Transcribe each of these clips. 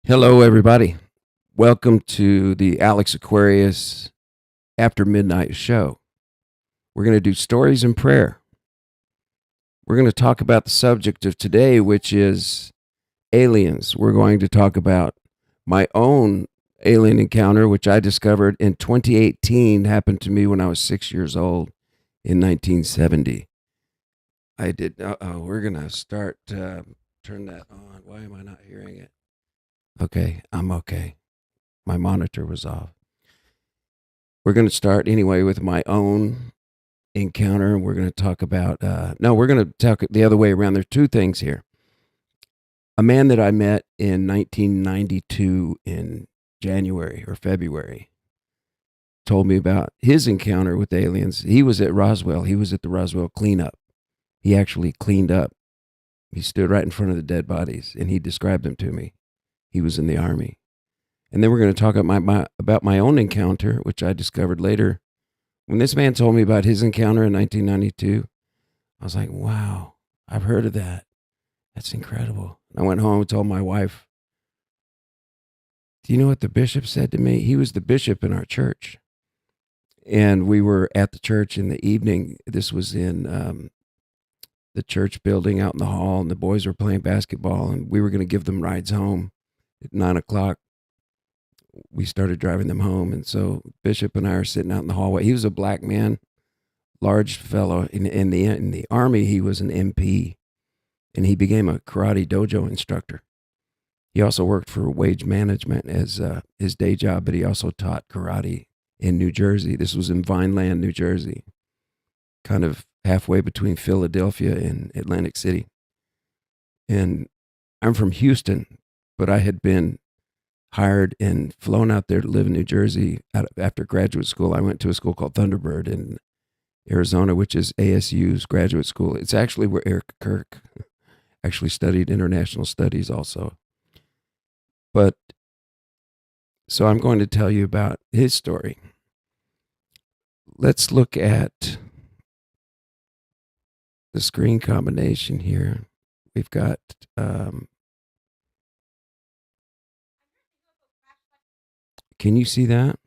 Hello, everybody. Welcome to the Alex Aquarius After Midnight show. We're going to do stories and prayer. We're going to talk about the subject of today, which is aliens. We're going to talk about my own alien encounter, which I discovered in 2018, happened to me when I was 6 years old in 1970. I did. We're going to start. Turn that on. Why am I not hearing it? Okay, I'm okay. My monitor was off. We're going to start anyway with my own encounter. We're going to talk about, we're going to talk the other way around. There's two things here. A man that I met in 1992 in January or February told me about his encounter with aliens. He was at Roswell. He was at the Roswell cleanup. He actually cleaned up. He stood right in front of the dead bodies and he described them to me. He was in the Army. And then we're going to talk about my own encounter, which I discovered later. When this man told me about his encounter in 1992, I was like, wow, I've heard of that. That's incredible. I went home and told my wife, do you know what the bishop said to me? He was the bishop in our church. And we were at the church in the evening. This was in the church building out in the hall, and the boys were playing basketball, and we were going to give them rides home at 9:00. We started driving them home. And so Bishop and I are sitting out in the hallway. He was a black man, large fellow. In the Army, he was an MP, and he became a karate dojo instructor. He also worked for wage management as his day job, but he also taught karate in New Jersey. This was in Vineland, New Jersey, kind of halfway between Philadelphia and Atlantic City. And I'm from Houston, but I had been hired and flown out there to live in New Jersey after graduate school. I went to a school called Thunderbird in Arizona, which is ASU's graduate school. It's actually where Eric Kirk actually studied international studies also. But so I'm going to tell you about his story. Let's look at the screen combination here. We've got can you see that?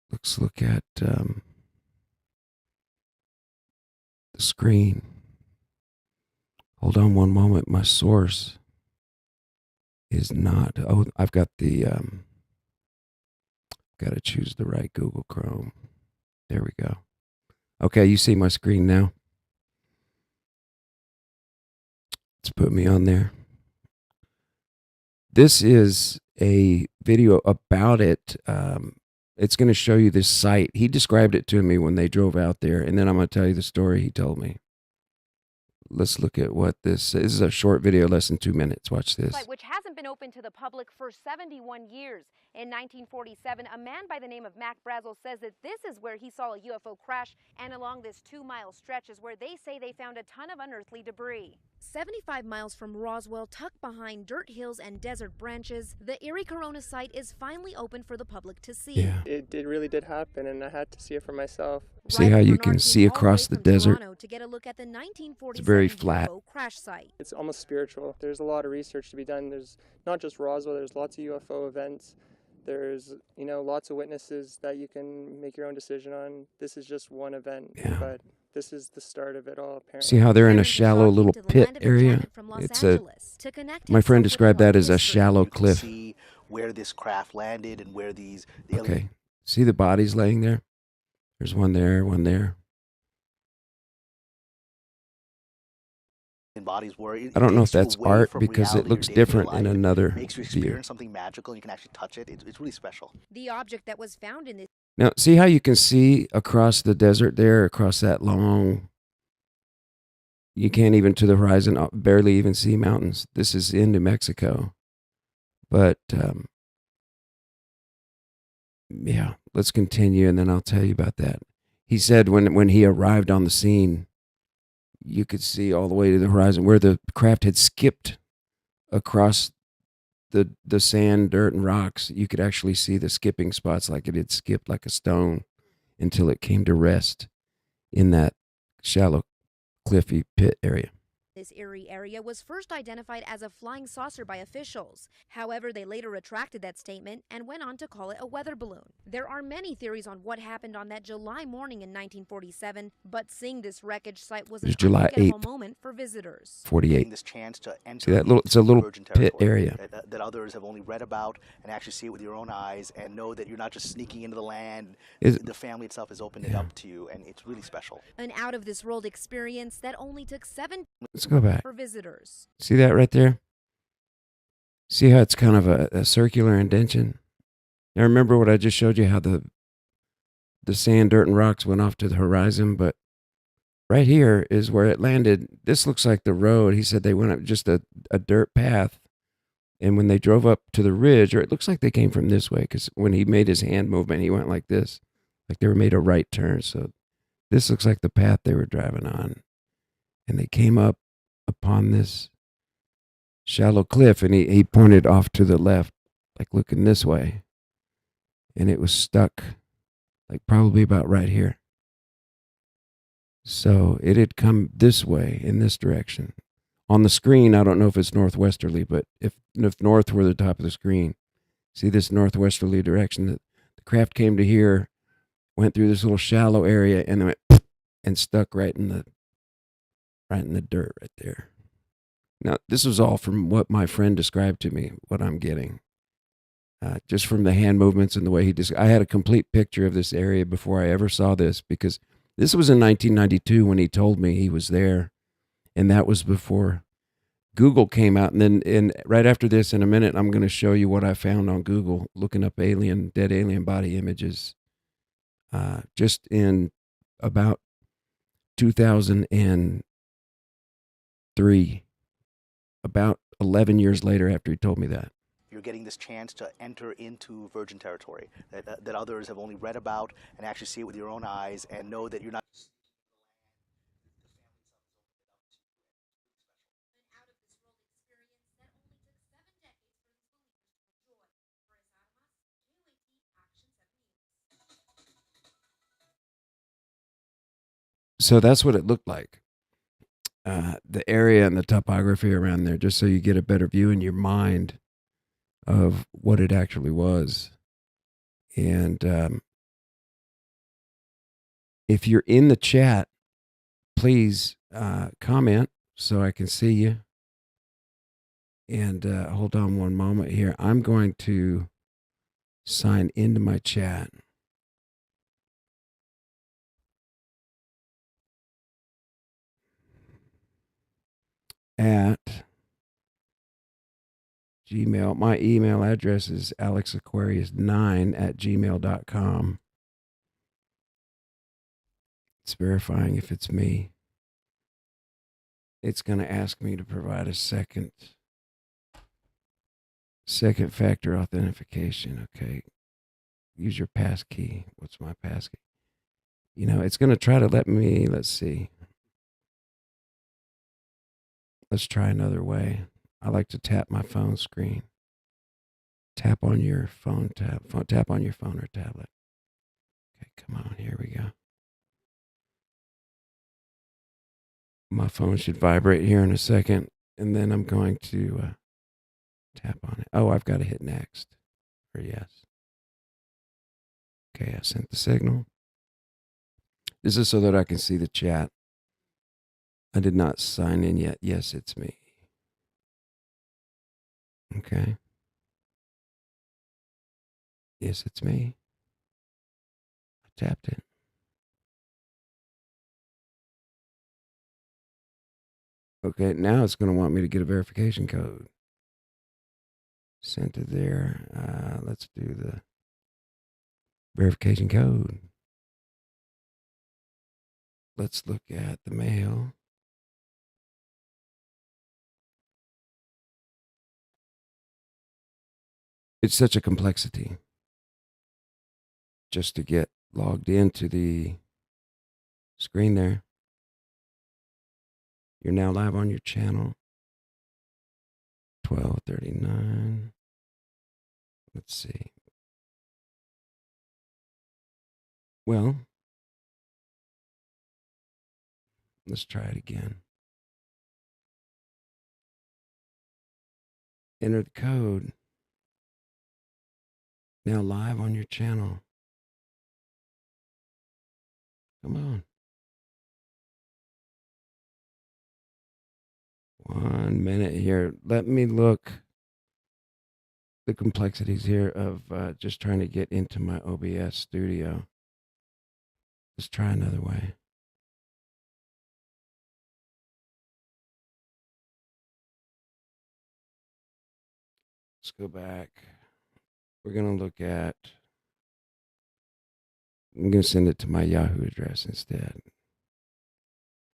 Let's look at the screen. Hold on one moment. My source is not. Oh, I've got the. Got to choose the right Google Chrome. There we go. Okay, you see my screen now. Let's put me on there. This is a video about it. It's going to show you this site. He described it to me when they drove out there, and then I'm going to tell you the story he told me. Let's look at what this is. A short video, less than 2 minutes. Watch this. Which hasn't been open to the public for 71 years. In 1947, a man by the name of Mac Brazel says that this is where he saw a UFO crash, and along this 2-mile stretch is where they say they found a ton of unearthly debris. 75 miles from Roswell, tucked behind dirt hills and desert branches, the Erie Corona site is finally open for the public to see. Yeah. It really did happen, and I had to see it for myself. See how you can see across the desert? To get a look at the 1947 it's very flat. UFO crash site. It's almost spiritual. There's a lot of research to be done. There's not just Roswell, there's lots of UFO events. There's, lots of witnesses that you can make your own decision on. This is just one event, but this is the start of it all, apparently. See how they're in a shallow little pit area? It's my friend described that as a shallow cliff. See where this craft landed and where these. Okay. See the bodies laying there? There's one there, one there. Bodies were. I don't know if that's art because it looks different in another view. It makes you experience something magical. You can actually touch it. It's really special. The object that was found in this. Now, see how you can see across the desert there, across that long. You can't even to the horizon, barely even see mountains. This is in New Mexico. But, yeah, let's continue and then I'll tell you about that. He said when he arrived on the scene, you could see all the way to the horizon where the craft had skipped across the sand, dirt, and rocks. You could actually see the skipping spots like it had skipped like a stone until it came to rest in that shallow, cliffy pit area. This eerie area was first identified as a flying saucer by officials. However, they later retracted that statement and went on to call it a weather balloon. There are many theories on what happened on that July morning in 1947, but seeing this wreckage site was an It's July unforgettable 8th, moment for visitors. 48. This chance to enter See that little? It's a little virgin pit territory area. that others have only read about, and actually see it with your own eyes and know that you're not just sneaking into the land. The family itself has opened it up to you, and it's really special. An out-of-this-world experience that only took 7 Let's go back. for visitors. See that right there? See how it's kind of a circular indentation? Now remember what I just showed you, how the sand, dirt, and rocks went off to the horizon, but right here is where it landed. This looks like the road. He said they went up just a dirt path, and when they drove up to the ridge, or it looks like they came from this way, because when he made his hand movement, he went like this, like they were made a right turn. So this looks like the path they were driving on, and they came up upon this shallow cliff, and he pointed off to the left, like looking this way, and it was stuck, like probably about right here. So it had come this way, in this direction. On the screen, I don't know if it's northwesterly, but if north were the top of the screen, see this northwesterly direction, that the craft came to here, went through this little shallow area, and then went and stuck right in the dirt right there. Now, this was all from what my friend described to me, what I'm getting. Just from the hand movements and the way he I had a complete picture of this area before I ever saw this, because this was in 1992 when he told me he was there, and that was before Google came out. And then right after this, in a minute, I'm going to show you what I found on Google, looking up dead alien body images. Just in about 2003, about 11 years later after he told me that. You're getting this chance to enter into virgin territory that others have only read about, and actually see it with your own eyes and know that you're not. So that's what it looked like. The area and the topography around there, just so you get a better view in your mind of what it actually was. And if you're in the chat, please comment so I can see you. And hold on one moment here. I'm going to sign into my chat. At Gmail. My email address is alexaquarius9@gmail.com. It's verifying if it's me. It's going to ask me to provide a second factor authentication. Okay. Use your passkey. What's my passkey? You know, it's going to try to let me, let's see. Let's try another way. I like to tap my phone screen. Tap on your phone, tap on your phone or tablet. Okay, come on, here we go. My phone should vibrate here in a second, and then I'm going to tap on it. Oh, I've got to hit next, or yes. Okay, I sent the signal. This is so that I can see the chat. I did not sign in yet. Yes, it's me. Okay. Yes, it's me. I tapped it. Okay, now it's going to want me to get a verification code. Sent it there. Let's do the verification code. Let's look at the mail. It's such a complexity just to get logged into the screen there. You're now live on your channel. 12:39. Let's see. Well, let's try it again. Enter the code. Now live on your channel. Come on. 1 minute here. Let me look the complexities here of just trying to get into my OBS studio. Let's try another way. Let's go back. We're going to look at, I'm going to send it to my Yahoo address instead.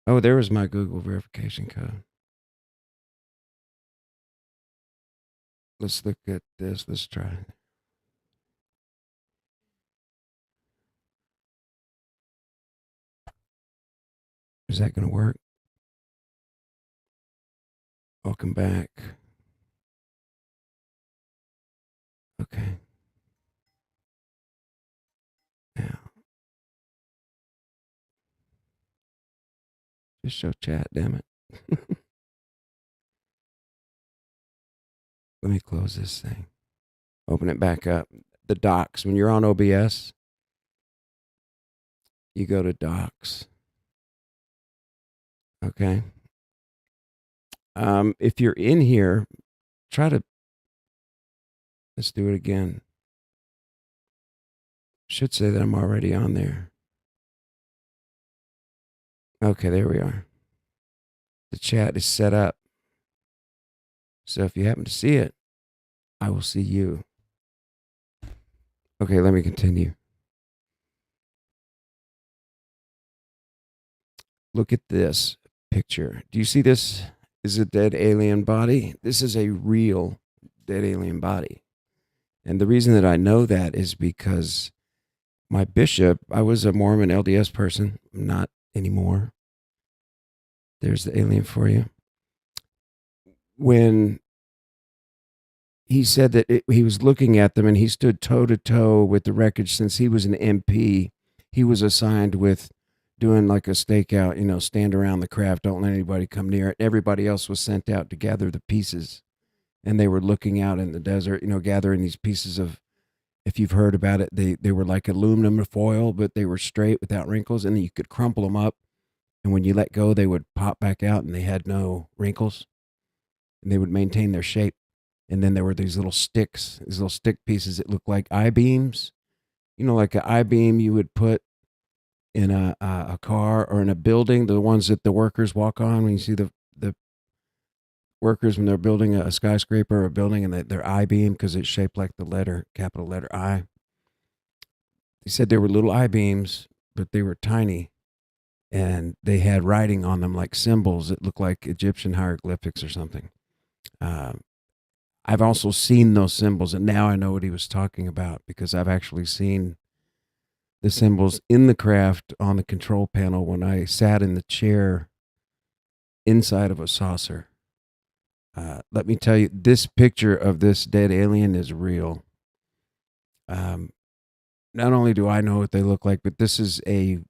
Oh, there was my Google verification code. Let's look at this. Let's try. Is that going to work? Welcome back. Okay. Now, just show chat, damn it. Let me close this thing. Open it back up. The docs. When you're on OBS, you go to docs. Okay. If you're in here, try to, let's do it again. Should say that I'm already on there. Okay, there we are. The chat is set up. So if you happen to see it, I will see you. Okay, let me continue. Look at this picture. Do you see this? Is a dead alien body? This is a real dead alien body. And the reason that I know that is because my bishop, I was a Mormon LDS person, not anymore. There's the alien for you. When he said that he was looking at them and he stood toe to toe with the wreckage since he was an MP, he was assigned with doing like a stakeout, stand around the craft, don't let anybody come near it. Everybody else was sent out to gather the pieces. And they were looking out in the desert, gathering these pieces of, if you've heard about it, they were like aluminum foil, but they were straight without wrinkles. And then you could crumple them up. And when you let go, they would pop back out and they had no wrinkles. And they would maintain their shape. And then there were these little sticks, these little stick pieces that looked like I-beams. Like an I-beam you would put in a car or in a building, the ones that the workers walk on. When you see the workers when they're building a skyscraper or a building and their I-beam, because it's shaped like the letter, capital letter I. They said they were little I-beams, but they were tiny. And they had writing on them like symbols that looked like Egyptian hieroglyphics or something. I've also seen those symbols, and now I know what he was talking about because I've actually seen the symbols in the craft on the control panel when I sat in the chair inside of a saucer. Let me tell you, this picture of this dead alien is real. Not only do I know what they look like, but this is a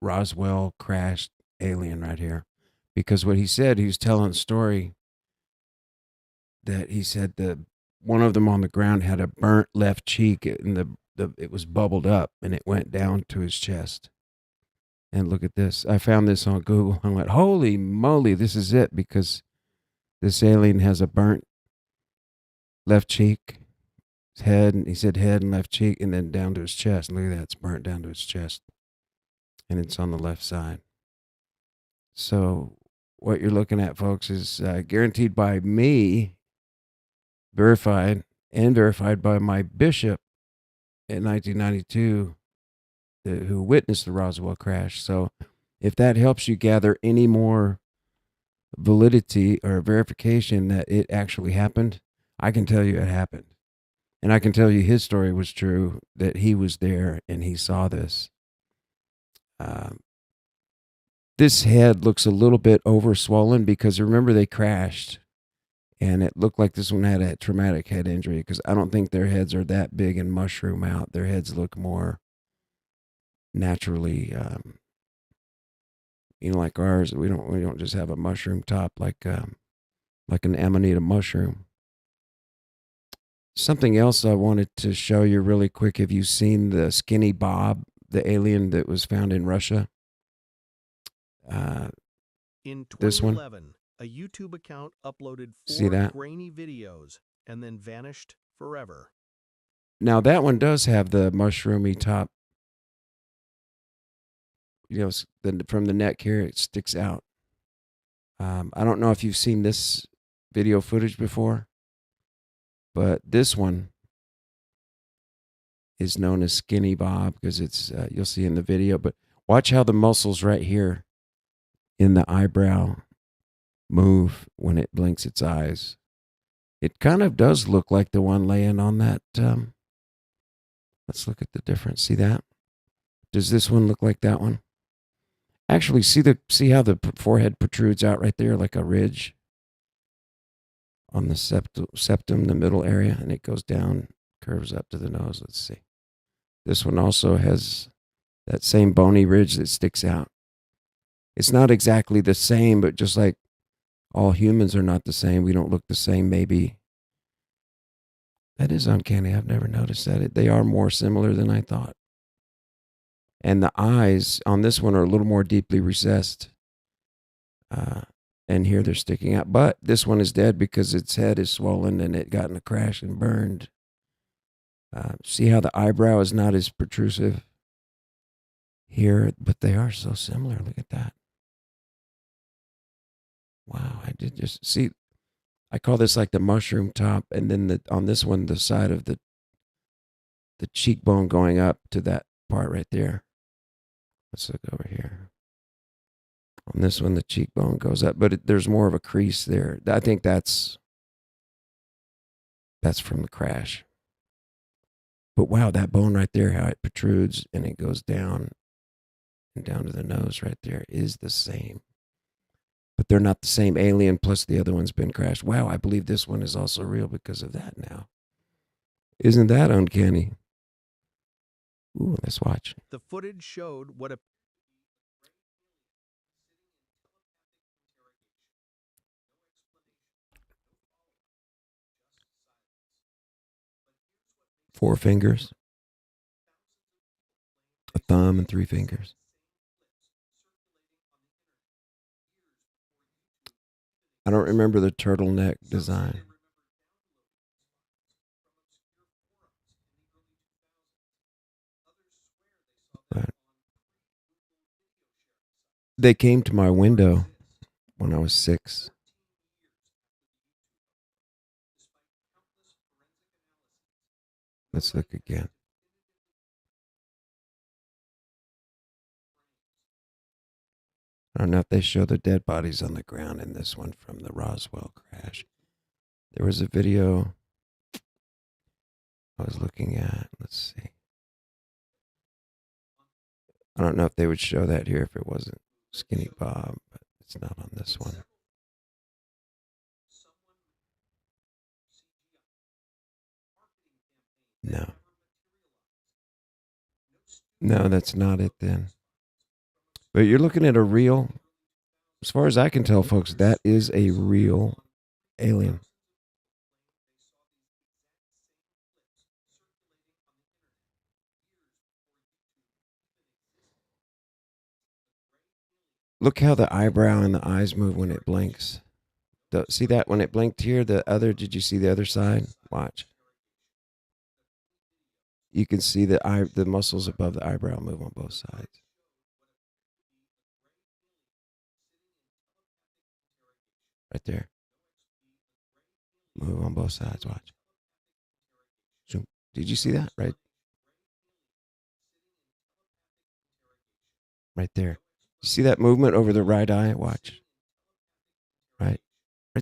Roswell crashed alien right here. Because what he said, he was telling a story that he said one of them on the ground had a burnt left cheek and it was bubbled up and it went down to his chest. And look at this. I found this on Google. I went, holy moly, this is it, because this alien has a burnt left cheek, head, and he said head and left cheek, and then down to his chest. Look at that. It's burnt down to his chest. And it's on the left side. So what you're looking at, folks, is guaranteed by me, verified by my bishop in 1992, who witnessed the Roswell crash. So if that helps you gather any more validity or verification that it actually happened, I can tell you it happened. And I can tell you his story was true, that he was there and he saw this. This head looks a little bit overswollen because remember they crashed and it looked like this one had a traumatic head injury, because I don't think their heads are that big and mushroom out. Their heads look more naturally, like ours. We don't just have a mushroom top like an amanita mushroom. Something else I wanted to show you really quick. Have you seen the Skinny Bob, the alien that was found in Russia? In This one? 2011, a YouTube account uploaded See 4 that? grainy videos and then vanished forever. Now that one does have the mushroomy top. From the neck here, it sticks out. I don't know if you've seen this video footage before, but this one is known as Skinny Bob because it's you'll see in the video. But watch how the muscles right here in the eyebrow move when it blinks its eyes. It kind of does look like the one laying on that. Let's look at the difference. See that? Does this one look like that one? Actually, see how the forehead protrudes out right there like a ridge on the septum, the middle area, and it goes down, curves up to the nose. Let's see. This one also has that same bony ridge that sticks out. It's not exactly the same, but just like all humans are not the same, we don't look the same, maybe. That is uncanny. I've never noticed that. They are more similar than I thought. And the eyes on this one are a little more deeply recessed. And here they're sticking out. But this one is dead because its head is swollen and it got in a crash and burned. See how the eyebrow is not as protrusive here, but they are so similar. Look at that. Wow, I did just see. I call this like the mushroom top, and then on this one, the side of the cheekbone going up to that part right there. Let's look over here. On this one, the cheekbone goes up, but there's more of a crease there. I think that's from the crash. But wow, that bone right there, how it protrudes and it goes down and down to the nose right there is the same. But they're not the same alien, plus the other one's been crashed. Wow, I believe this one is also real because of that now. Isn't that uncanny? Ooh, let's watch. The footage showed what a 4 fingers, a thumb, and 3 fingers. I don't remember the turtleneck design. But they came to my window when I was 6. Let's look again. I don't know if they show the dead bodies on the ground in this one from the Roswell crash. There was a video I was looking at. Let's see. I don't know if they would show that here if it wasn't Skinny Bob, but it's not on this one. No. No, that's not it then. But you're looking at a real, as far as I can tell, folks, that is a real alien. Look how the eyebrow and the eyes move when it blinks. See that when it blinked here? Did you see the other side? Watch. You can see the muscles above the eyebrow move on both sides. Right there. Move on both sides. Watch. Zoom. Did you see that? Right there. You see that movement over the right eye? Watch. Right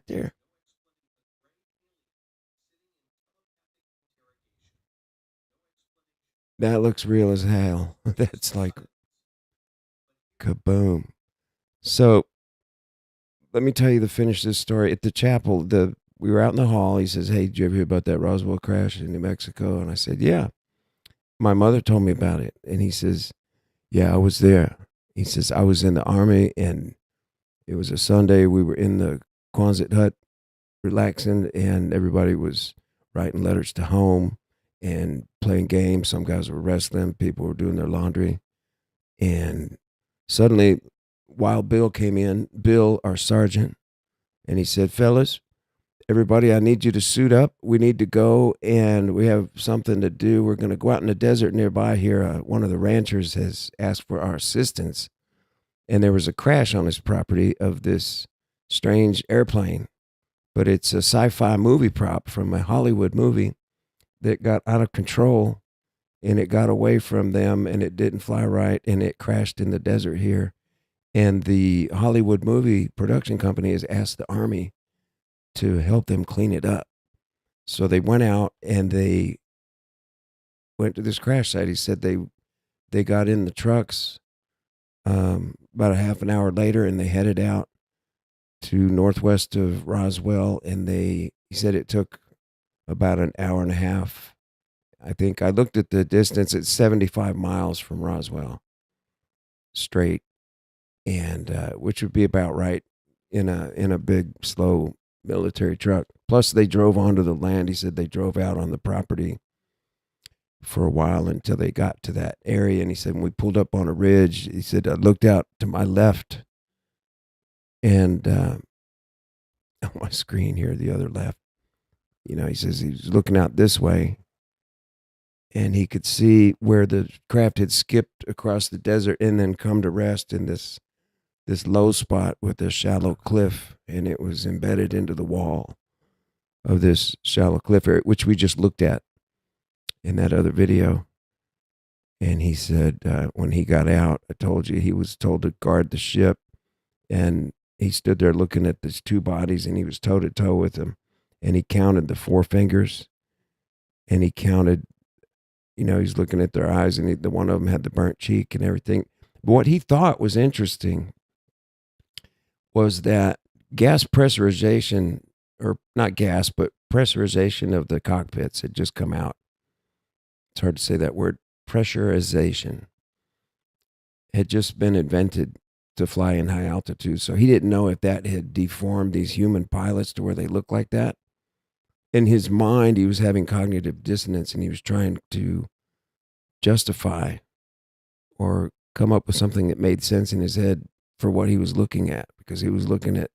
there. That looks real as hell. That's like kaboom. So let me tell you to finish this story. At the chapel, we were out in the hall. He says, "Hey, did you ever hear about that Roswell crash in New Mexico?" And I said, "Yeah. My mother told me about it." And he says, "Yeah, I was there." He says, "I was in the Army, and it was a Sunday. We were in the Quonset hut relaxing, and everybody was writing letters to home and playing games. Some guys were wrestling. People were doing their laundry. And suddenly, Wild Bill came in, Bill, our sergeant, and he said, fellas, everybody, I need you to suit up. We need to go, and we have something to do. We're going to go out in the desert nearby here. One of the ranchers has asked for our assistance, and there was a crash on his property of this strange airplane, but it's a sci-fi movie prop from a Hollywood movie that got out of control, and it got away from them, and it didn't fly right, and it crashed in the desert here. And the Hollywood movie production company has asked the Army to help them clean it up. So they went out and they went to this crash site. He said they got in the trucks about a half an hour later, and they headed out to northwest of Roswell. And he said it took about an hour and a half. I think I looked at the distance. It's 75 miles from Roswell straight, and which would be about right in a big slow military truck. Plus they drove onto the land. He said they drove out on the property for a while until they got to that area. And he said, when we pulled up on a ridge, he said, I looked out to my left and on my screen here, the other left, he says he was looking out this way and he could see where the craft had skipped across the desert and then come to rest in this low spot with a shallow cliff, and it was embedded into the wall of this shallow cliff area, which we just looked at in that other video. And he said, when he got out, I told you, he was told to guard the ship, and he stood there looking at these two bodies, and he was toe to toe with them, and he counted the four fingers, and he counted, he's looking at their eyes, and the one of them had the burnt cheek and everything. But what he thought was interesting was that gas pressurization, or not gas, but pressurization of the cockpits had just come out. It's hard to say that word. Pressurization had just been invented to fly in high altitude. So he didn't know if that had deformed these human pilots to where they look like that. In his mind, he was having cognitive dissonance, and he was trying to justify or come up with something that made sense in his head for what he was looking at, because he was looking at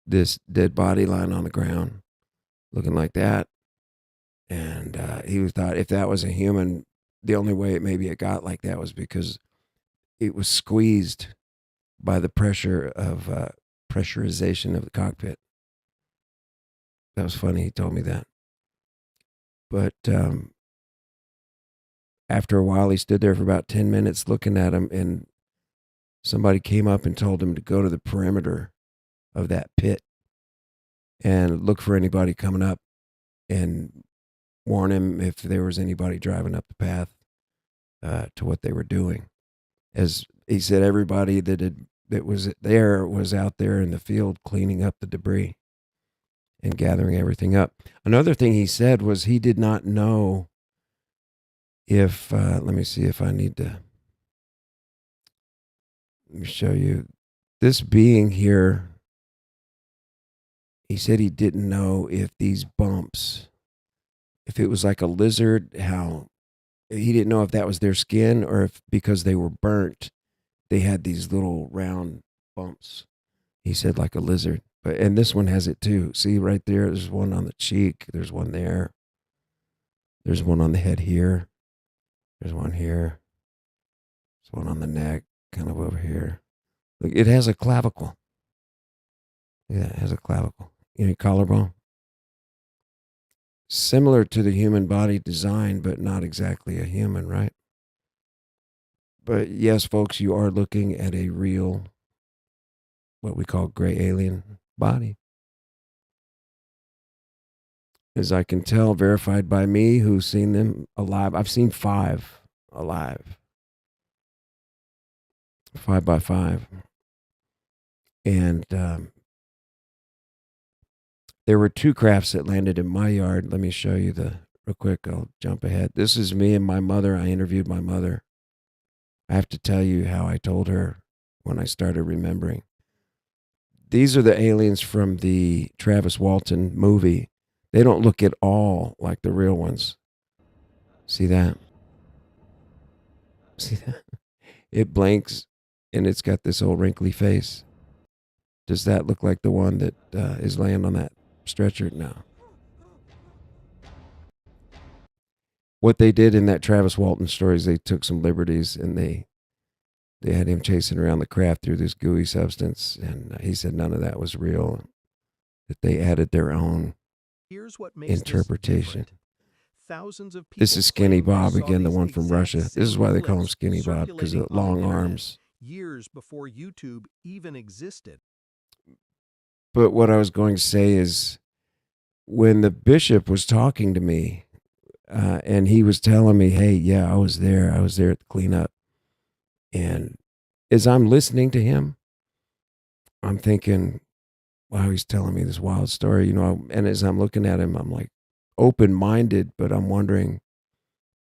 this dead body lying on the ground looking like that. And he thought if that was a human, the only way it got like that was because it was squeezed by the pressure of pressurization of the cockpit. That was funny. He told me that. But after a while, he stood there for about 10 minutes looking at him, and somebody came up and told him to go to the perimeter of that pit and look for anybody coming up and warn him if there was anybody driving up the path to what they were doing. As he said, everybody that was there was out there in the field cleaning up the debris and gathering everything up. Another thing he said was he did not know if, let me see if I need to, let me show you. This being here, he said he didn't know if these bumps, if it was like a lizard, he didn't know if that was their skin or if because they were burnt, they had these little round bumps. He said like a lizard. And this one has it too. See right there, there's one on the cheek. There's one there. There's one on the head here. There's one here. There's one on the neck, kind of over here. Look, it has a clavicle. Yeah, it has a clavicle. Collarbone. Similar to the human body design, but not exactly a human, right? But yes, folks, you are looking at a real, what we call gray alien body. As I can tell, verified by me, who's seen them alive. I've seen 5 alive. 5 by 5. And there were 2 crafts that landed in my yard. Let me show you real quick. I'll jump ahead. This is me and my mother. I interviewed my mother. I have to tell you how I told her when I started remembering. These are the aliens from the Travis Walton movie They don't look at all like the real ones. See that? See that? It blinks and it's got this old wrinkly face. Does that look like the one that is laying on that stretcher? No. What they did in that Travis Walton story is they took some liberties and they had him chasing around the craft through this gooey substance, and he said none of that was real, that they added their own Here's what makes interpretation. This, thousands of people This is Skinny claim they Bob saw again, the these one from exact Russia. This is same why they call him clips Skinny Bob, because of the circulating on long the internet arms. years before YouTube even existed. But what I was going to say is, when the bishop was talking to me, and he was telling me, hey, yeah, I was there at the cleanup. And as I'm listening to him, I'm thinking, wow, he's telling me this wild story, and as I'm looking at him, I'm like open-minded, but I'm wondering,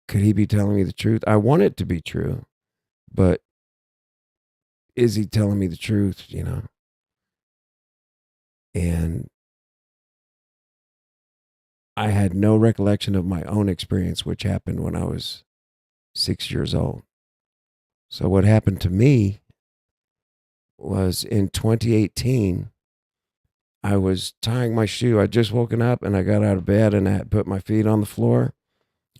could he be telling me the truth? I want it to be true, but is he telling me the truth, And I had no recollection of my own experience, which happened when I was 6 years old. So what happened to me was in 2018, I was tying my shoe. I'd just woken up and I got out of bed and I had put my feet on the floor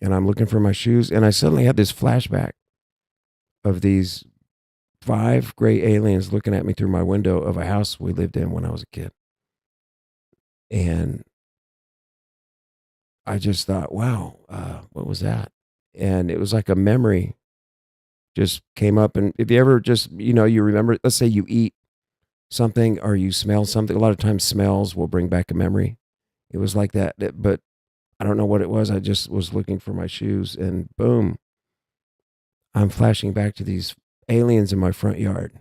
and I'm looking for my shoes. And I suddenly had this flashback of these 5 gray aliens looking at me through my window of a house we lived in when I was a kid. And I just thought, wow, what was that? And it was like a memory just came up. And if you ever just, you remember, let's say you eat something or you smell something, a lot of times smells will bring back a memory. It was like that, but I don't know what it was. I just was looking for my shoes and boom, I'm flashing back to these aliens in my front yard.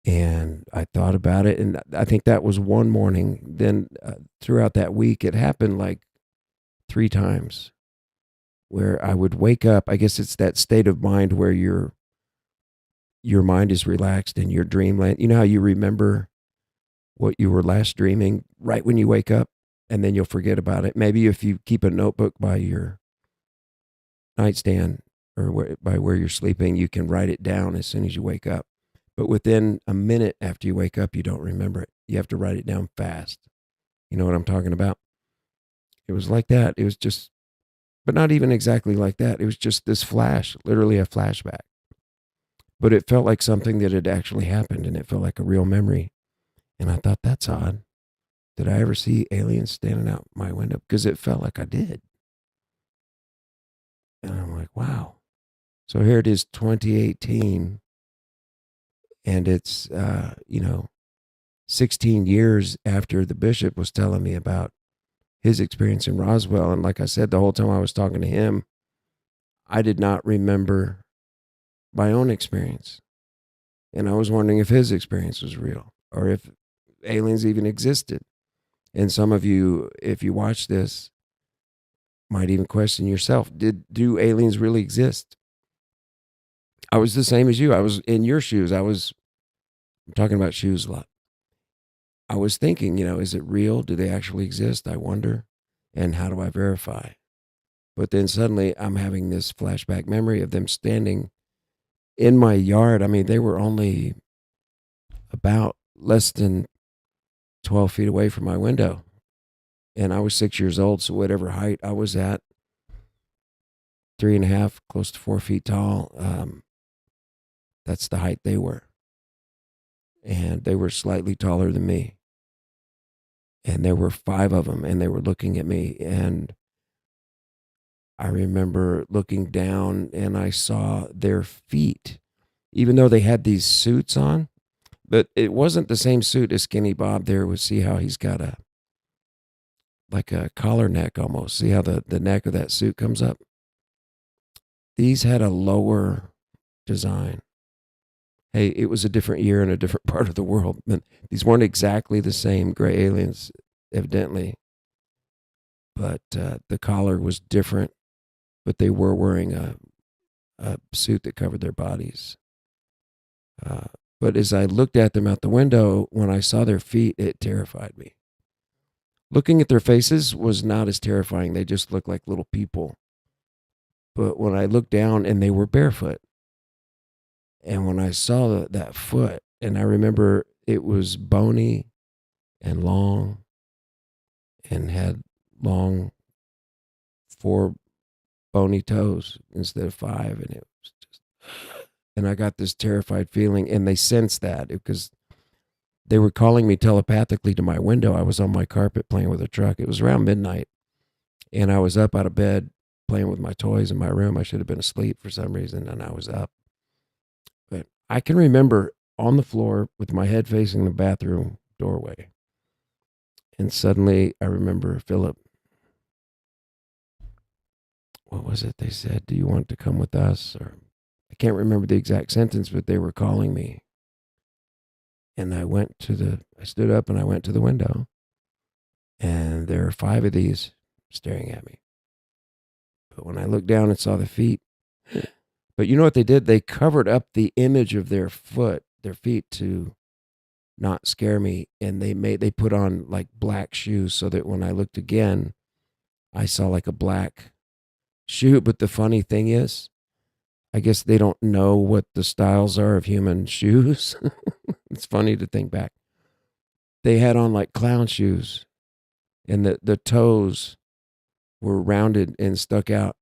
And I thought about it. And I think that was one morning. Then throughout that week, it happened like 3 times where I would wake up. I guess it's that state of mind where your mind is relaxed in your dreamland. You know how you remember what you were last dreaming right when you wake up and then you'll forget about it. Maybe if you keep a notebook by your nightstand or by where you're sleeping, you can write it down as soon as you wake up. But within a minute after you wake up, you don't remember it. You have to write it down fast. You know what I'm talking about? It was like that. It was just, but not even exactly like that. It was just this flash, literally a flashback. But it felt like something that had actually happened and it felt like a real memory. And I thought, that's odd. Did I ever see aliens standing out my window? Because it felt like I did. And I'm like, wow. So here it is, 2018. And it's, 16 years after the bishop was telling me about his experience in Roswell. And like I said, the whole time I was talking to him, I did not remember my own experience. And I was wondering if his experience was real or if aliens even existed. And some of you, if you watch this, might even question yourself, do aliens really exist? I was the same as you. I was in your shoes. I'm talking about shoes a lot. I was thinking, is it real? Do they actually exist? I wonder. And how do I verify? But then suddenly I'm having this flashback memory of them standing in my yard. I mean, they were only about less than 12 feet away from my window. And I was 6 years old. So whatever height I was at, 3.5, close to 4 feet tall, that's the height they were. And they were slightly taller than me. And there were 5 of them, and they were looking at me. And I remember looking down, and I saw their feet, even though they had these suits on. But it wasn't the same suit as Skinny Bob there. Would see how he's got like a collar neck almost. See how the neck of that suit comes up? These had a lower design. Hey, it was a different year in a different part of the world. These weren't exactly the same gray aliens, evidently. But the collar was different. But they were wearing a suit that covered their bodies. But as I looked at them out the window, when I saw their feet, it terrified me. Looking at their faces was not as terrifying. They just looked like little people. But when I looked down and they were barefoot, and when I saw that foot, and I remember it was bony and long and had long 4 bony toes instead of 5. And it was just, and I got this terrified feeling, and they sensed that because they were calling me telepathically to my window. I was on my carpet playing with a truck. It was around midnight, and I was up out of bed playing with my toys in my room. I should have been asleep for some reason, and I was up. But I can remember on the floor with my head facing the bathroom doorway. And suddenly I remember Philip. What was it they said? Do you want to come with us? Or I can't remember the exact sentence, but they were calling me. And I stood up and I went to the window. And there are 5 of these staring at me. But when I looked down and saw the feet, but you know what they did? They covered up the image of their feet to not scare me. And they put on like black shoes so that when I looked again, I saw like a black shoe. But the funny thing is, I guess they don't know what the styles are of human shoes. It's funny to think back. They had on like clown shoes, and the toes were rounded and stuck out.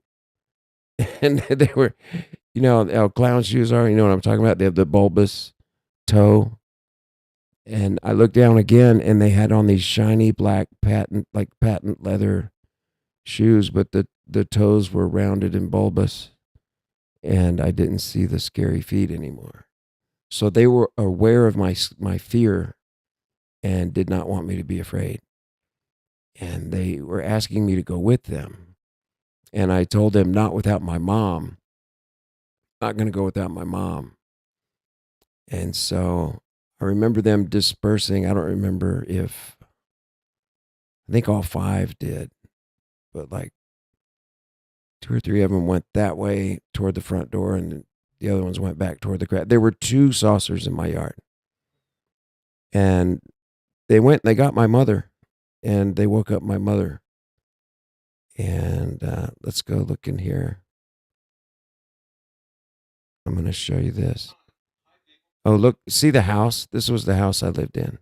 And they were, you know how clown shoes are, you know what I'm talking about? They have the bulbous toe. And I looked down again, and they had on these shiny black patent leather shoes, but the toes were rounded and bulbous, and I didn't see the scary feet anymore. So they were aware of my fear and did not want me to be afraid. And they were asking me to go with them. And I told them, not without my mom. Not going to go without my mom. And so I remember them dispersing. I don't remember if, I think all 5 did, but like 2 or 3 of them went that way toward the front door, and the other ones went back toward the crowd. There were 2 saucers in my yard. And they got my mother, and they woke up my mother. And let's go look in here. I'm going to show you this. Oh, look, see the house? This was the house I lived in.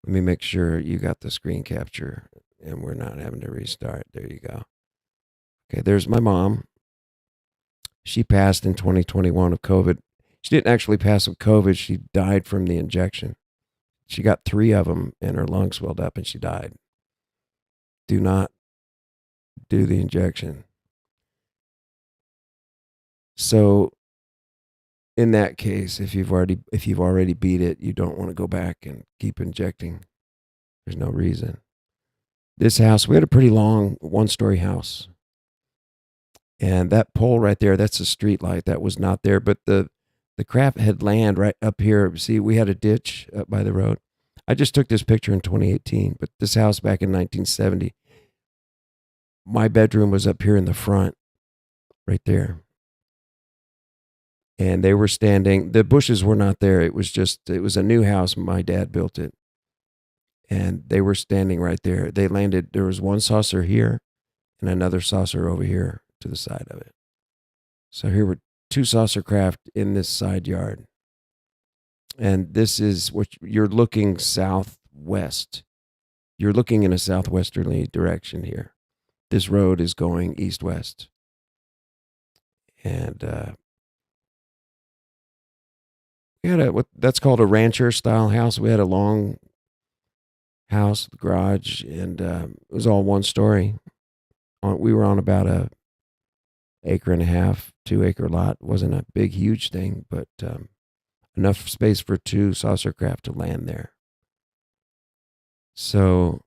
Let me make sure you got the screen capture and we're not having to restart. There you go. Okay, there's my mom. She passed in 2021 of COVID. She didn't actually pass of COVID. She died from the injection. She got 3 of them and her lungs swelled up and she died. Do not do the injection. So in that case, if you've already beat it, you don't want to go back and keep injecting. There's no reason. This house, we had a pretty long 1-story house. And that pole right there, that's a street light. That was not there. But the craft had land right up here. See, we had a ditch up by the road. I just took this picture in 2018. But this house back in 1970, my bedroom was up here in the front, right there. And they were standing, the bushes were not there. It was a new house. My dad built it. And they were standing right there. They landed, there was 1 saucer here and another saucer over here to the side of it. So here were 2 saucer craft in this side yard. And this is what you're looking southwest. You're looking in a southwesterly direction here. This road is going east-west. And we had that's called a rancher style house. We had a long house, garage, and it was all 1 story. We were on about a 1.5 acre, 2 acre lot. It wasn't a big, huge thing, but enough space for 2 saucer craft to land there. So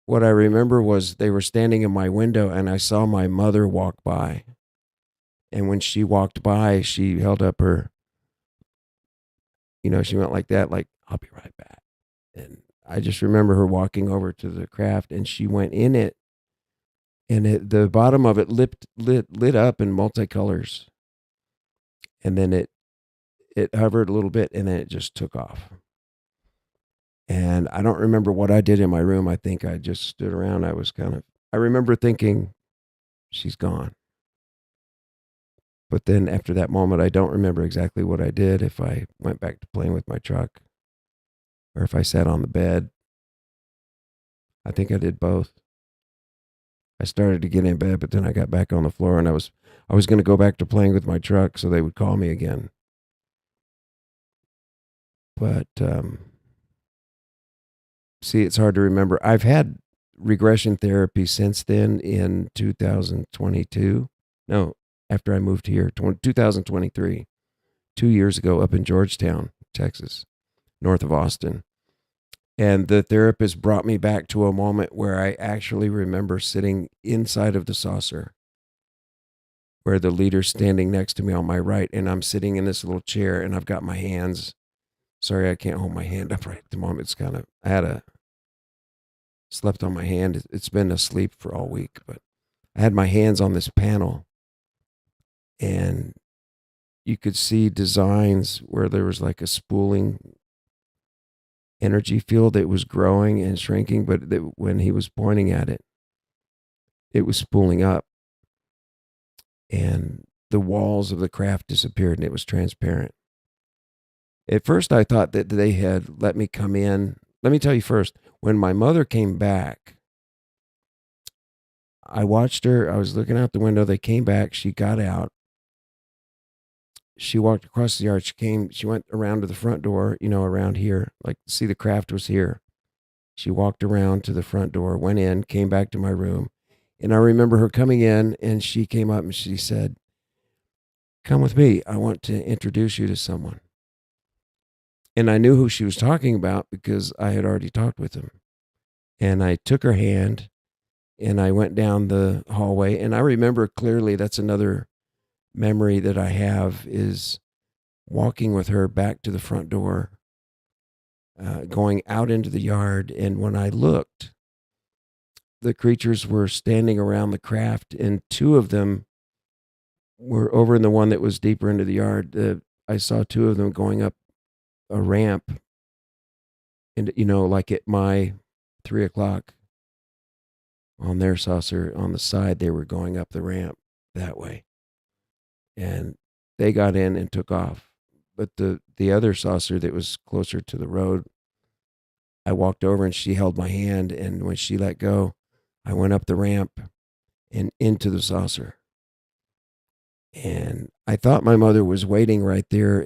what I remember was they were standing in my window, and I saw my mother walk by. And when she walked by, she held up her, she went like that, like, I'll be right back. And I just remember her walking over to the craft, and she went in it, and the bottom of it lit up in multicolors. And then it hovered a little bit, and then it just took off. And I don't remember what I did in my room. I think I just stood around. I remember thinking, she's gone. But then after that moment, I don't remember exactly what I did, if I went back to playing with my truck or if I sat on the bed. I think I did both. I started to get in bed, but then I got back on the floor, and I was going to go back to playing with my truck so they would call me again. But see, it's hard to remember. I've had regression therapy since then in 2022. No, after I moved here, 2023, 2 years ago, up in Georgetown, Texas, north of Austin. And the therapist brought me back to a moment where I actually remember sitting inside of the saucer, where the leader's standing next to me on my right, and I'm sitting in this little chair, and I've got my hands. Sorry, I can't hold my hand up right at the moment. Slept on my hand. It's been asleep for all week, but I had my hands on this panel, and you could see designs where there was like a spooling energy field that was growing and shrinking, but when he was pointing at it, it was spooling up, and the walls of the craft disappeared, and it was transparent. At first, I thought that they had let me come in. Let me tell you first, when my mother came back, I watched her. I was looking out the window. They came back. She got out. She walked across the yard. She went around to the front door, around here. Like, see, the craft was here. She walked around to the front door, went in, came back to my room. And I remember her coming in, and she came up and she said, "Come with me. I want to introduce you to someone." And I knew who she was talking about because I had already talked with him. And I took her hand and I went down the hallway. And I remember clearly, that's another memory that I have, is walking with her back to the front door, going out into the yard. And when I looked, the creatures were standing around the craft, and two of them were over in the one that was deeper into the yard. I saw two of them going up a ramp, and like at my 3:00 on their saucer on the side, they were going up the ramp that way, and they got in and took off. But the other saucer that was closer to the road, I walked over and she held my hand, and when she let go, I went up the ramp and into the saucer. And I thought my mother was waiting right there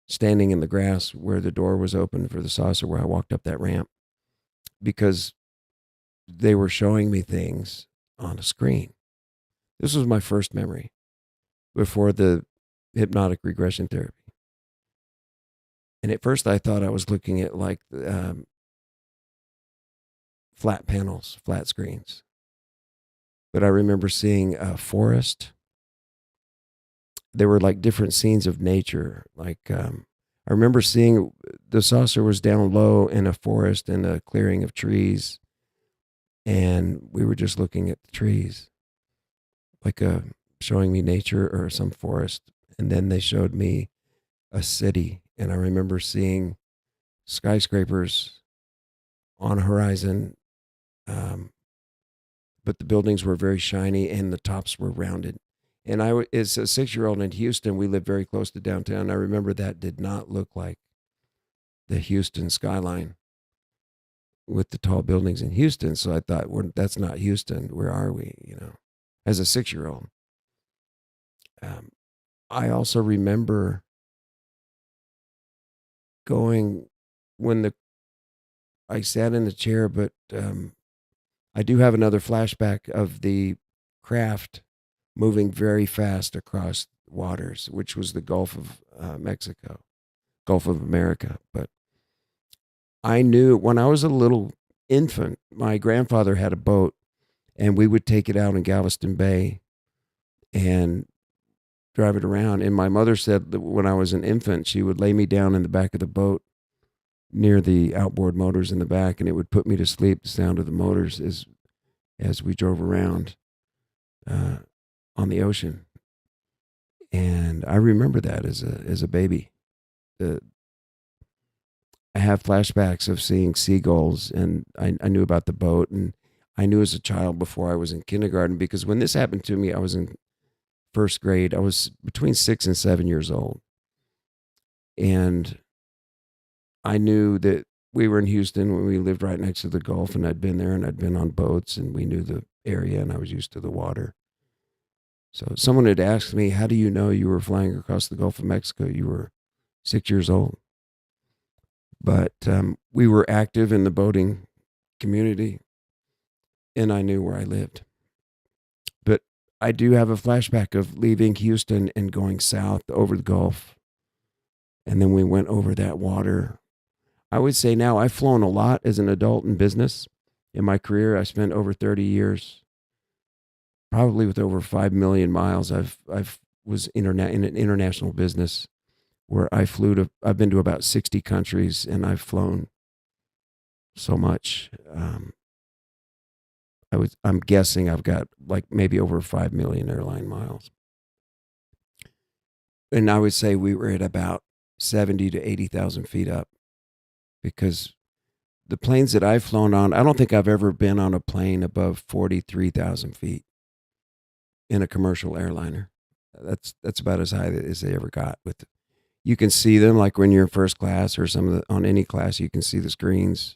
standing in the grass where the door was open for the saucer, where I walked up that ramp, because they were showing me things on a screen. This was my first memory before the hypnotic regression therapy. And at first I thought I was looking at like flat panels, flat screens. But I remember seeing a forest. There were like different scenes of nature. Like I remember seeing the saucer was down low in a forest and a clearing of trees. And we were just looking at the trees, like showing me nature or some forest. And then they showed me a city. And I remember seeing skyscrapers on a horizon, but the buildings were very shiny and the tops were rounded. And as a 6-year-old in Houston, we lived very close to downtown. I remember that did not look like the Houston skyline with the tall buildings in Houston. So I thought, that's not Houston. Where are we? As a 6-year-old. I also remember going when I sat in the chair, but I do have another flashback of the craft moving very fast across waters, which was the Gulf of Mexico, Gulf of America. But I knew when I was a little infant, my grandfather had a boat, and we would take it out in Galveston Bay and drive it around. And my mother said that when I was an infant, she would lay me down in the back of the boat near the outboard motors in the back, and it would put me to sleep, the sound of the motors as we drove around on the ocean. And I remember that as a baby. I have flashbacks of seeing seagulls, and I knew about the boat, and I knew as a child before I was in kindergarten, because when this happened to me, I was in first grade. I was between 6 and 7 years old. And I knew that we were in Houston when we lived right next to the Gulf, and I'd been there, and I'd been on boats, and we knew the area, and I was used to the water. So someone had asked me, how do you know you were flying across the Gulf of Mexico? You were 6 years old. But we were active in the boating community, and I knew where I lived. But I do have a flashback of leaving Houston and going south over the Gulf. And then we went over that water. I would say now I've flown a lot as an adult in business. In my career, I spent over 30 years, probably with over 5 million miles. I've was in an international business where I've been to about 60 countries, and I've flown so much. I'm guessing I've got like maybe over 5 million airline miles. And I would say we were at about 70 to 80,000 feet up, because the planes that I've flown on, I don't think I've ever been on a plane above 43,000 feet in a commercial airliner. That's about as high as they ever got. You can see them, like when you're in first class or on any class, you can see the screens.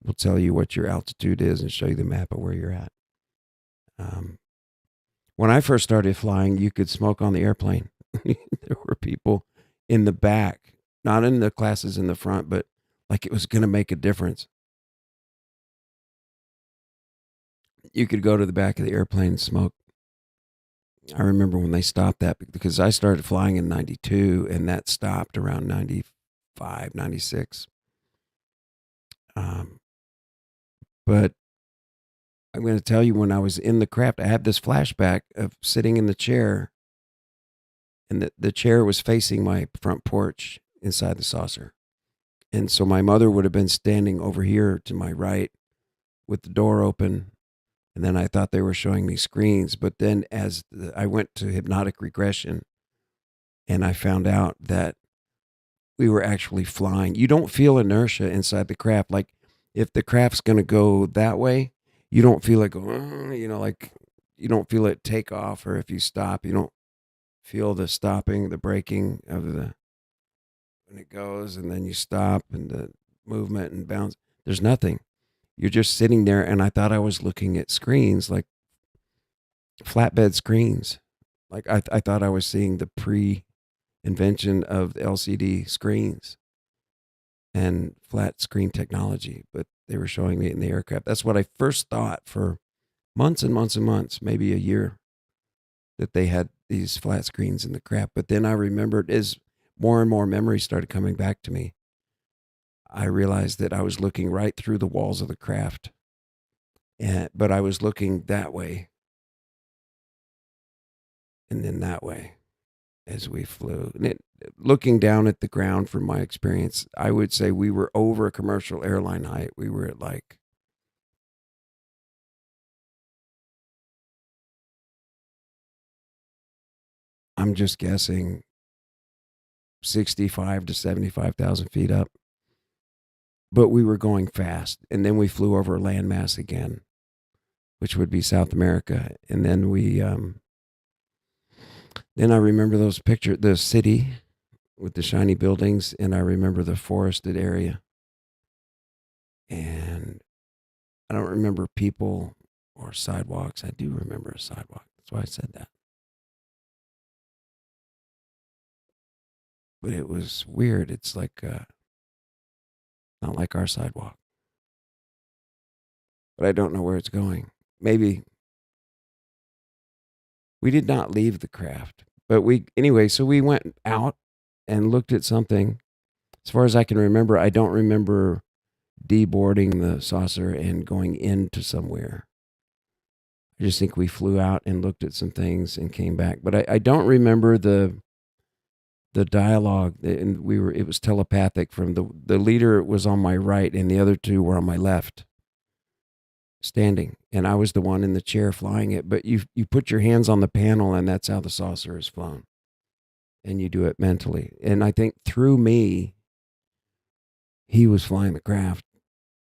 Will tell you what your altitude is and show you the map of where you're at. When I first started flying, you could smoke on the airplane. There were people in the back, not in the classes in the front, but like it was going to make a difference. You could go to the back of the airplane and smoke. I remember when they stopped that, because I started flying in 92, and that stopped around 95, 96. But I'm going to tell you, when I was in the craft, I had this flashback of sitting in the chair, and the chair was facing my front porch inside the saucer. And so my mother would have been standing over here to my right with the door open. And then I thought they were showing me screens. But then I went to hypnotic regression, and I found out that we were actually flying. You don't feel inertia inside the craft. Like if the craft's going to go that way, you don't feel it go, like you don't feel it take off. Or if you stop, you don't feel the stopping, the braking of when it goes, and then you stop, and the movement and bounce. There's nothing. You're just sitting there, and I thought I was looking at screens, like flatbed screens. Like I thought I was seeing the pre-invention of the LCD screens and flat screen technology, but they were showing me it in the aircraft. That's what I first thought for months and months and months, maybe a year, that they had these flat screens in the craft. But then I remembered, as more and more memories started coming back to me, I realized that I was looking right through the walls of the craft, but I was looking that way and then that way as we flew. And looking down at the ground, from my experience, I would say we were over commercial airline height. We were at like, I'm just guessing, 65 to 75,000 feet up. But we were going fast. And then we flew over a landmass again, which would be South America. And then then I remember those pictures, the city with the shiny buildings, and I remember the forested area. And I don't remember people or sidewalks. I do remember a sidewalk. That's why I said that. But it was weird. It's like, not like our sidewalk. But I don't know where it's going. Maybe we did not leave the craft. But so we went out and looked at something. As far as I can remember, I don't remember deboarding the saucer and going into somewhere. I just think we flew out and looked at some things and came back. But I don't remember the dialogue. And it was telepathic. From the leader was on my right, and the other two were on my left, standing, and I was the one in the chair flying it. But you put your hands on the panel, and that's how the saucer is flown, and you do it mentally. And I think through me, he was flying the craft,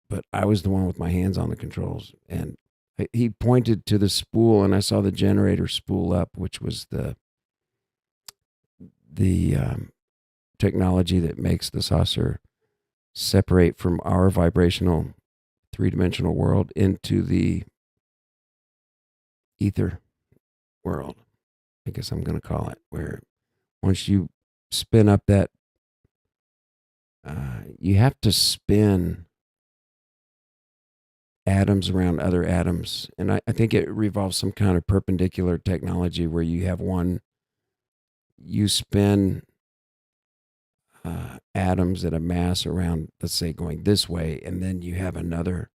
but I was the one with my hands on the controls. And he pointed to the spool, and I saw the generator spool up, which was the technology that makes the saucer separate from our vibrational three-dimensional world into the ether world, I guess I'm going to call it, where once you spin up that, you have to spin atoms around other atoms. And I think it revolves some kind of perpendicular technology where you have you spin atoms at a mass around, let's say, going this way, and then you have another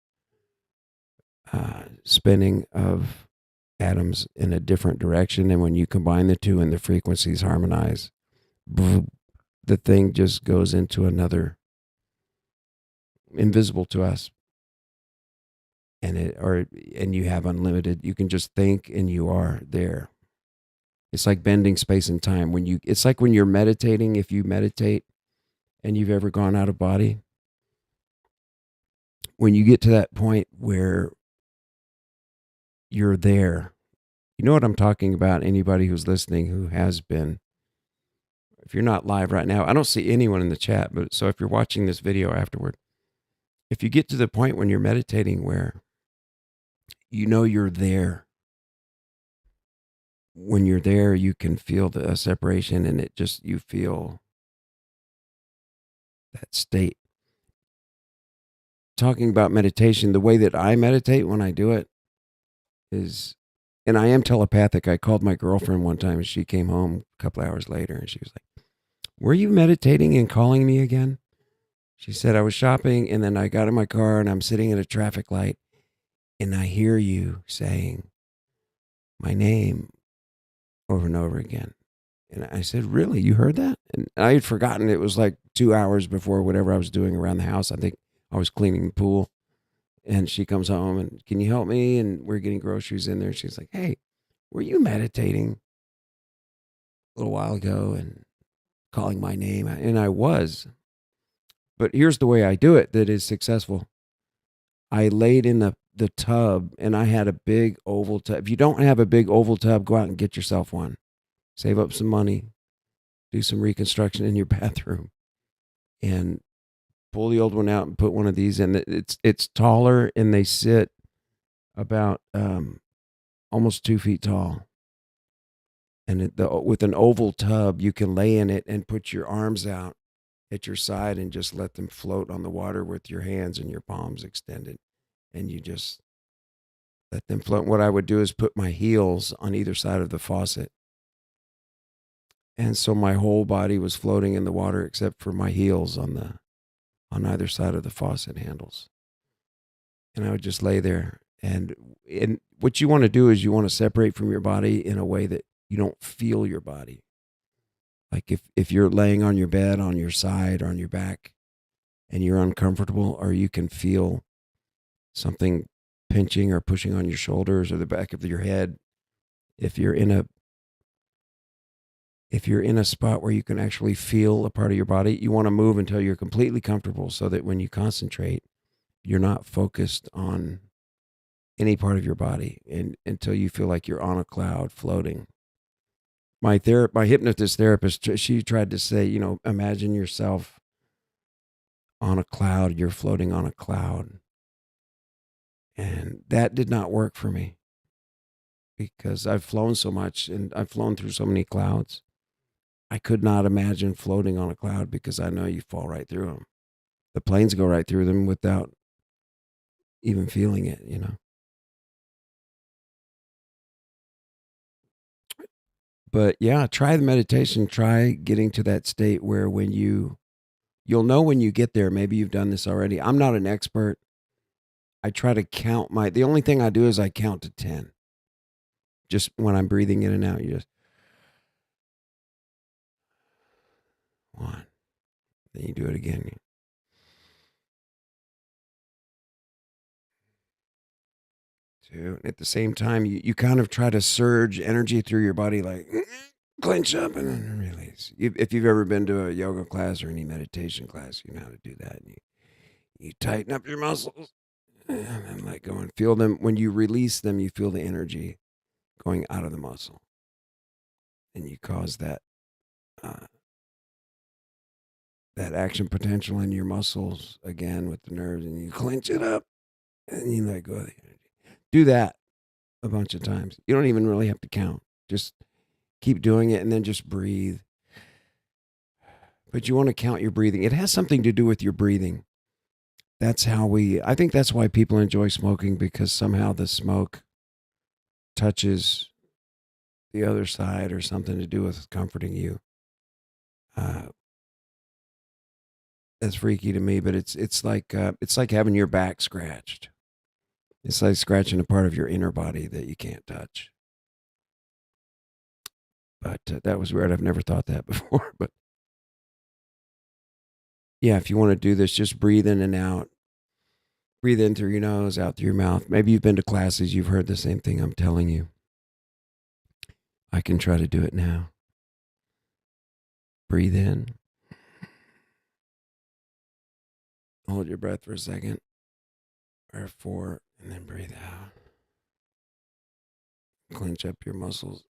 spinning of atoms in a different direction. And when you combine the two and the frequencies harmonize, the thing just goes into another, invisible to us. And you have unlimited, you can just think and you are there. It's like bending space and time. It's like when you're meditating, if you meditate and you've ever gone out of body, when you get to that point where you're there, you know what I'm talking about? Anybody who's listening who has been, if you're not live right now, I don't see anyone in the chat, but so if you're watching this video afterward, if you get to the point when you're meditating where you know you're there, when you're there, you can feel the separation, and you feel that state. Talking about meditation, the way that I meditate when I do it is, and I am telepathic. I called my girlfriend one time and she came home a couple hours later and she was like, "Were you meditating and calling me again?" She said, "I was shopping and then I got in my car and I'm sitting at a traffic light and I hear you saying my name over and over again." And I said, "Really? You heard that?" And I had forgotten it was like 2 hours before whatever I was doing around the house. I think I was cleaning the pool. And she comes home and, "Can you help me?" And we're getting groceries in there. She's like, "Hey, were you meditating a little while ago and calling my name?" And I was. But here's the way I do it that is successful. I laid in the tub and I had a big oval tub. If you don't have a big oval tub, go out and get yourself one. Save up some money. Do some reconstruction in your bathroom. And pull the old one out and put one of these in. It's taller and they sit about almost 2 feet tall. And with an oval tub, you can lay in it and put your arms out at your side and just let them float on the water with your hands and your palms extended. And you just let them float. What I would do is put my heels on either side of the faucet. And so my whole body was floating in the water except for my heels on either side of the faucet handles. And I would just lay there. And what you want to do is you want to separate from your body in a way that you don't feel your body. Like if you're laying on your bed, on your side, or on your back, and you're uncomfortable, or you can feel something pinching or pushing on your shoulders or the back of your head, if you're in a spot where you can actually feel a part of your body, you want to move until you're completely comfortable so that when you concentrate, you're not focused on any part of your body and until you feel like you're on a cloud floating. My hypnotist therapist, she tried to say, imagine yourself on a cloud, you're floating on a cloud. And that did not work for me because I've flown so much and I've flown through so many clouds. I could not imagine floating on a cloud because I know you fall right through them. The planes go right through them without even feeling it, But yeah, try the meditation. Try getting to that state where you'll know when you get there. Maybe you've done this already. I'm not an expert. I try to count the only thing I do is I count to 10. Just when I'm breathing in and out, you just 1. Then you do it again. 2. At the same time, you kind of try to surge energy through your body, like clench up and then release. If you've ever been to a yoga class or any meditation class, you know how to do that. You tighten up your muscles and then let go and feel them. When you release them, you feel the energy going out of the muscle. And you cause that action potential in your muscles again with the nerves, and you clench it up and you let go of the energy. Do that a bunch of times. You don't even really have to count. Just keep doing it and then just breathe. But you want to count your breathing. It has something to do with your breathing. I think that's why people enjoy smoking, because somehow the smoke touches the other side, or something to do with comforting you. That's freaky to me, but it's like having your back scratched. It's like scratching a part of your inner body that you can't touch. But that was weird. I've never thought that before. But yeah, if you want to do this, just breathe in and out. Breathe in through your nose, out through your mouth. Maybe you've been to classes. You've heard the same thing I'm telling you. I can try to do it now. Breathe in. Hold your breath for a second, or 4, and then breathe out. Clench up your muscles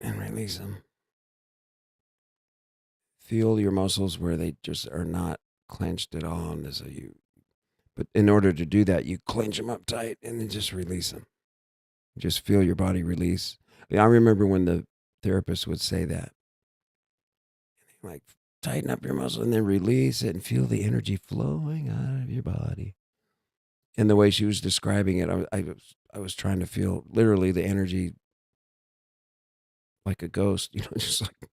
and release them. Feel your muscles where they just are not clenched at all. But in order to do that, you clench them up tight and then just release them. Just feel your body release. I remember when the therapist would say that, like, tighten up your muscle and then release it and feel the energy flowing out of your body. And the way she was describing it, I was trying to feel literally the energy like a ghost, just like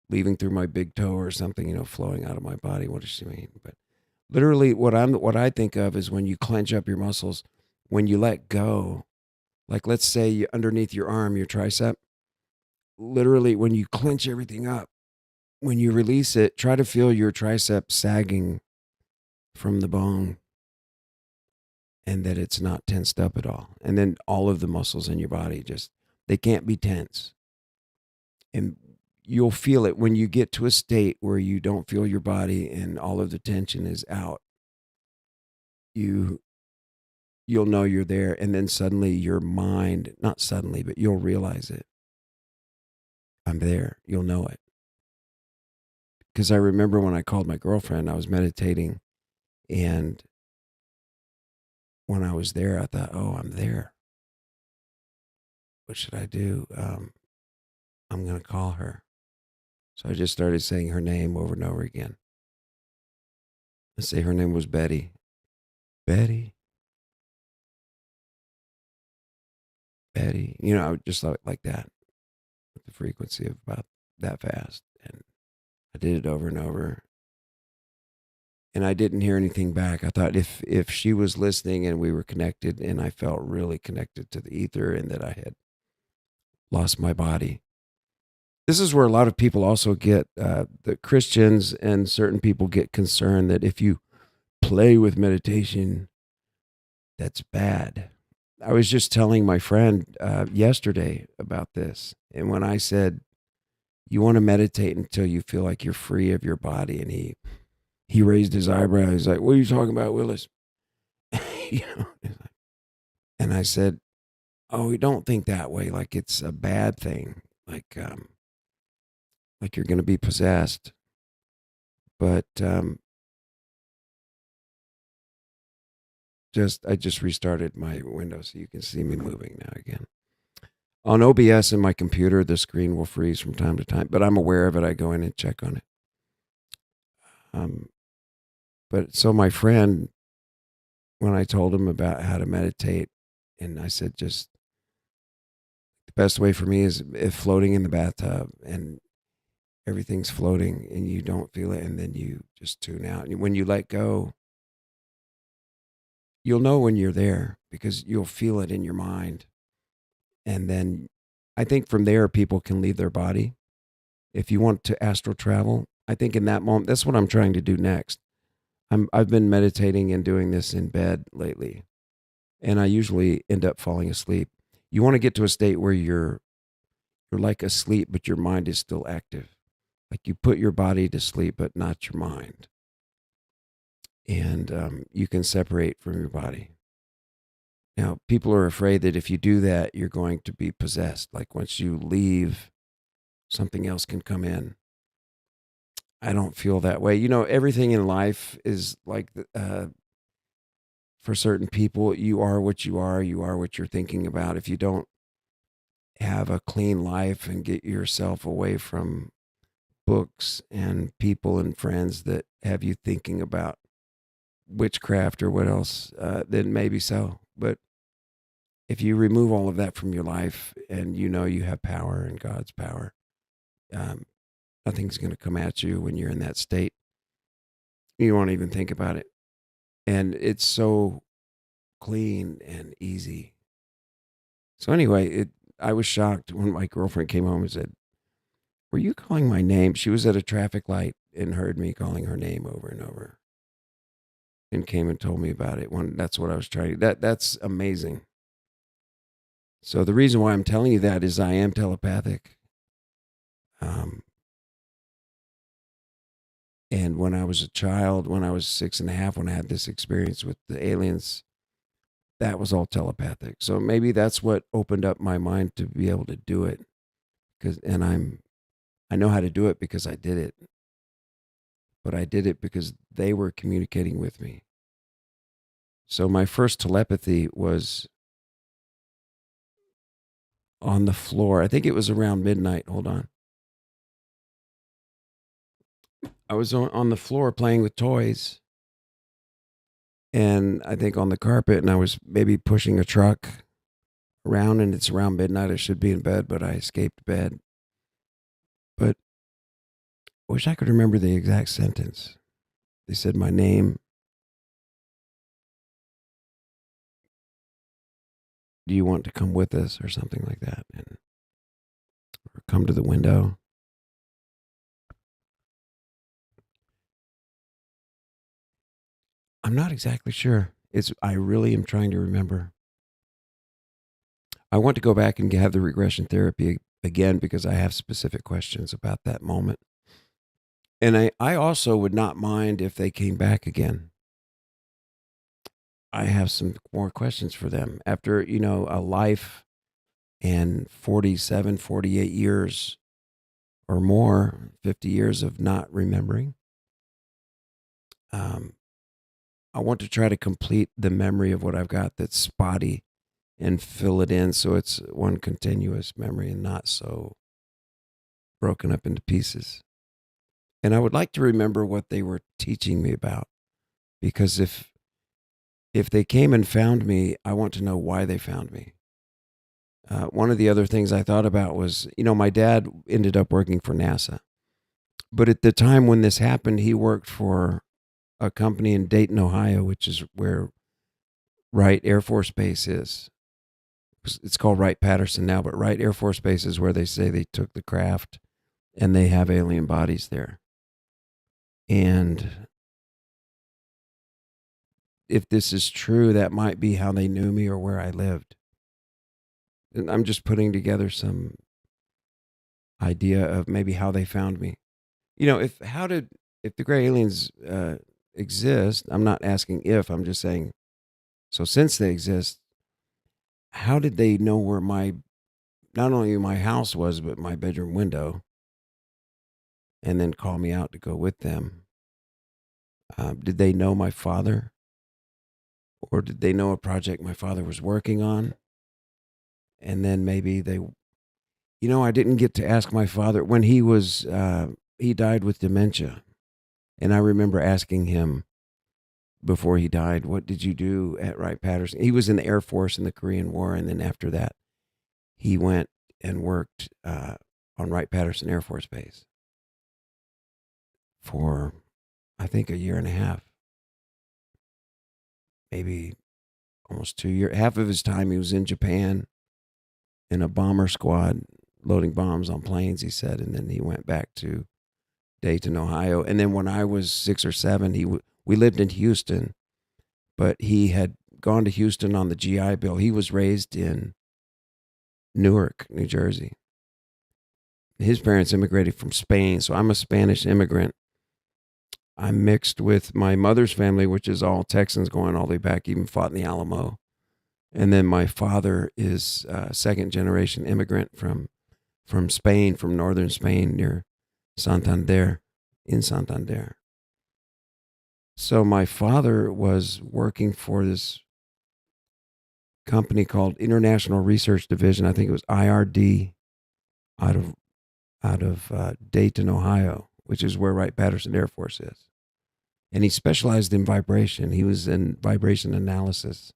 leaving through my big toe or something, flowing out of my body. What does she mean? But literally what I think of is when you clench up your muscles, when you let go, like let's say underneath your arm, your tricep, literally when you clench everything up, when you release it, try to feel your tricep sagging from the bone, and that it's not tensed up at all. And then all of the muscles in your body, they can't be tense. And you'll feel it when you get to a state where you don't feel your body and all of the tension is out. You'll know you're there. And then suddenly your mind, not suddenly, but you'll realize it. I'm there. You'll know it. Because I remember when I called my girlfriend, I was meditating, and when I was there, I thought, oh, I'm there. What should I do? I'm going to call her. So I just started saying her name over and over again. Let's say her name was Betty. Betty. Betty. Just like that, with the frequency of about that fast. And I did it over and over. And I didn't hear anything back. I thought if she was listening and we were connected, and I felt really connected to the ether, and that I had lost my body. This is where a lot of people also get, the Christians and certain people get concerned that if you play with meditation, that's bad. I was just telling my friend yesterday about this. And when I said, you want to meditate until you feel like you're free of your body, and he raised his eyebrow. He's like, what are you talking about, Willis? And I said, oh, we don't think that way. Like it's a bad thing. Like you're going to be possessed. But I just restarted my window so you can see me moving now again. On OBS in my computer, the screen will freeze from time to time, but I'm aware of it. I go in and check on it. But so my friend, when I told him about how to meditate, and I said, just the best way for me is if floating in the bathtub and everything's floating and you don't feel it, and then you just tune out. And when you let go, you'll know when you're there because you'll feel it in your mind. And then I think from there, people can leave their body. If you want to astral travel, I think in that moment, that's what I'm trying to do next. I've been meditating and doing this in bed lately, and I usually end up falling asleep. You want to get to a state where you're like asleep, but your mind is still active. Like you put your body to sleep, but not your mind. and you can separate from your body. Now, people are afraid that if you do that, you're going to be possessed. Like once you leave, something else can come in. I don't feel that way. Everything in life is like, for certain people, you are what you are what you're thinking about. If you don't have a clean life and get yourself away from books and people and friends that have you thinking about witchcraft or what else, then maybe so. But if you remove all of that from your life and you have power and God's power, nothing's going to come at you when you're in that state. You won't even think about it. And it's so clean and easy. So anyway, I was shocked when my girlfriend came home and said, "Were you calling my name?" She was at a traffic light and heard me calling her name over and over and came and told me about it. That's what I was trying. That's amazing. So the reason why I'm telling you that is I am telepathic. And when I was a child, when I was 6.5, when I had this experience with the aliens, that was all telepathic. So maybe that's what opened up my mind to be able to do it. I know how to do it because I did it. But I did it because they were communicating with me. So my first telepathy was on the floor. I think it was around midnight. Hold on. I was on the floor playing with toys. And I think on the carpet, and I was maybe pushing a truck around, and it's around midnight. I should be in bed, but I escaped bed. But I wish I could remember the exact sentence. They said my name. "Do you want to come with us?" or something like that, or come to the window. I'm not exactly sure. I really am trying to remember. I want to go back and have the regression therapy again because I have specific questions about that moment. And I also would not mind if they came back again. I have some more questions for them. After, a life and 47, 48 years or more, 50 years of not remembering, I want to try to complete the memory of what I've got that's spotty and fill it in so it's one continuous memory and not so broken up into pieces. And I would like to remember what they were teaching me about, because if they came and found me, I want to know why they found me. One of the other things I thought about was, my dad ended up working for NASA. But at the time when this happened, he worked for a company in Dayton, Ohio, which is where Wright Air Force Base is. It's called Wright-Patterson now, but Wright Air Force Base is where they say they took the craft and they have alien bodies there. And if this is true, that might be how they knew me or where I lived. And I'm just putting together some idea of maybe how they found me. If the gray aliens exist, I'm not asking if, I'm just saying, so since they exist, how did they know where not only my house was, but my bedroom window, and then call me out to go with them? Did they know my father? Or did they know a project my father was working on? And then maybe I didn't get to ask my father when he died with dementia. And I remember asking him before he died, what did you do at Wright-Patterson? He was in the Air Force in the Korean War. And then after that, he went and worked on Wright-Patterson Air Force Base for, I think, 1.5 years. Maybe almost 2 years. Half of his time he was in Japan in a bomber squad loading bombs on planes, he said. And then he went back to Dayton, Ohio. And then when I was 6 or 7, we lived in Houston, but he had gone to Houston on the GI Bill. He was raised in Newark, New Jersey. His parents immigrated from Spain, so I'm a Spanish immigrant. I'm mixed with my mother's family, which is all Texans going all the way back, even fought in the Alamo. And then my father is a second generation immigrant from Spain, from northern Spain near Santander, in Santander. So my father was working for this company called International Research Division. I think it was IRD, out of Dayton, Ohio, which is where Wright-Patterson Air Force is. And he specialized in vibration. He was in vibration analysis.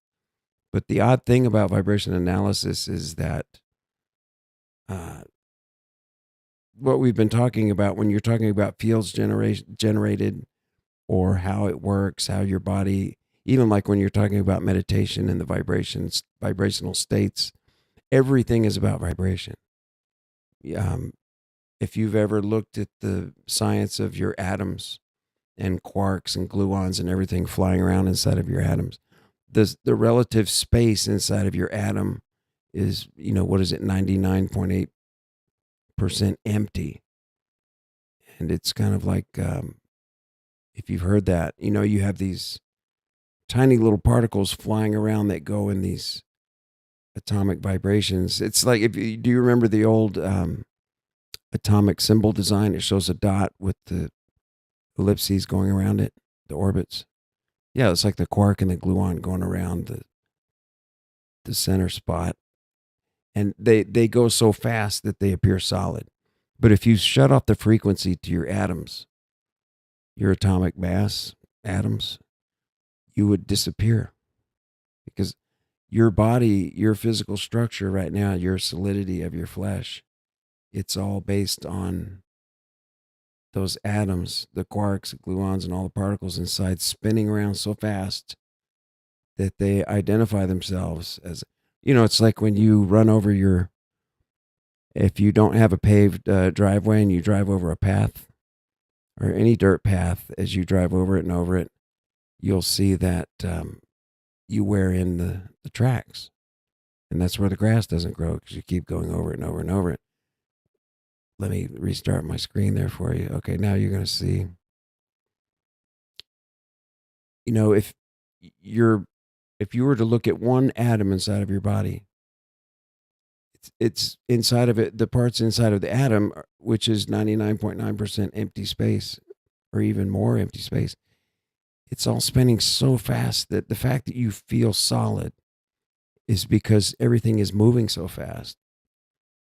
But the odd thing about vibration analysis is that what we've been talking about, when you're talking about fields generated or how it works, how your body, even like when you're talking about meditation and the vibrational states, everything is about vibration. If you've ever looked at the science of your atoms and quarks and gluons and everything flying around inside of your atoms, the relative space inside of your atom is, what is it, 99.8% empty. And it's kind of like, if you've heard that, you have these tiny little particles flying around that go in these atomic vibrations. It's like, do you remember the old atomic symbol design? It shows a dot with the ellipses going around it, the orbits. Yeah, it's like the quark and the gluon going around the center spot. And they go so fast that they appear solid. But if you shut off the frequency to your atoms, your atomic mass, atoms, you would disappear. Because your body, your physical structure right now, your solidity of your flesh, it's all based on those atoms, the quarks, gluons, and all the particles inside spinning around so fast that they identify themselves as, it's like when you run over if you don't have a paved driveway and you drive over a path or any dirt path, as you drive over it and over it, you'll see that you wear in the tracks. And that's where the grass doesn't grow, because you keep going over it and over and over it. Let me restart my screen there for you. Okay, now you're going to see. If you were to look at one atom inside of your body, it's inside of it, the parts inside of the atom, which is 99.9% empty space, or even more empty space. It's all spinning so fast that the fact that you feel solid is because everything is moving so fast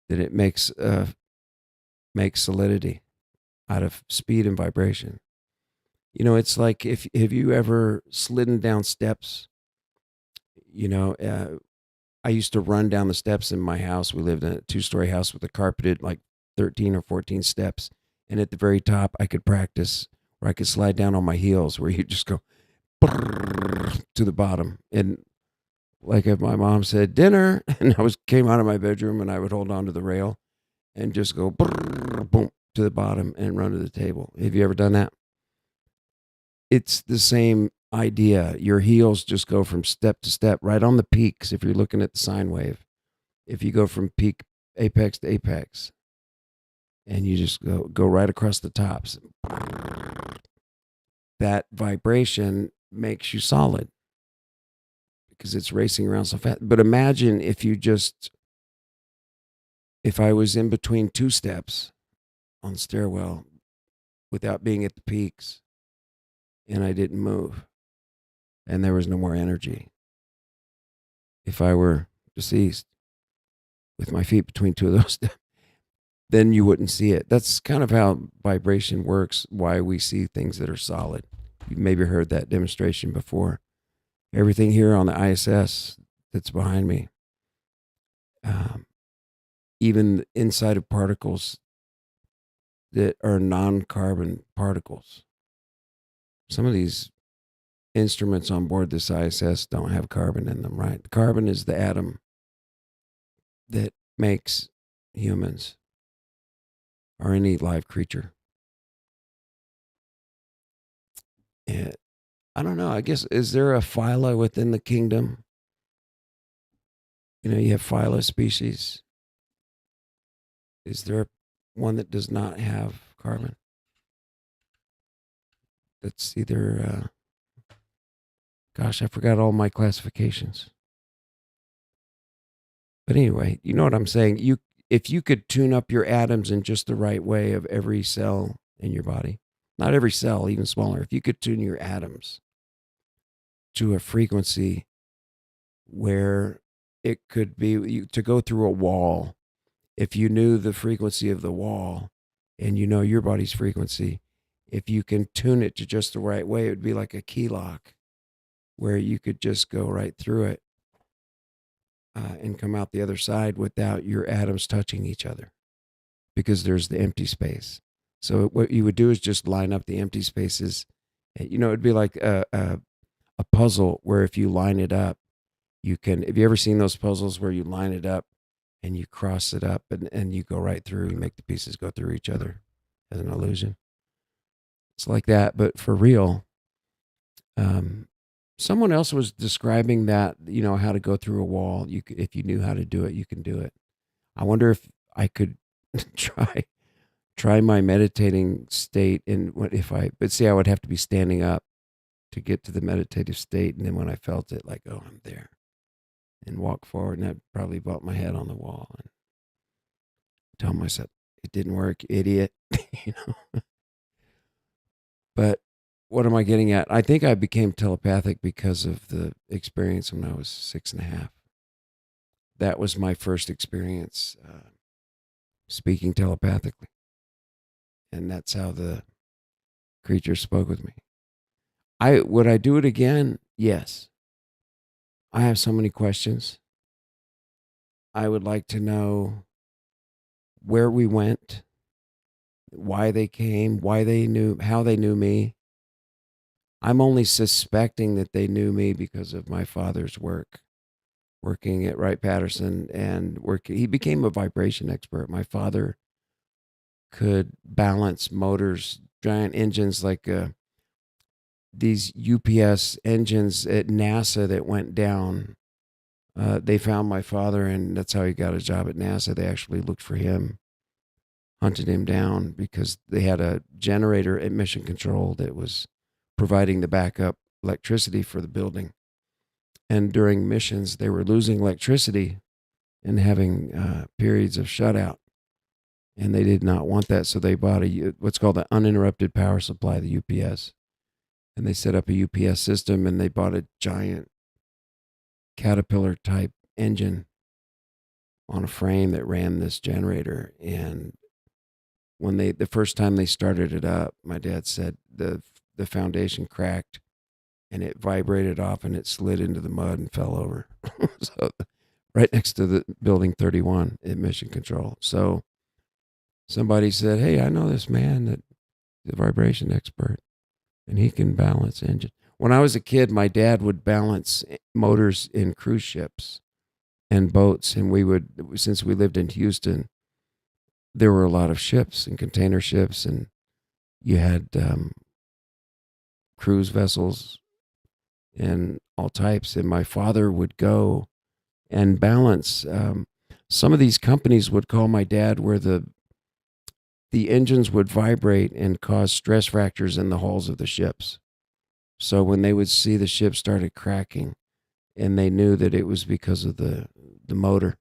that it makes solidity out of speed and vibration. It's like, have you ever slidden down steps? I used to run down the steps in my house. We lived in a 2-story house with a carpeted, like 13 or 14 steps. And at the very top, I could practice where I could slide down on my heels, where you just go to the bottom. And like if my mom said dinner, and came out of my bedroom, and I would hold on to the rail and just go boom to the bottom and run to the table. Have you ever done that? It's the same idea. Your heels just go from step to step, right on the peaks. If you're looking at the sine wave, if you go from peak, apex to apex, and you just go right across the tops, that vibration makes you solid because it's racing around so fast. But imagine if I was in between 2 steps on the stairwell without being at the peaks, and I didn't move, and there was no more energy. If I were deceased with my feet between 2 of those steps, then you wouldn't see it. That's kind of how vibration works, why we see things that are solid. You've maybe heard that demonstration before. Everything here on the ISS that's behind me, even inside of particles that are non-carbon particles. Some of these instruments on board this ISS don't have carbon in them, right? Carbon is the atom that makes humans or any live creature. And I don't know, I guess, is there a phyla within the kingdom? You have phyla species. Is there one that does not have carbon? it's either, gosh, I forgot all my classifications. But anyway, you know what I'm saying? If you could tune up your atoms in just the right way of every cell in your body, not every cell, even smaller, if you could tune your atoms to a frequency where it could be to go through a wall, if you knew the frequency of the wall and you know your body's frequency, if you can tune it to just the right way, it would be like a key lock where you could just go right through it and come out the other side without your atoms touching each other, because there's the empty space. So what you would do is just line up the empty spaces. You know, it'd be like a puzzle where if you line it up, you can. Have you ever seen those puzzles where you line it up and you cross it up and you go right through, you make the pieces go through each other as an illusion? It's like that, but for real. Someone else was describing that, you know, how to go through a wall. If you knew how to do it, you can do it. I wonder if I could try my meditating state, and but see, I would have to be standing up to get to the meditative state, and then when I felt it, like, oh, I'm there, and walk forward, and I'd probably bump my head on the wall and tell myself, it didn't work, idiot. You know. But what am I getting at? I think I became telepathic because of the experience when I was 6.5. That was my first experience speaking telepathically. And that's how the creature spoke with me. Would I do it again? Yes. I have so many questions. I would like to know where we went, why they came, how they knew me. I'm only suspecting that they knew me because of my father's working at Wright-Patterson, and he became a vibration expert. My father could balance motors, giant engines like these UPS engines at NASA that went down. They found my father, and that's how he got a job at NASA. They actually looked for him, hunted him down, because they had a generator at Mission Control that was providing the backup electricity for the building. And during missions, they were losing electricity and having periods of shutout. And they did not want that, so they bought what's called an uninterrupted power supply, the UPS. And they set up a UPS system, and they bought a giant Caterpillar-type engine on a frame that ran this generator. And when the first time they started it up, my dad said the foundation cracked, and it vibrated off, and it slid into the mud and fell over. So right next to the building 31 at Mission Control. So somebody said, hey, I know this man that is a vibration expert, and he can balance engine. When I was a kid, my dad would balance motors in cruise ships and boats, and since we lived in Houston, there were a lot of ships and container ships, and you had cruise vessels and all types. And my father would go and balance. Some of these companies would call my dad where the engines would vibrate and cause stress fractures in the hulls of the ships. So when they would see the ship started cracking, and they knew that it was because of the motor.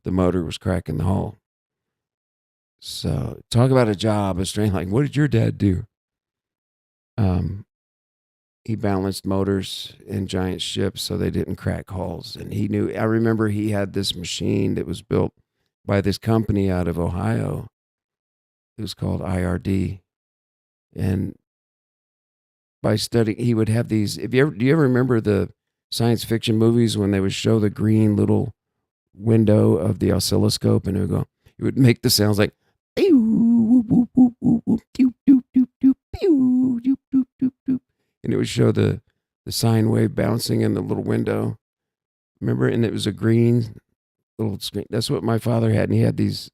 The motor was cracking the hull. So talk about a job, a strain. Like, what did your dad do? He balanced motors in giant ships so they didn't crack hulls. And I remember he had this machine that was built by this company out of Ohio. It was called IRD. And by studying, he would have these. Do you ever remember the science fiction movies when they would show the green little window of the oscilloscope, and it would make the sounds like, and it would show the sine wave bouncing in the little window. Remember? And it was a green little screen. That's what my father had. And he had this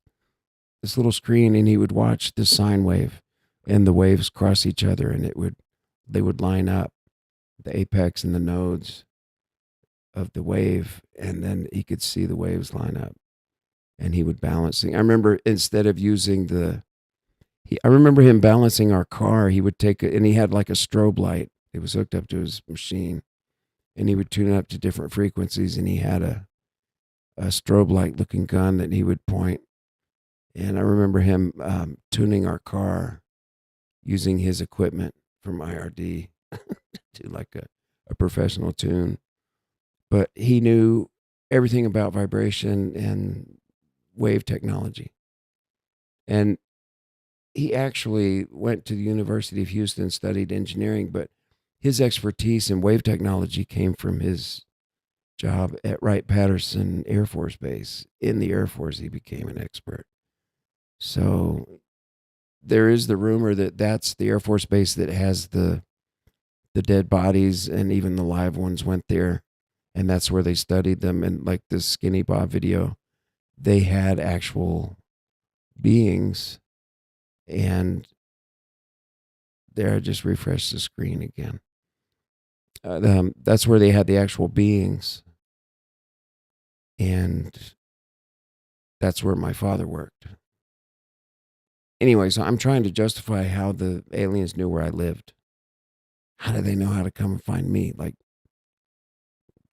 little screen, and he would watch the sine wave and the waves cross each other, and they would line up, the apex and the nodes of the wave, and then he could see the waves line up, and he would balance it. I remember, instead of using I remember him balancing our car. He would take and he had like a strobe light. It was hooked up to his machine, and he would tune it up to different frequencies. And he had a strobe light looking gun that he would point. And I remember him tuning our car using his equipment from IRD to like a professional tune. But he knew everything about vibration and wave technology. And he actually went to the University of Houston, studied engineering, but his expertise in wave technology came from his job at Wright-Patterson Air Force Base. In the Air Force, he became an expert. So there is the rumor that that's the Air Force Base that has the dead bodies, and even the live ones went there, and that's where they studied them. And like this Skinny Bob video, they had actual beings. And there, I just refreshed the screen again. That's where they had the actual beings. And that's where my father worked. Anyway, so I'm trying to justify how the aliens knew where I lived. How do they know how to come and find me? Like,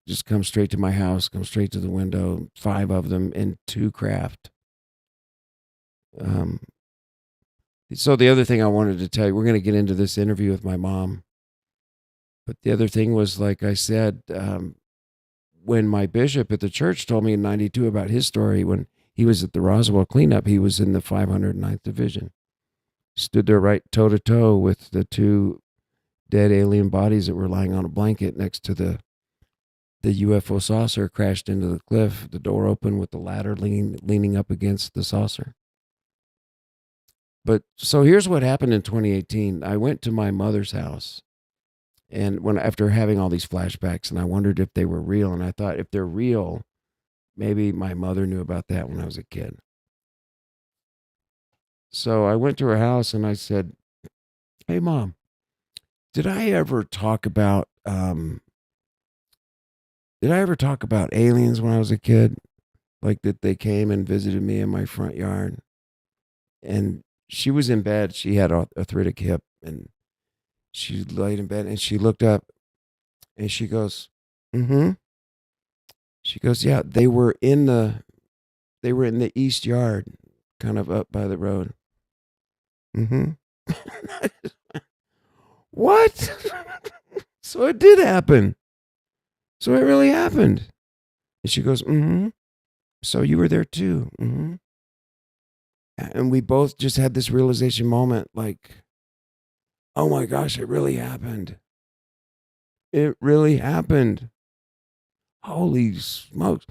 just come straight to my house, come straight to the window, 5 of them in 2 craft. So the other thing I wanted to tell you, we're going to get into this interview with my mom. But the other thing was, like I said, when my bishop at the church told me in 92 about his story, when he was at the Roswell cleanup, he was in the 509th Division. Stood there right toe-to-toe with the 2 dead alien bodies that were lying on a blanket next to the UFO saucer. Crashed into the cliff, the door open with the ladder leaning up against the saucer. But so here's what happened in 2018. I went to my mother's house, and after having all these flashbacks, and I wondered if they were real, and I thought, if they're real, maybe my mother knew about that when I was a kid. So I went to her house and I said, "Hey, Mom, did I ever talk about aliens when I was a kid? Like that they came and visited me in my front yard?" And she was in bed. She had arthritic hip, and she laid in bed, and she looked up and she goes, "Mm-hmm." She goes, "Yeah, they were in the east yard, kind of up by the road." Mm-hmm. What? So it did happen. So it really happened. And she goes, "Mm-hmm. So you were there too." Mm-hmm. And we both just had this realization moment, like, oh my gosh, it really happened. It really happened. Holy smokes.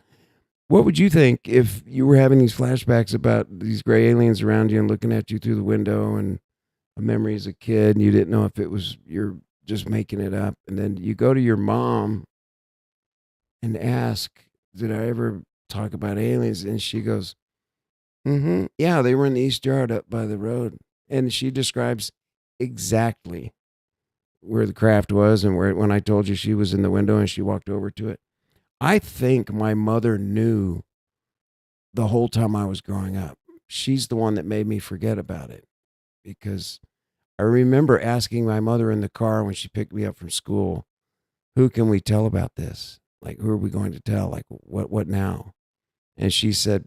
What would you think if you were having these flashbacks about these gray aliens around you and looking at you through the window, and a memory as a kid, and you didn't know if it was you're just making it up, and then you go to your mom and ask, "Did I ever talk about aliens?" And she goes, "Mm-hmm. Yeah, they were in the east yard up by the road." And she describes exactly where the craft was, and when I told you she was in the window and she walked over to it. I think my mother knew the whole time I was growing up. She's the one that made me forget about it, because I remember asking my mother in the car when she picked me up from school, "Who can we tell about this? Like, who are we going to tell? Like, what now?" And she said,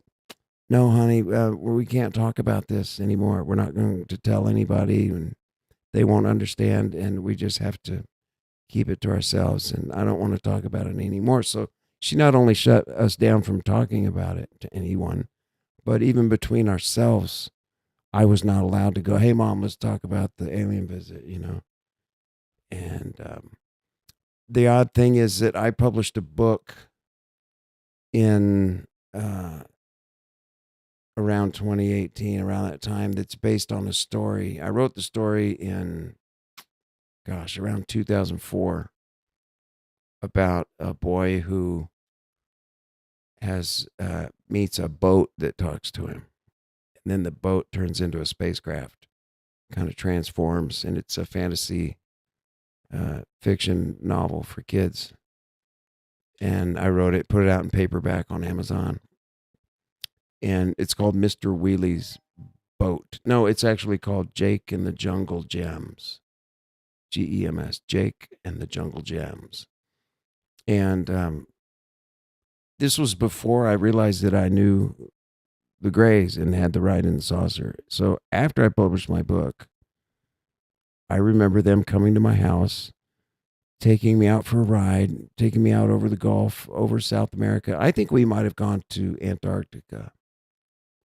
"No, honey, we can't talk about this anymore. We're not going to tell anybody, and they won't understand, and we just have to keep it to ourselves, and I don't want to talk about it anymore." So she not only shut us down from talking about it to anyone, but even between ourselves, I was not allowed to go, "Hey, Mom, let's talk about the alien visit," And the odd thing is that I published a book in around 2018, around that time, that's based on a story. I wrote the story in, around 2004, about a boy who has meets a boat that talks to him, and then the boat turns into a spacecraft, kind of transforms, and it's a fantasy fiction novel for kids. And I wrote it, put it out in paperback on Amazon, and it's called Mr. Wheely's boat. No, it's actually called Jake and the Jungle Gems. GEMS, Jake and the Jungle Gems. And this was before I realized that I knew the Greys and had the Ride in the Saucer. So after I published my book, I remember them coming to my house, taking me out for a ride, taking me out over the Gulf, over South America. I think we might have gone to Antarctica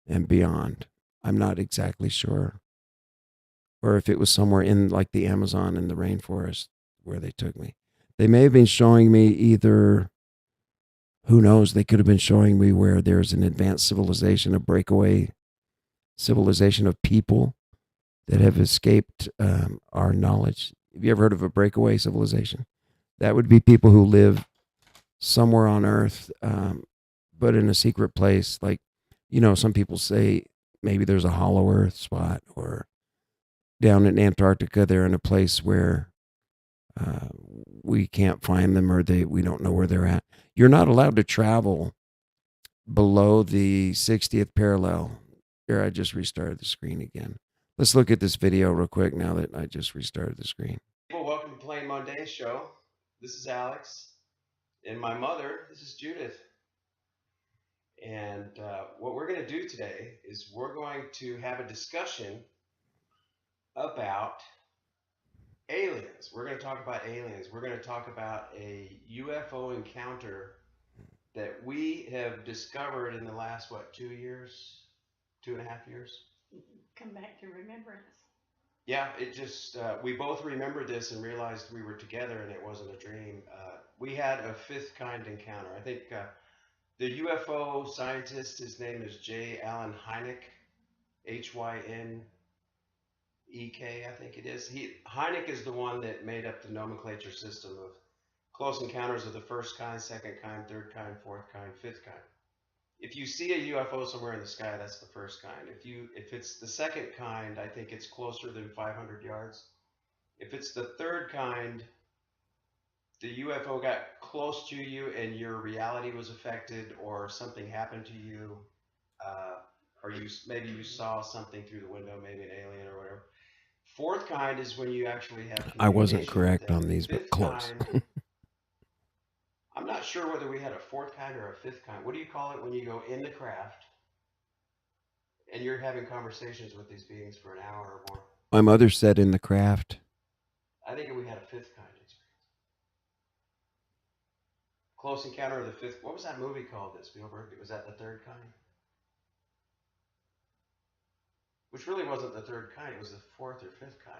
and beyond. I'm not exactly sure. Or if it was somewhere in like the Amazon and the rainforest where they took me. They may have been showing me either, who knows, they could have been showing me where there's an advanced civilization, a breakaway civilization of people that have escaped our knowledge. Have you ever heard of a breakaway civilization? That would be people who live somewhere on Earth, but in a secret place. Like, you know, some people say maybe there's a hollow Earth spot, or down in Antarctica, they're in a place where we can't find them, or we don't know where they're at. You're not allowed to travel below the 60th parallel. Here, I just restarted the screen again. Let's look at this video real quick now that I just restarted the screen. Well, welcome to Plain Mundane Show. This is Alex, and my mother, this is Judith. And what we're going to do today is we're going to have a discussion about aliens. We're going to talk about aliens. We're going to talk about a UFO encounter that we have discovered in the last, 2 years? 2.5 years? Come back to remembrance. Yeah, it just, we both remembered this and realized we were together and it wasn't a dream. We had a fifth kind encounter. I think the UFO scientist, his name is J. Allen Hynek, Hynek, I think it is. Hynek is the one that made up the nomenclature system of close encounters of the first kind, second kind, third kind, fourth kind, fifth kind. If you see a UFO somewhere in the sky, that's the first kind. If it's the second kind, I think it's closer than 500 yards. If it's the third kind, the UFO got close to you and your reality was affected, or something happened to you, or maybe you saw something through the window, maybe an alien or whatever. Fourth kind is when you actually have communication. I wasn't correct with them. on these, but Fifth close. kind, I'm not sure whether we had a fourth kind or a fifth kind. What do you call it when you go in the craft and you're having conversations with these beings for an hour or more? My mother said in the craft. I think we had a fifth kind experience. Close Encounter of the Fifth. What was that movie called that Spielberg? Was that the third kind? Which really wasn't the third kind. It was the fourth or fifth kind.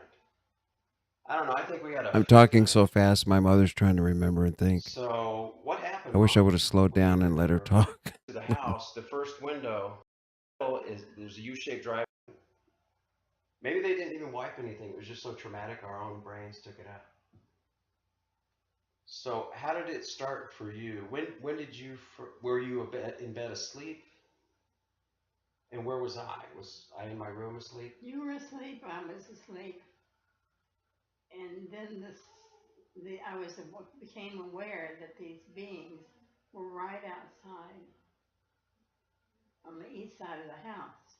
I don't know. I think we had a. I'm talking so fast, my mother's trying to remember and think. So what happened? I wish I would have slowed down and let her talk. To the house, the first window there's a U-shaped drive. Maybe they didn't even wipe anything. It was just so traumatic, our own brains took it out. So how did it start for you? When did you? Were you in bed asleep? And where was I? Was I in my room asleep? You were asleep, I was asleep. And then I became aware that these beings were right outside on the east side of the house.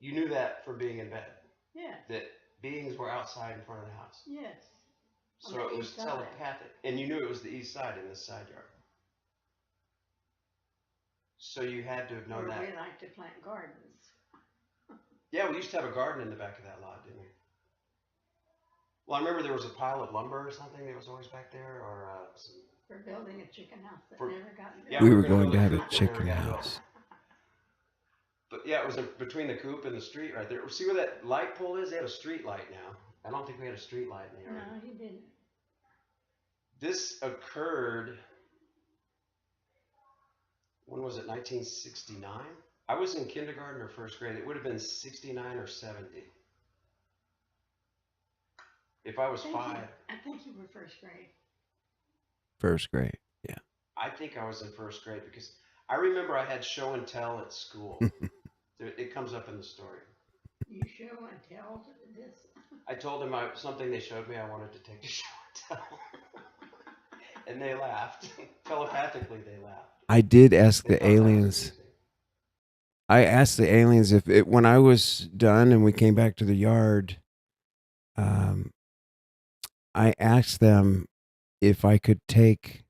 You knew that from being in bed? Yes. That beings were outside in front of the house? Yes. So it was telepathic. And you knew it was the east side in this side yard? So you had to have known that. We like to plant gardens. Yeah, we used to have a garden in the back of that lot, didn't we? Well, I remember there was a pile of lumber or something that was always back there, or for building a chicken house that never got built. Yeah, we were going to have a chicken house. But yeah, it was between the coop and the street right there. See where that light pole is? They have a street light now. I don't think we had a street light in the yard. No, he didn't. This occurred, when was it, 1969? I was in kindergarten or first grade. It would have been 69 or 70. If I was 5. I think you were first grade. First grade, yeah. I think I was in first grade because I remember I had show and tell at school. It comes up in the story. You show and tell this? I told them something they showed me I wanted to take to show and tell. And they laughed. Telepathically, they laughed. I did ask the aliens. I asked the aliens if when I was done and we came back to the yard, um, I asked them if I could take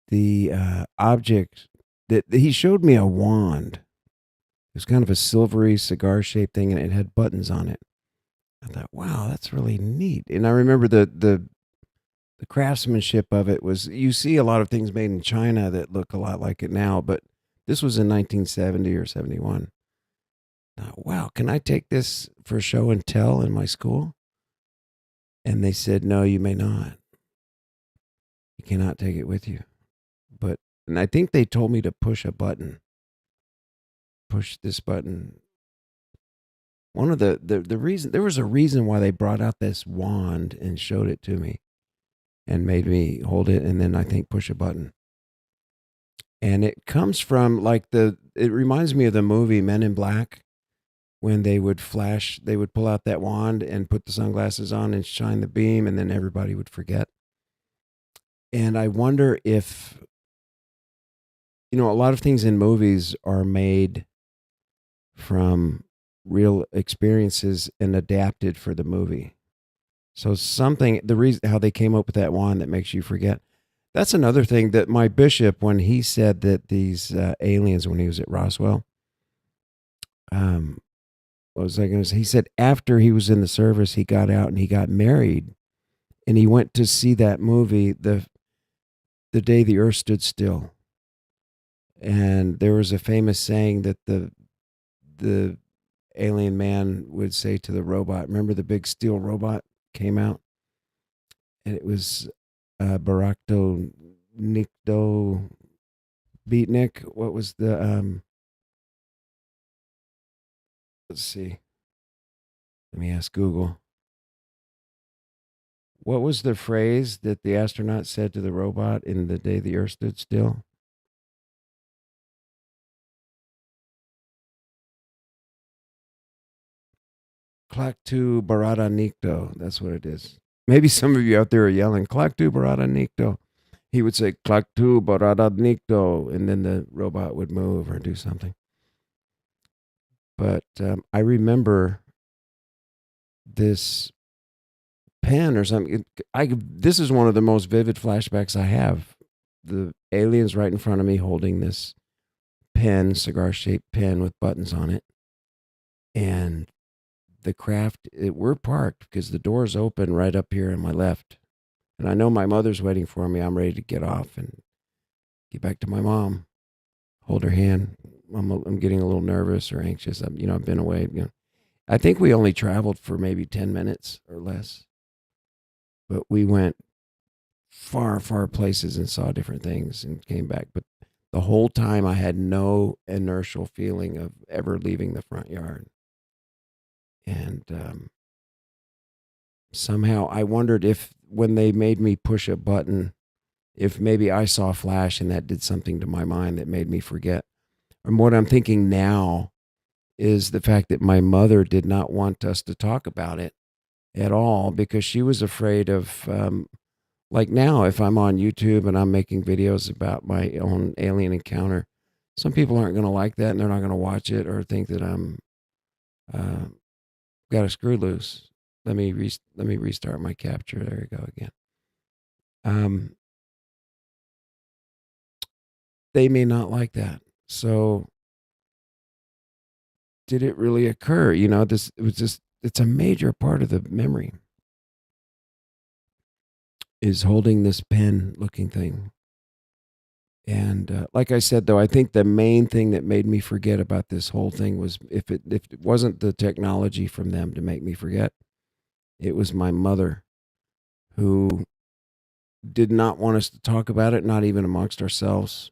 the object that he showed me a wand. It was kind of a silvery cigar shaped thing, and it had buttons on it. I thought, wow, that's really neat. And I remember the craftsmanship of it was, you see a lot of things made in China that look a lot like it now, but this was in 1970 or 71. I thought, wow, can I take this for show and tell in my school? And they said, no, you may not. You cannot take it with you. And I think they told me to push a button. Push this button. One of the reason, there was a reason why they brought out this wand and showed it to me and made me hold it and then I think push a button. And it comes from it reminds me of the movie Men in Black, when they would pull out that wand and put the sunglasses on and shine the beam, and then everybody would forget. And I wonder if, a lot of things in movies are made from real experiences and adapted for the movie. So the reason how they came up with that wand that makes you forget. That's another thing that my bishop, when he said that these aliens, when he was at Roswell, what was I going to say? He said after he was in the service, he got out and he got married, and he went to see that movie, the Day the Earth Stood Still. And there was a famous saying that the alien man would say to the robot. Remember the big steel robot came out, and it was Barakto Nikto Beatnik. What was the let's see. Let me ask Google. What was the phrase that the astronaut said to the robot in The Day the Earth Stood Still? Klaktu Barada Nikto. That's what it is. Maybe some of you out there are yelling, Klaktu Barada Nikto. He would say, Klaktu Barada Nikto, and then the robot would move or do something. But I remember this pen or something. This is one of the most vivid flashbacks I have. The aliens right in front of me holding this pen, cigar-shaped pen with buttons on it. And the craft, we're parked because the door's open right up here on my left. And I know my mother's waiting for me. I'm ready to get off and get back to my mom, hold her hand. I'm getting a little nervous or anxious. I've been away. I think we only traveled for maybe 10 minutes or less. But we went far, far places and saw different things and came back. But the whole time I had no inertial feeling of ever leaving the front yard. And somehow I wondered if when they made me push a button, if maybe I saw a flash and that did something to my mind that made me forget. And what I'm thinking now is the fact that my mother did not want us to talk about it at all because she was afraid of, like now, if I'm on YouTube and I'm making videos about my own alien encounter, some people aren't going to like that and they're not going to watch it or think that I'm got a screw loose. Let me restart my capture. There we go again. They may not like that. So did it really occur? It's a major part of the memory is holding this pen looking thing. And like I said, though, I think the main thing that made me forget about this whole thing was if it wasn't the technology from them to make me forget, it was my mother who did not want us to talk about it, not even amongst ourselves.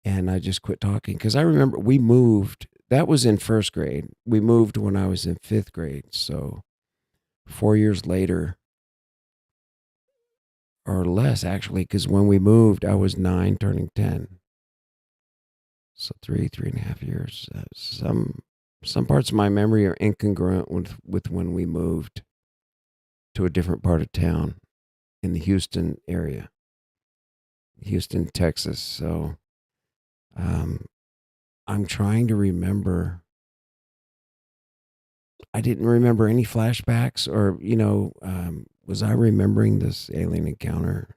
And I just quit talking because I remember we moved. That was in first grade. We moved when I was in fifth grade. So 4 years later, or less actually, because when we moved, I was 9, turning 10. So 3.5 years. Some parts of my memory are incongruent with when we moved to a different part of town in the Houston area, Houston, Texas. So I'm trying to remember. I didn't remember any flashbacks, or was I remembering this alien encounter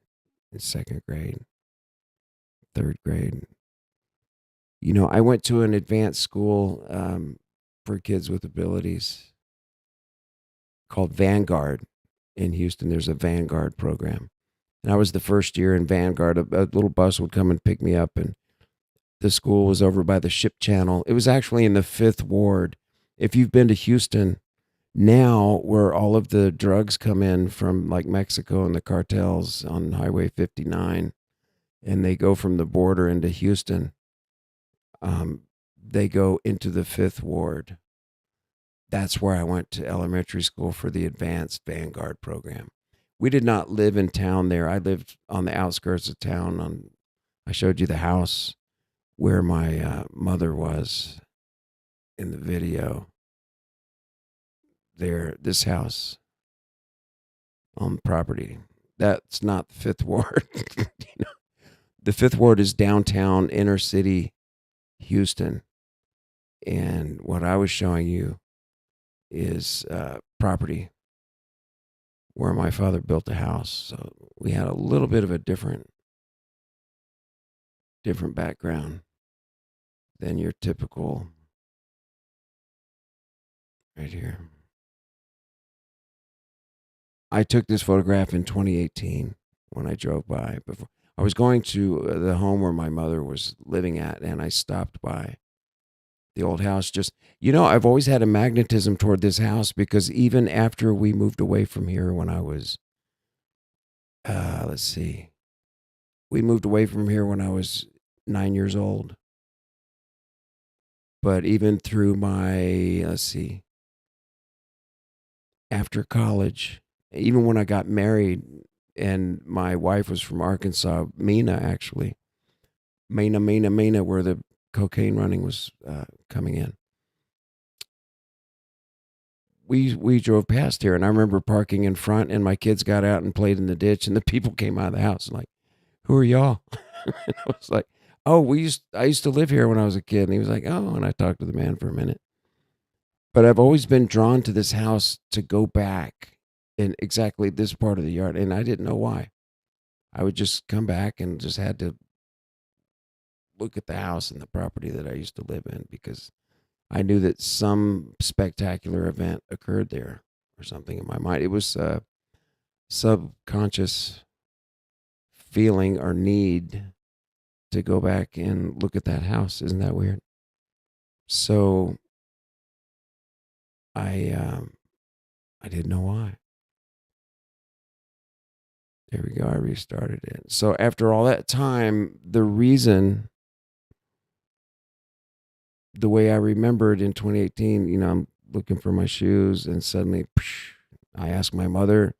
in second grade, third grade? I went to an advanced school for kids with abilities called Vanguard in Houston. There's a Vanguard program. And I was the first year in Vanguard. A little bus would come and pick me up, and the school was over by the ship channel. It was actually in the 5th Ward. If you've been to Houston, now where all of the drugs come in from like Mexico and the cartels on Highway 59, and they go from the border into Houston, they go into the 5th Ward. That's where I went to elementary school for the advanced Vanguard program. We did not live in town there. I lived on the outskirts of town. I showed you the house where my mother was in the video. There, this house on the property. That's not the 5th Ward. The 5th Ward is downtown inner city Houston. And what I was showing you is property where my father built a house. So we had a little bit of a different background than your typical. Right here. I took this photograph in 2018 when I drove by. Before I was going to the home where my mother was living at, and I stopped by the old house. I've always had a magnetism toward this house, because even after we moved away from here when I was, we moved away from here when I was 9 years old. But even through my, after college, even when I got married, and my wife was from Arkansas, Mena, where the cocaine running was coming in. We drove past here, and I remember parking in front, and my kids got out and played in the ditch, and the people came out of the house like, "Who are y'all?" And I was like, "Oh, I used to live here when I was a kid." And he was like, "Oh," and I talked to the man for a minute. But I've always been drawn to this house to go back in exactly this part of the yard, and I didn't know why. I would just come back and just had to look at the house and the property that I used to live in, because I knew that some spectacular event occurred there or something in my mind. It was a subconscious feeling or need to go back and look at that house. Isn't that weird? So I didn't know why. There we go. I restarted it. So after all that time, the way I remembered in 2018, I'm looking for my shoes, and suddenly I ask my mother.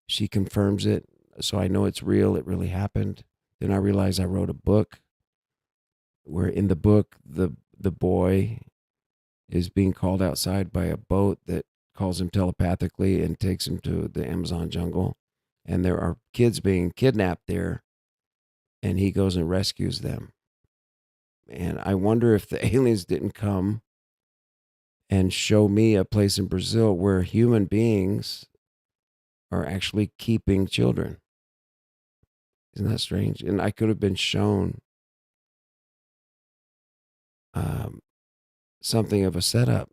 She confirms it. So I know it's real. It really happened. Then I realize I wrote a book where in the book, the boy is being called outside by a boat that calls him telepathically and takes him to the Amazon jungle. And there are kids being kidnapped there, and he goes and rescues them. And I wonder if the aliens didn't come and show me a place in Brazil where human beings are actually keeping children. Isn't that strange? And I could have been shown something of a setup,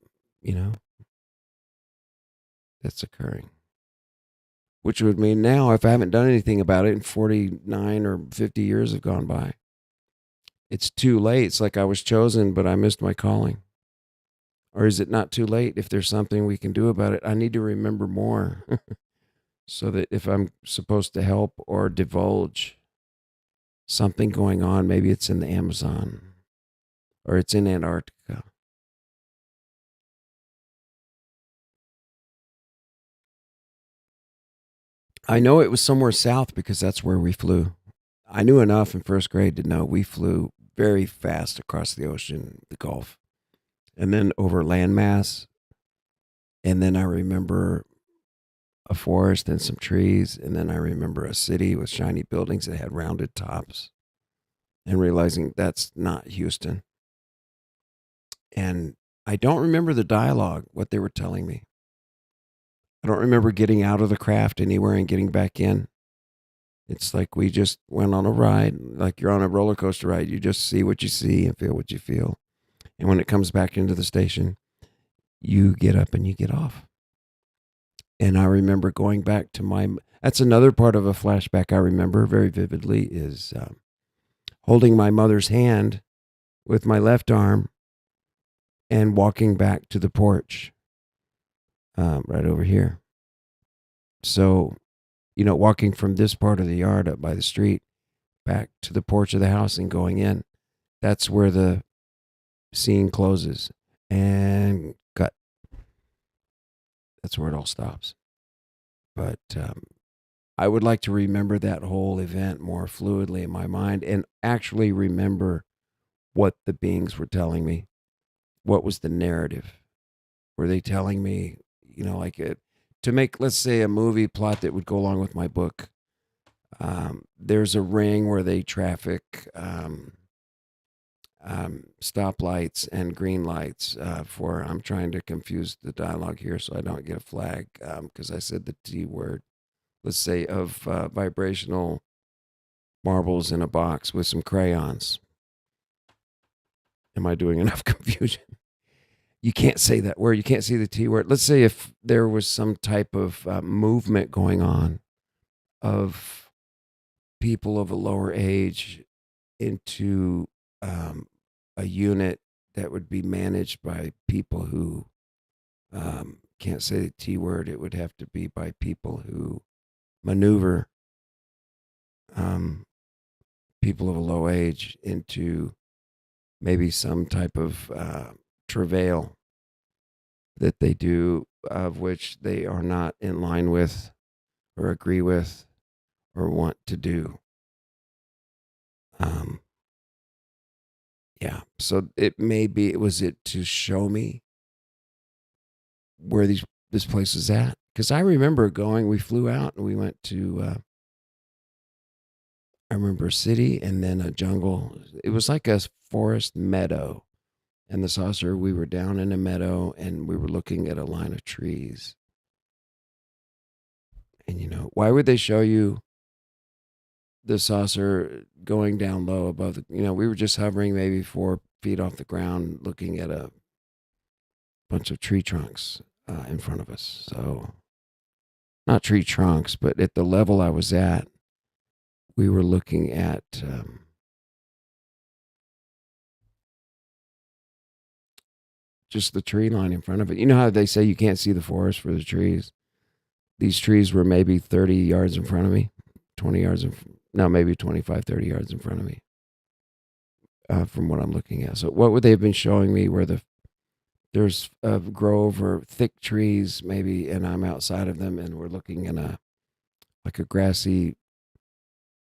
that's occurring. Which would mean now, if I haven't done anything about it, and 49 or 50 years have gone by, it's too late. It's like I was chosen, but I missed my calling. Or is it not too late? If there's something we can do about it, I need to remember more so that if I'm supposed to help or divulge something going on, maybe it's in the Amazon or it's in Antarctica. I know it was somewhere south because that's where we flew. I knew enough in first grade to know we flew very fast across the ocean, the Gulf, and then over landmass. And then I remember a forest and some trees. And then I remember a city with shiny buildings that had rounded tops, and realizing that's not Houston. And I don't remember the dialogue, what they were telling me. I don't remember getting out of the craft anywhere and getting back in. It's like we just went on a ride, like you're on a roller coaster ride. You just see what you see and feel what you feel. And when it comes back into the station, you get up and you get off. And I remember going back to that's another part of a flashback I remember very vividly is holding my mother's hand with my left arm and walking back to the porch right over here. So, walking from this part of the yard up by the street back to the porch of the house and going in, that's where the scene closes and cut. That's where it all stops. But I would like to remember that whole event more fluidly in my mind and actually remember what the beings were telling me. What was the narrative? Were they telling me, to make, let's say, a movie plot that would go along with my book? There's a ring where they traffic stoplights and green lights I'm trying to confuse the dialogue here so I don't get a flag because I said the T word. Let's say of vibrational marbles in a box with some crayons. Am I doing enough confusion? You can't say that word. You can't say the T word. Let's say if there was some type of movement going on of people of a lower age into a unit that would be managed by people who can't say the T word. It would have to be by people who maneuver people of a low age into maybe some type of travail that they do, of which they are not in line with or agree with or want to do. Yeah. So was it to show me where this place is at? Because I remember we flew out and we went to, I remember a city and then a jungle. It was like a forest meadow. And the saucer, we were down in a meadow and we were looking at a line of trees. And, why would they show you the saucer going down low above we were just hovering maybe 4 feet off the ground looking at a bunch of tree trunks in front of us. So not tree trunks, but at the level I was at, we were looking at just the tree line in front of it. You know how they say you can't see the forest for the trees? These trees were maybe 30 yards in front of me, 20 yards maybe 25, 30 yards in front of me from what I'm looking at. So what would they have been showing me where there's a grove or thick trees maybe, and I'm outside of them and we're looking in a grassy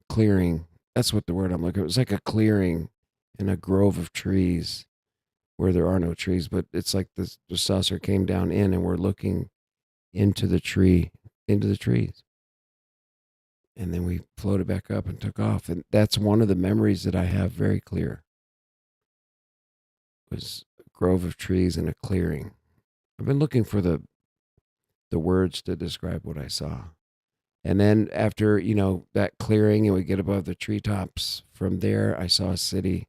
clearing. That's what the word I'm looking at. It was like a clearing in a grove of trees where there are no trees, but it's like the saucer came down in and we're looking into the trees. And then we floated back up and took off. And that's one of the memories that I have very clear. It was a grove of trees and a clearing. I've been looking for the words to describe what I saw. And then after, that clearing and we get above the treetops, from there I saw a city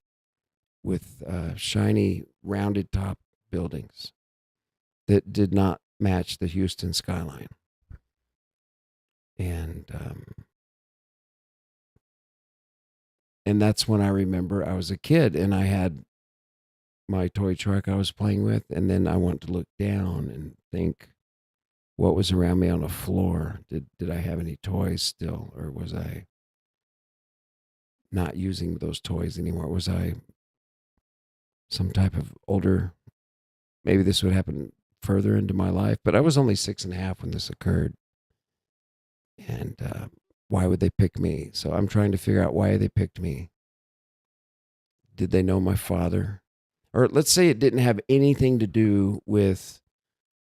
with shiny rounded top buildings that did not match the Houston skyline. And that's when I remember I was a kid and I had my toy truck I was playing with. And then I went to look down and think what was around me on the floor. Did I have any toys still? Or was I not using those toys anymore? Was I some type of older, maybe this would happen further into my life, but I was only 6.5 when this occurred. And why would they pick me? So I'm trying to figure out why they picked me. Did they know my father? Or let's say it didn't have anything to do with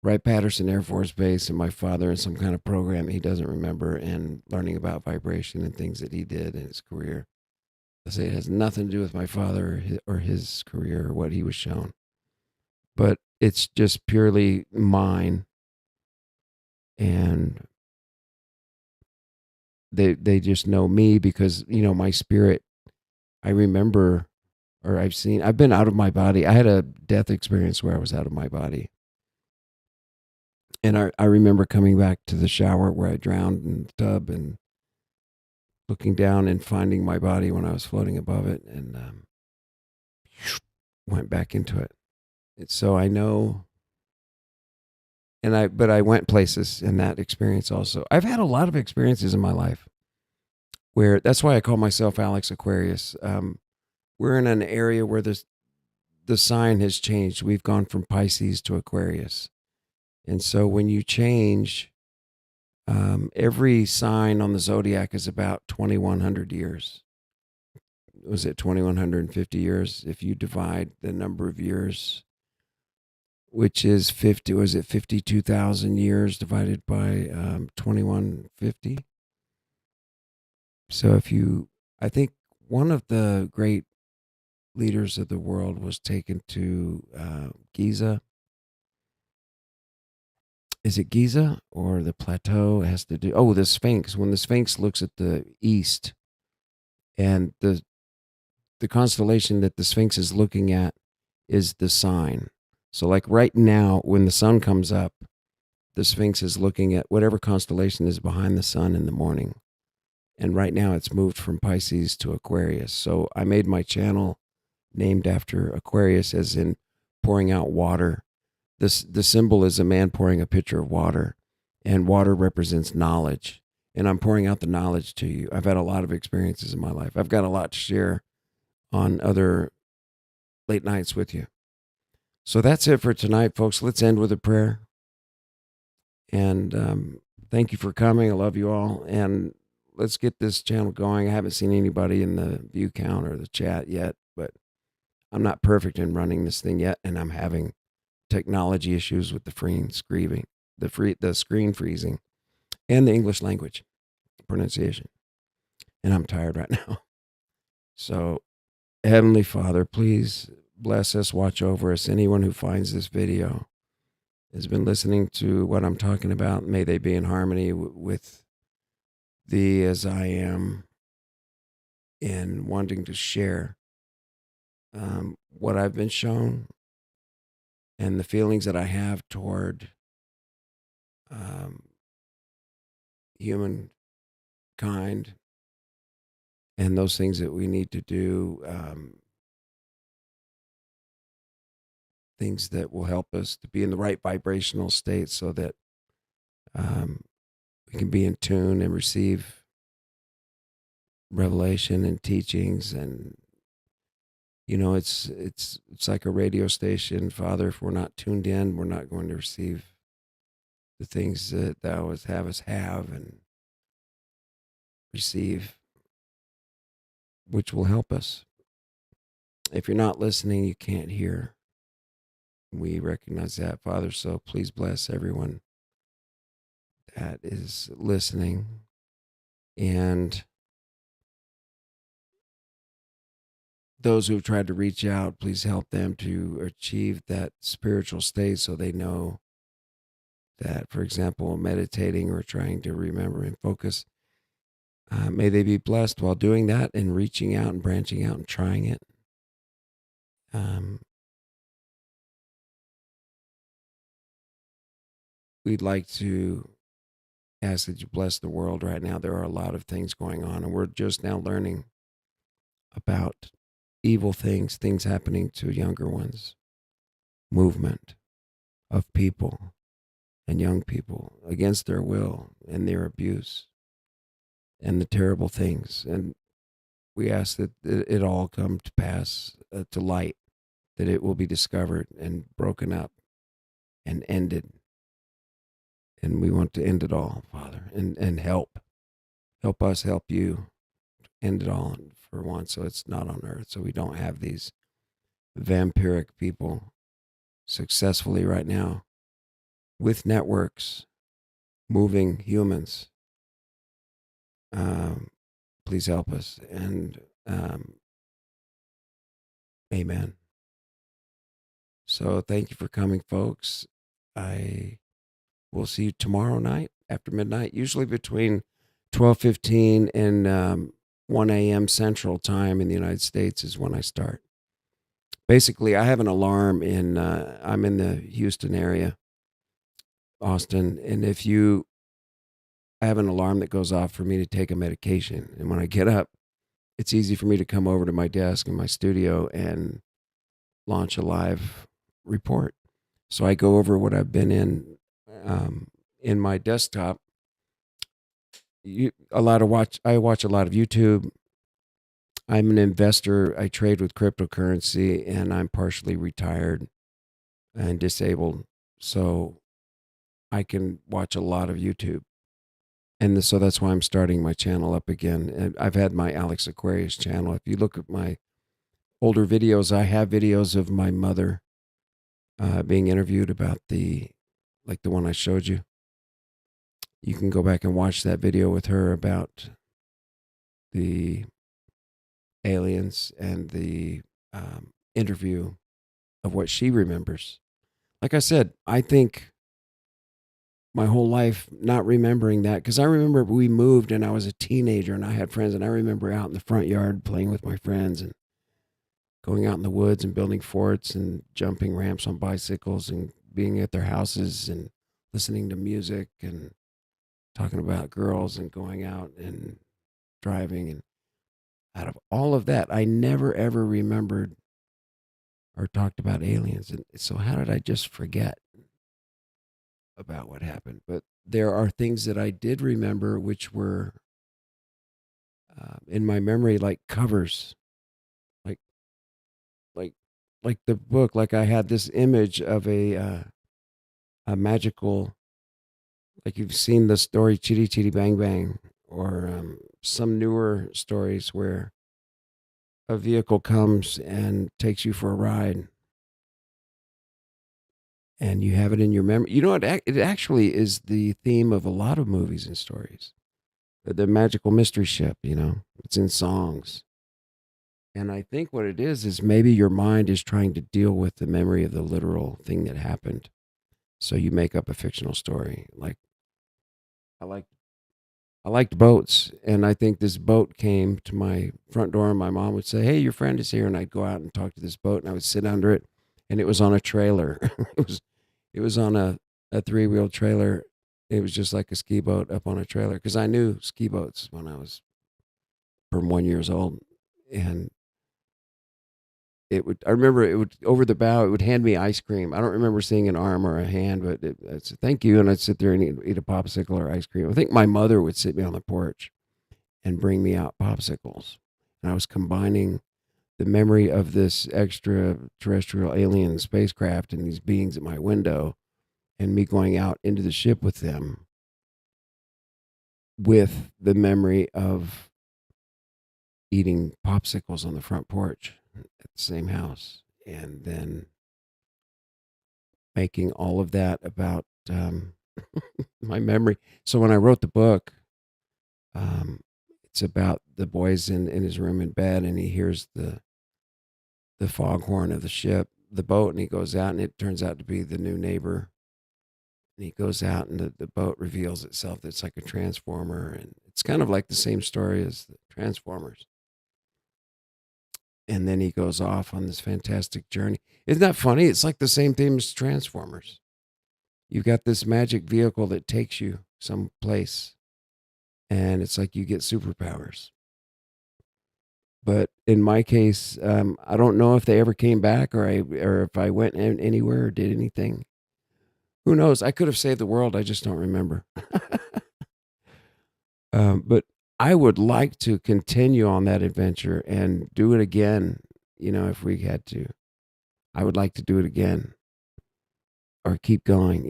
Wright-Patterson Air Force Base and my father in some kind of program he doesn't remember and learning about vibration and things that he did in his career. Let's say it has nothing to do with my father or his career or what he was shown. but it's just purely mine. And they just know me because, my spirit, I remember, or I've been out of my body. I had a death experience where I was out of my body. And I remember coming back to the shower where I drowned in the tub and looking down and finding my body when I was floating above it, and went back into it. So I know, but I went places in that experience also. I've had a lot of experiences in my life where, that's why I call myself Alex Aquarius. We're in an area where the sign has changed. We've gone from Pisces to Aquarius. And so when you change, every sign on the zodiac is about 2,100 years. Was it 2,150 years? If you divide the number of years, which is 52,000 years divided by 2,150? So I think one of the great leaders of the world was taken to Giza. Is it Giza or the plateau? It has to do, the Sphinx. When the Sphinx looks at the east, and the constellation that the Sphinx is looking at is the sign. So like right now, when the sun comes up, the Sphinx is looking at whatever constellation is behind the sun in the morning. And right now it's moved from Pisces to Aquarius. So I made my channel named after Aquarius, as in pouring out water. The symbol is a man pouring a pitcher of water, and water represents knowledge. And I'm pouring out the knowledge to you. I've had a lot of experiences in my life. I've got a lot to share on other late nights with you. So that's it for tonight, folks. Let's end with a prayer. And thank you for coming. I love you all. And let's get this channel going. I haven't seen anybody in the view count or the chat yet, but I'm not perfect in running this thing yet, and I'm having technology issues with the screen freezing, and the English language pronunciation. And I'm tired right now. So, Heavenly Father, please bless us, watch over us. Anyone who finds this video has been listening to what I'm talking about, may they be in harmony with thee as I am, in wanting to share what I've been shown and the feelings that I have toward humankind, and those things that we need to do, things that will help us to be in the right vibrational state, so that we can be in tune and receive revelation and teachings. And it's like a radio station, Father. If we're not tuned in, we're not going to receive the things that thou would have us have and receive, which will help us. If you're not listening, you can't hear. We recognize that, Father. So please bless everyone that is listening. And those who have tried to reach out, please help them to achieve that spiritual state, so they know that, for example, meditating or trying to remember and focus, may they be blessed while doing that and reaching out and branching out and trying it. We'd like to ask that you bless the world right now. There are a lot of things going on, and we're just now learning about evil things happening to younger ones, movement of people and young people against their will, and their abuse and the terrible things. And we ask that it all come to pass, to light, that it will be discovered and broken up and ended. And we want to end it all, Father, and help us help you end it all for once, so it's not on earth, so we don't have these vampiric people successfully right now with networks moving humans. Please help us. And amen. So thank you for coming, folks. I will see you tomorrow night after midnight, usually between 12:15 and 1 a.m. Central Time in the United States is when I start. Basically, I have an alarm I'm in the Houston area, Austin, and I have an alarm that goes off for me to take a medication. And when I get up, it's easy for me to come over to my desk in my studio and launch a live report. So I go over what I've been in my desktop. I watch a lot of YouTube. I'm an investor. I trade with cryptocurrency, and I'm partially retired and disabled, so I can watch a lot of YouTube. And so that's why I'm starting my channel up again. And I've had my Alex Aquarius channel. If you look at my older videos, I have videos of my mother being interviewed about like the one I showed you. You can go back and watch that video with her about the aliens and the interview of what she remembers. Like I said, I think my whole life not remembering that, because I remember we moved and I was a teenager and I had friends, and I remember out in the front yard playing with my friends and going out in the woods and building forts and jumping ramps on bicycles and being at their houses and listening to music and talking about girls and going out and driving. And out of all of that, I never ever remembered or talked about aliens. And so how did I just forget about what happened? But there are things that I did remember, which were in my memory, like covers, like like like the book. Like I had this image of a magical, like you've seen the story Chitty Chitty Bang Bang, or some newer stories where a vehicle comes and takes you for a ride, and you have it in your memory. You know, it actually is the theme of a lot of movies and stories. The magical mystery ship, it's in songs. And I think what it is maybe your mind is trying to deal with the memory of the literal thing that happened. So you make up a fictional story. Like I like I liked boats, and I think this boat came to my front door, and my mom would say, "Hey, your friend is here," and I'd go out and talk to this boat, and I would sit under it, and it was on a trailer. it was on a three-wheel trailer. It was just like a ski boat up on a trailer, because I knew ski boats when I was from 1 years old, and I remember it would, over the bow, it would hand me ice cream. I don't remember seeing an arm or a hand, but I'd say, "Thank you." And I'd sit there and eat a popsicle or ice cream. I think my mother would sit me on the porch and bring me out popsicles. And I was combining the memory of this extraterrestrial alien spacecraft and these beings at my window, and me going out into the ship with them, with the memory of eating popsicles on the front porch at the same house, and then making all of that about my memory. So when I wrote the book, it's about the boys in his room in bed, and he hears the foghorn of the boat, and he goes out, and it turns out to be the new neighbor. And he goes out, and the boat reveals itself. It's like a transformer, and it's kind of like the same story as the Transformers. And then he goes off on this fantastic journey. Isn't that funny? It's like the same theme as Transformers. You've got this magic vehicle that takes you someplace, and it's like you get superpowers. But in my case, I don't know if they ever came back, or if I went anywhere or did anything. Who knows? I could have saved the world. I just don't remember. But I would like to continue on that adventure and do it again. If we had to, I would like to do it again, or keep going.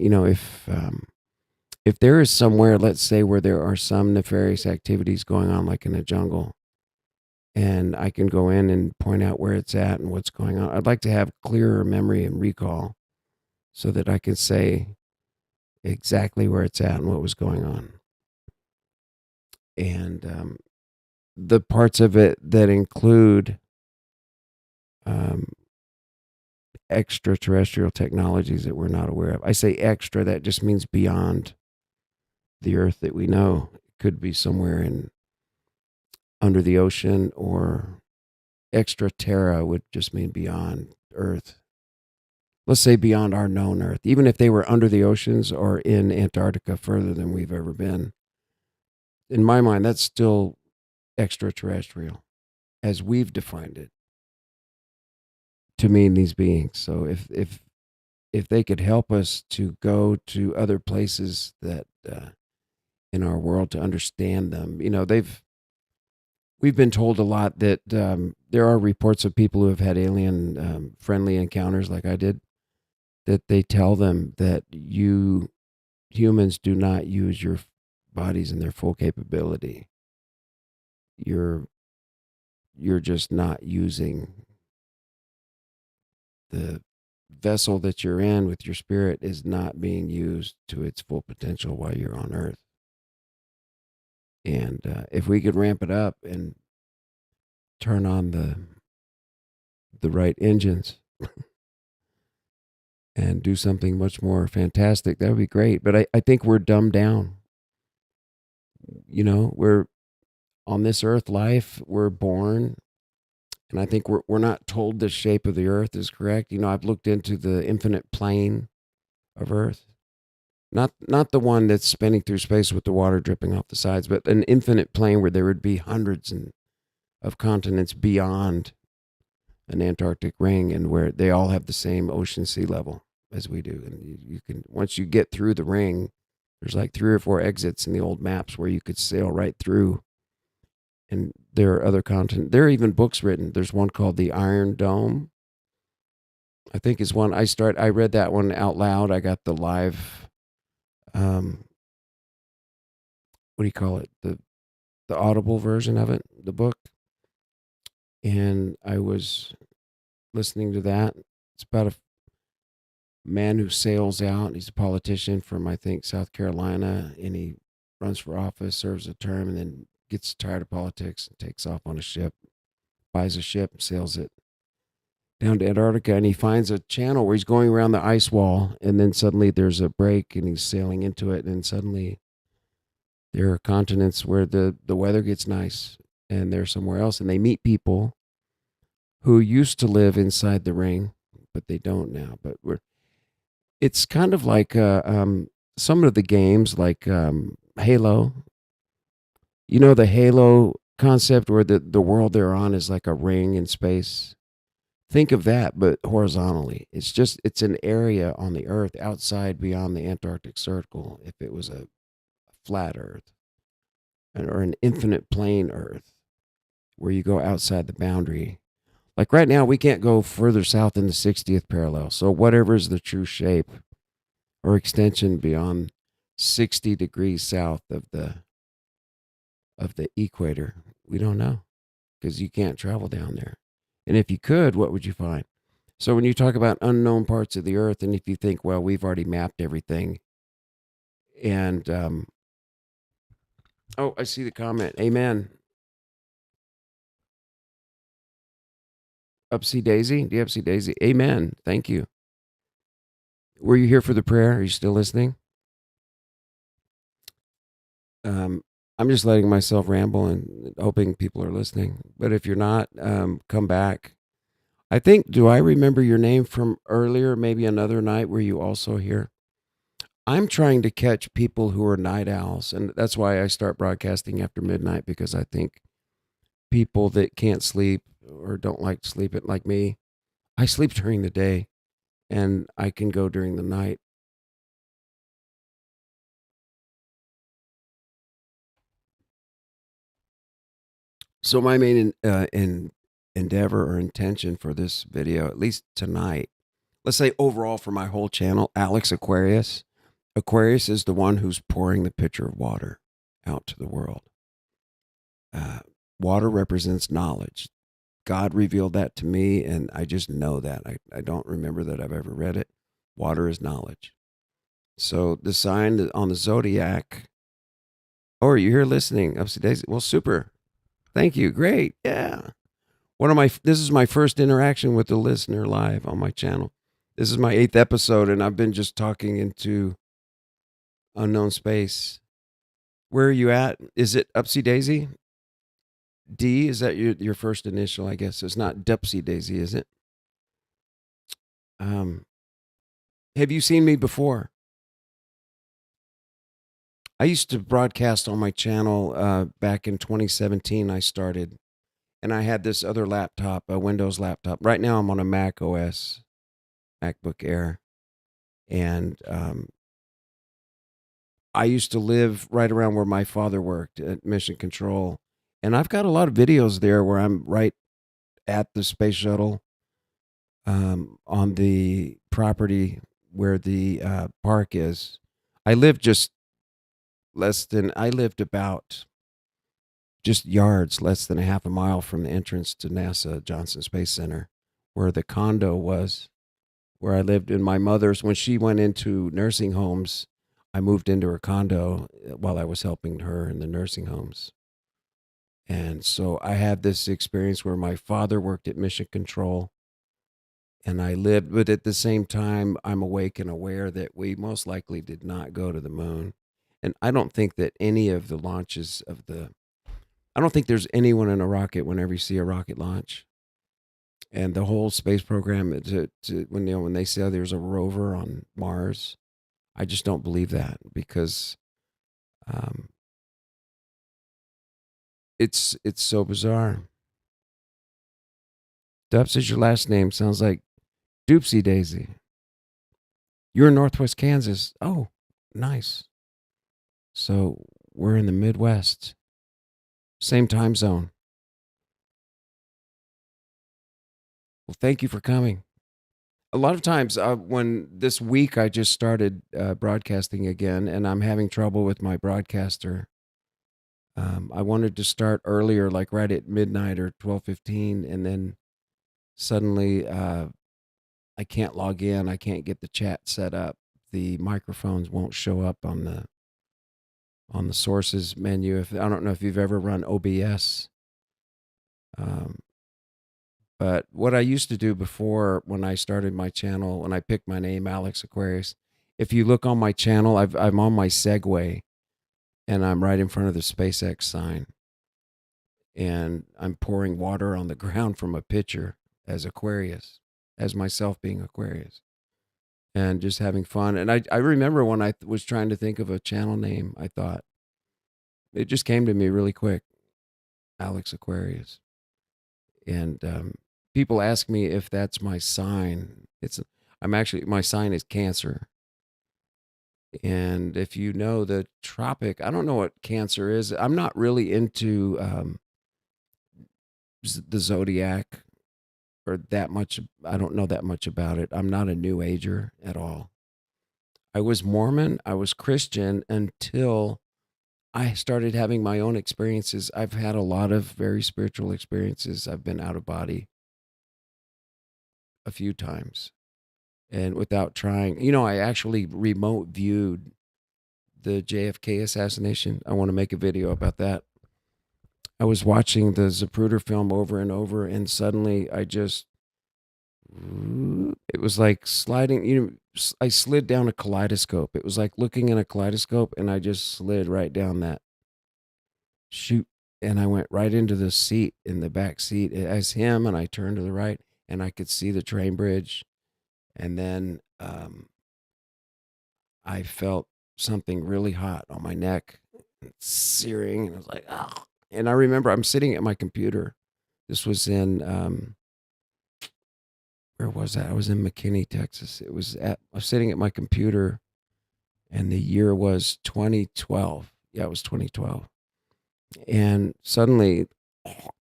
If there is somewhere, let's say, where there are some nefarious activities going on, like in a jungle, and I can go in and point out where it's at and what's going on, I'd like to have clearer memory and recall, so that I can say exactly where it's at and what was going on. And the parts of it that include extraterrestrial technologies that we're not aware of. I say extra, that just means beyond the Earth that we know. It could be somewhere under the ocean, or extra terra would just mean beyond Earth. Let's say beyond our known Earth. Even if they were under the oceans or in Antarctica further than we've ever been, in my mind, that's still extraterrestrial as we've defined it to mean these beings. So if they could help us to go to other places that in our world to understand them, we've been told a lot that there are reports of people who have had alien friendly encounters like I did, that they tell them that you humans do not use your bodies in their full capability. You're just not using the vessel that you're in with your spirit is not being used to its full potential while you're on Earth. And if we could ramp it up and turn on the right engines and do something much more fantastic, that would be great. But I think we're dumbed down. We're on this Earth life, we're born, and I think we're not told the shape of the Earth is correct. I've looked into the infinite plane of Earth. Not the one that's spinning through space with the water dripping off the sides, but an infinite plane where there would be hundreds of continents beyond an Antarctic ring, and where they all have the same ocean sea level as we do. And you can, once you get through the ring, there's like 3 or 4 exits in the old maps where you could sail right through. And there are other continents. There are even books written. There's one called The Iron Dome, I think is one. I read that one out loud. I got the live, what do you call it? The audible version of it, the book. And I was listening to that. It's about a man who sails out. He's a politician from, I think, South Carolina, and he runs for office, serves a term, and then gets tired of politics and takes off on a ship, buys a ship, sails it down to Antarctica, and he finds a channel where he's going around the ice wall, and then suddenly there's a break and he's sailing into it, and suddenly there are continents where the weather gets nice and they're somewhere else, and they meet people who used to live inside the ring, but they don't now. But it's kind of like some of the games like Halo. The Halo concept where the world they're on is like a ring in space. Think of that, but horizontally. It's an area on the Earth outside beyond the Antarctic Circle, if it was a flat Earth or an infinite plane Earth where you go outside the boundary. Like right now, we can't go further south than the 60th parallel. So whatever is the true shape or extension beyond 60 degrees south of the equator, we don't know, because you can't travel down there. And if you could, what would you find? So when you talk about unknown parts of the Earth, and if you think, well, we've already mapped everything, and I see the comment. Amen. Upsy Daisy? Do you Upsy Daisy? Amen. Thank you. Were you here for the prayer? Are you still listening? I'm just letting myself ramble and hoping people are listening. But if you're not, come back. I think, do I remember your name from earlier? Maybe another night were you also here? I'm trying to catch people who are night owls. And that's why I start broadcasting after midnight, because I think people that can't sleep or don't like to sleep like me, I sleep during the day and I can go during the night. So my main endeavor or intention for this video, at least tonight, let's say overall for my whole channel, Alex Aquarius. Aquarius is the one who's pouring the pitcher of water out to the world. Water represents knowledge. God revealed that to me, and I just know that. I don't remember that I've ever read it. Water is knowledge. So the sign on the zodiac. Oh, are you here listening? Upsy Daisy. Well, super. Thank you. Great. Yeah. This is my first interaction with the listener live on my channel. This is my 8th episode, and I've been just talking into unknown space. Where are you at? Is it Upsy Daisy? D, is that your first initial, I guess? It's not Dupsy Daisy, is it? Have you seen me before? I used to broadcast on my channel back in 2017. I started, and I had this other laptop, a Windows laptop. Right now, I'm on a Mac OS, MacBook Air, and I used to live right around where my father worked at Mission Control, and I've got a lot of videos there where I'm right at the space shuttle, on the property where the park is. I lived about just yards, less than a half a mile from the entrance to NASA Johnson Space Center, where the condo was, where I lived. And my mother's, when she went into nursing homes, I moved into her condo while I was helping her in the nursing homes. And so I had this experience where my father worked at Mission Control, and I lived, but at the same time, I'm awake and aware that we most likely did not go to the moon. And I don't think that any of the launches of I don't think there's anyone in a rocket whenever you see a rocket launch. And the whole space program, when they say there's a rover on Mars, I just don't believe that, because it's so bizarre. Dubs is your last name. Sounds like Doopsy Daisy. You're in Northwest Kansas. Oh, nice. So we're in the Midwest. Same time zone. Well, thank you for coming. A lot of times, when this week I just started broadcasting again, and I'm having trouble with my broadcaster. I wanted to start earlier, like right at midnight or 12:15, and then suddenly I can't log in. I can't get the chat set up. The microphones won't show up on the sources menu. I don't know if you've ever run OBS. But what I used to do before, when I started my channel, when I picked my name, Alex Aquarius, if you look on my channel, I'm on my Segway, and I'm right in front of the SpaceX sign, and I'm pouring water on the ground from a pitcher as Aquarius, as myself being Aquarius, and just having fun. And I remember when I was trying to think of a channel name, I thought, it just came to me really quick, Alex Aquarius. And people ask me if that's my sign. My sign is Cancer. And if you know the tropic, I don't know what Cancer is. I'm not really into the zodiac or that much. I don't know that much about it. I'm not a New Ager at all. I was Mormon, I was Christian until I started having my own experiences. I've had a lot of very spiritual experiences. I've been out of body a few times, and without trying, I actually remote viewed the JFK assassination. I want to make a video about that. I was watching the Zapruder film over and over, and suddenly it was like sliding, I slid down a kaleidoscope. It was like looking in a kaleidoscope, and I just slid right down that chute, and I went right into the seat, in the back seat as him, and I turned to the right, and I could see the train bridge. And then I felt something really hot on my neck, searing, and I was like, oh. And I remember I'm sitting at my computer. This was in, where was that? I was in McKinney, Texas. I was sitting at my computer, and the year was 2012. Yeah, it was 2012. And suddenly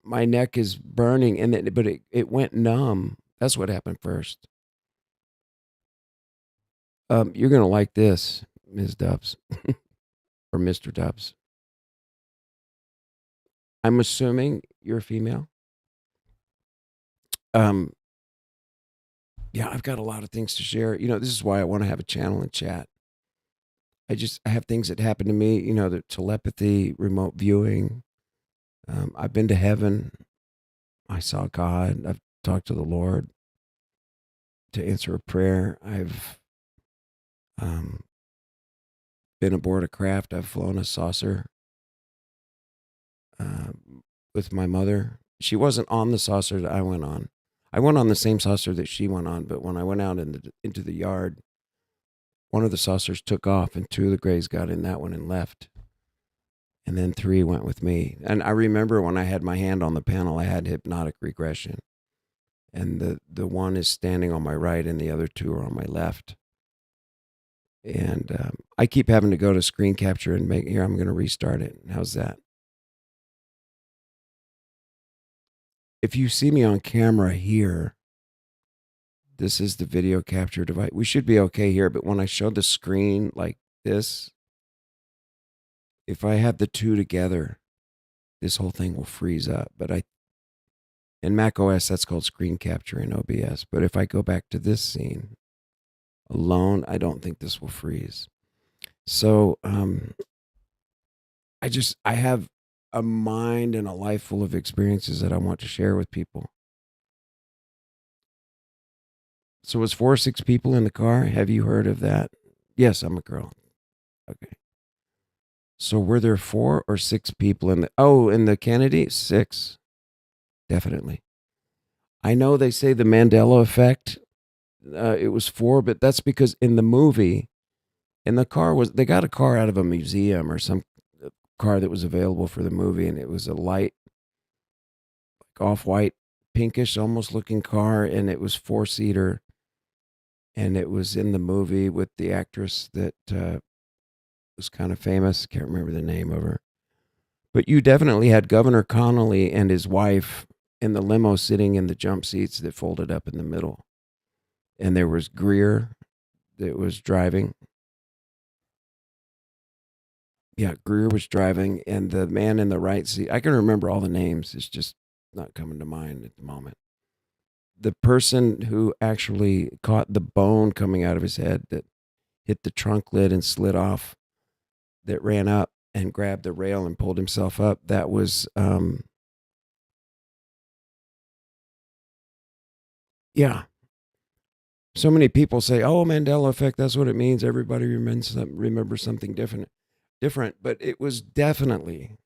my neck is burning, but it went numb. That's what happened first. You're going to like this, Ms. Dubs, or Mr. Dubs. I'm assuming you're a female. Yeah, I've got a lot of things to share. This is why I want to have a channel and chat. I have things that happen to me, the telepathy, remote viewing. I've been to heaven. I saw God. I've talked to the Lord. to answer a prayer. I've been aboard a craft. I've flown a saucer with my mother. She wasn't on the saucer that I went on. I went on the same saucer that she went on, but when I went out into the yard, one of the saucers took off and 2 of the Grays got in that one and left. And then 3 went with me. And I remember when I had my hand on the panel, I had hypnotic regression. And the one is standing on my right and the other 2 are on my left. And I keep having to go to screen capture and here, I'm going to restart it. How's that? If you see me on camera here, this is the video capture device. We should be okay here, but when I show the screen like this, if I have the 2 together, this whole thing will freeze up. But in Mac OS, that's called screen capture in OBS. But if I go back to this scene alone, I don't think this will freeze. So I have a mind and a life full of experiences that I want to share with people. So was 4 or 6 people in the car? Have you heard of that? Yes, I'm a girl. Okay. So were there 4 or 6 people in the Kennedy? 6. Definitely. I know they say the Mandela effect, it was 4, but that's because in the movie, they got a car out of a museum or some car that was available for the movie, and it was a light, like off-white, pinkish almost looking car, and it was 4-seater, and it was in the movie with the actress that was kind of famous. Can't remember the name of her. But you definitely had Governor Connolly and his wife in the limo sitting in the jump seats that folded up in the middle. And there was Greer that was driving. Yeah, Greer was driving, and the man in the right seat, I can remember all the names. It's just not coming to mind at the moment. The person who actually caught the bone coming out of his head that hit the trunk lid and slid off, that ran up and grabbed the rail and pulled himself up, that was, yeah. So many people say, oh, Mandela effect, that's what it means. Everybody remembers something different. But it was definitely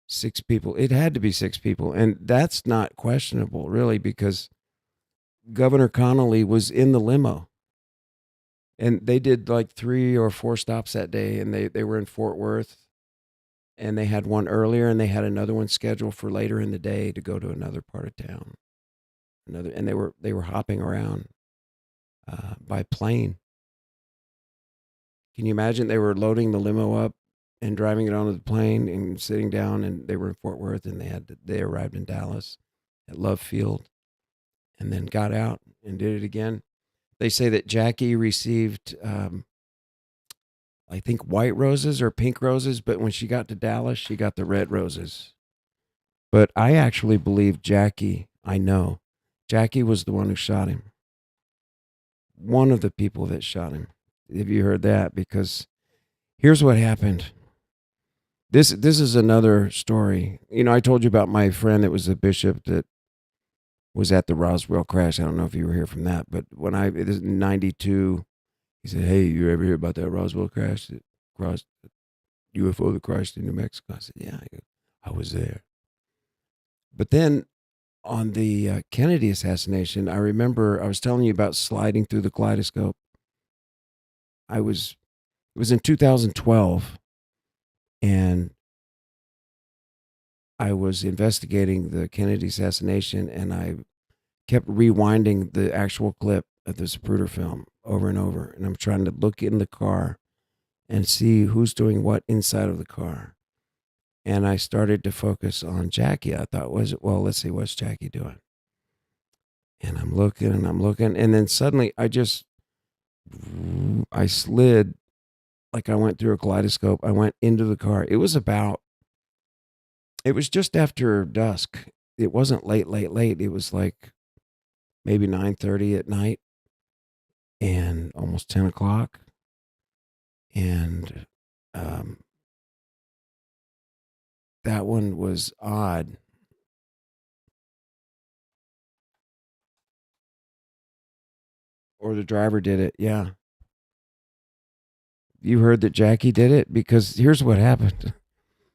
6 people. It had to be 6 people. And that's not questionable, really, because Governor Connolly was in the limo. And they did like 3 or 4 stops that day, and they were in Fort Worth. And they had one earlier, and they had another one scheduled for later in the day to go to another part of town. And they were hopping around by plane. Can you imagine? They were loading the limo up and driving it onto the plane and sitting down, and they were in Fort Worth, and they arrived in Dallas at Love Field, and then got out and did it again. They say that Jackie received, I think, white roses or pink roses, but when she got to Dallas, she got the red roses. But I actually believe Jackie was the one who shot him. One of the people that shot him. Have you heard that? Because here's what happened. This is another story. You know, I told you about my friend that was a bishop that was at the Roswell crash. I don't know if you were here from that, but it was in 92, he said, hey, you ever hear about that Roswell crash that crossed UFO that crashed in New Mexico? I said, yeah, I was there. But then on the Kennedy assassination, I remember I was telling you about sliding through the kaleidoscope. It was in 2012, and I was investigating the Kennedy assassination, and I kept rewinding the actual clip of the Zapruder film over and over. And I'm trying to look in the car and see who's doing what inside of the car. And I started to focus on Jackie. I thought, let's see, what's Jackie doing? And I'm looking. And then suddenly I slid, like I went through a kaleidoscope. I went into the car. It was just after dusk. It wasn't late. It was like maybe 9:30 at night and almost 10 o'clock. And that one was odd. or the driver did it. Yeah. You heard that Jackie did it? Because here's what happened.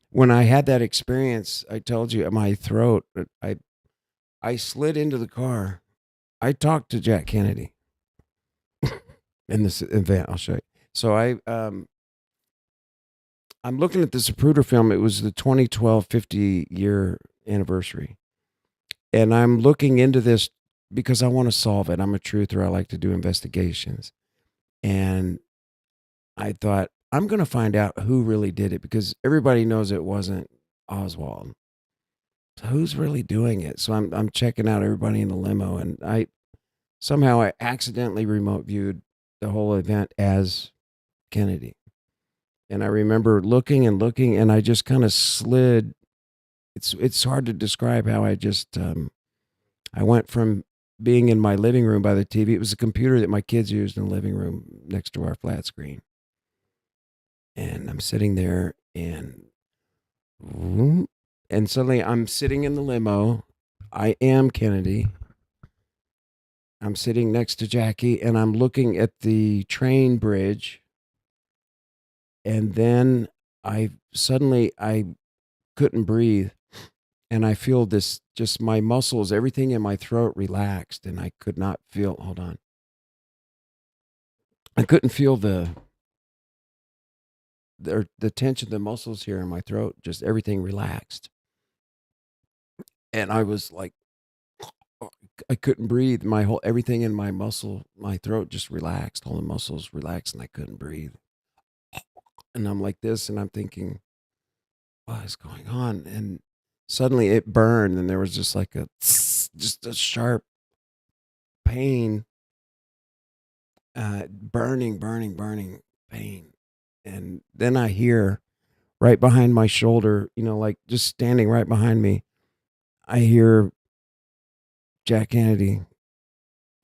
When I had that experience, I told you my throat, I slid into the car. I talked to Jack Kennedy in this event. I'll show you. So I'm looking at the Zapruder film. It was the 2012 50-year anniversary. And I'm looking into this because I want to solve it. I'm a truther. I like to do investigations. And I thought, I'm going to find out who really did it because everybody knows it wasn't Oswald. So who's really doing it? So I'm checking out everybody in the limo, and I accidentally remote viewed the whole event as Kennedy. And I remember looking, and I just kind of slid. It's hard to describe how I just I went from being in my living room by the TV. It was a computer that my kids used in the living room next to our flat screen. And I'm sitting there, and suddenly I'm sitting in the limo. I am Kennedy. I'm sitting next to Jackie, and I'm looking at the train bridge. And then I couldn't breathe. And I feel this, just my muscles, everything in my throat relaxed, and I could not feel, hold on. I couldn't feel the tension, the muscles here in my throat, just everything relaxed. And I was like, I couldn't breathe. Everything in my throat just relaxed. All the muscles relaxed, and I couldn't breathe. And I'm like this, and I'm thinking, what is going on? And suddenly it burned, and there was just like just a sharp pain, burning pain. And then I hear right behind my shoulder, like just standing right behind me, I hear Jack Kennedy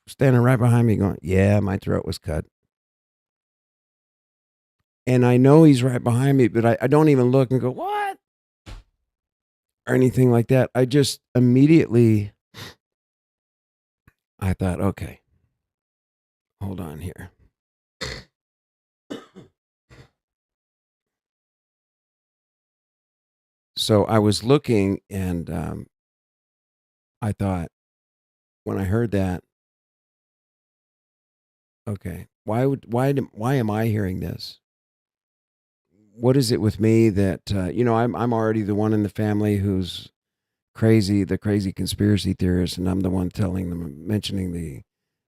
standing right behind me going, yeah, my throat was cut. And I know he's right behind me, but I don't even look and go, what? Or anything like that. I just immediately, I thought, okay, hold on here. So I was looking, and I thought, when I heard that, okay, why am I hearing this? What is it with me that I'm already the one in the family who's crazy, the crazy conspiracy theorist, and I'm the one mentioning the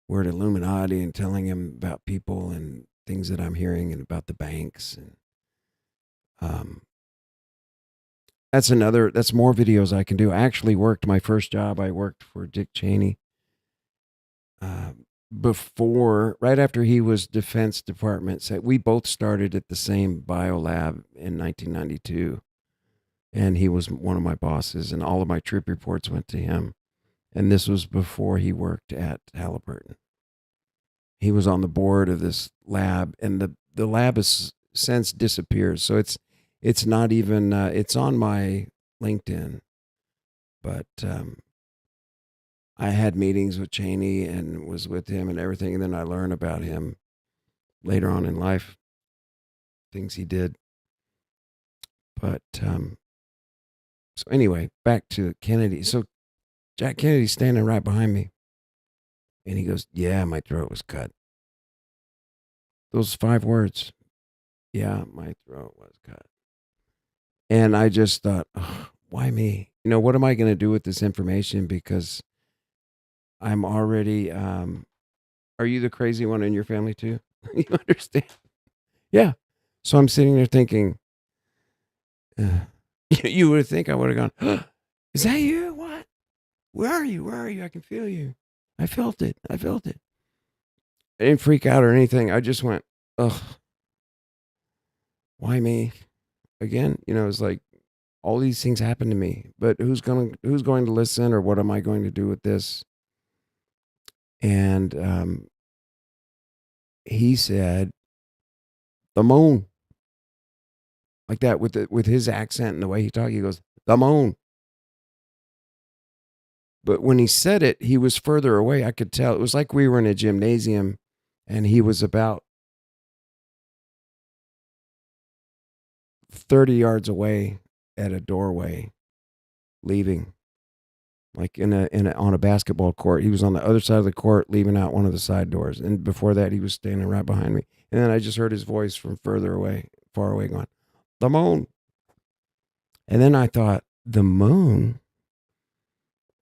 word Illuminati and telling him about people and things that I'm hearing and about the banks, and that's more videos I can do. I actually worked my first job. I worked for Dick Cheney right after he was Defense Department. So we both started at the same bio lab in 1992, and he was one of my bosses, and all of my trip reports went to him. And this was before he worked at Halliburton. He was on the board of this lab, and the lab has since disappeared. So it's not even it's on my LinkedIn, but I had meetings with Cheney and was with him and everything, and then I learned about him later on in life, things he did. But so anyway, back to Kennedy. So Jack Kennedy's standing right behind me, and he goes, "Yeah, my throat was cut." Those 5 words. Yeah, my throat was cut. And I just thought, oh, why me? What am I going to do with this information? Because I'm already, are you the crazy one in your family too? You understand? Yeah. So I'm sitting there thinking, you would think I would have gone, is that you? What? Where are you? Where are you? I can feel you. I felt it. I didn't freak out or anything. I just went, ugh, why me? Again, it's like all these things happen to me, but who's going to listen, or what am I going to do with this? And he said, the moon. Like that, with his accent and the way he talked, he goes, the moon. But when he said it, he was further away. I could tell. It was like we were in a gymnasium And he was about 30 yards away at a doorway, leaving, like on a basketball court. He was on the other side of the court, leaving out one of the side doors. And before that, he was standing right behind me. And then I just heard his voice from far away, going, "The moon." And then I thought, the moon?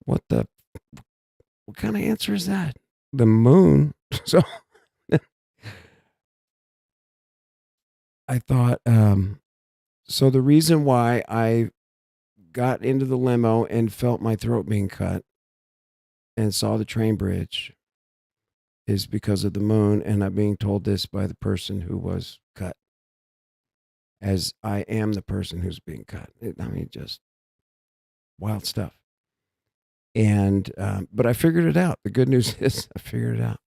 What kind of answer is that? The moon? So I thought, so the reason why I got into the limo and felt my throat being cut and saw the train bridge is because of the moon. And I'm being told this by the person who was cut, as I am the person who's being cut. Just wild stuff. And, but I figured it out. The good news is I figured it out.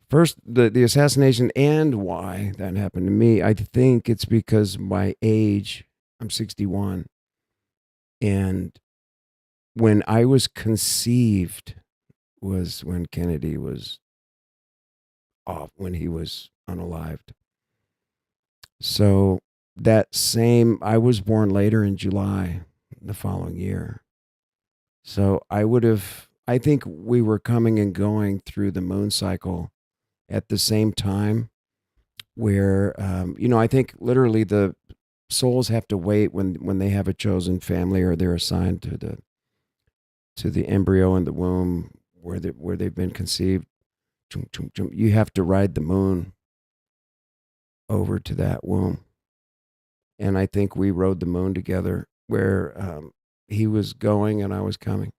First, the assassination and why that happened to me, I think it's because my age, I'm 61. And when I was conceived was when Kennedy was off, when he was unalived. So I was born later in July the following year. So I think we were coming and going through the moon cycle at the same time, where, I think literally the souls have to wait when they have a chosen family or they're assigned to the embryo in the womb where they've been conceived. You have to ride the moon over to that womb. And I think we rode the moon together, where he was going and I was coming.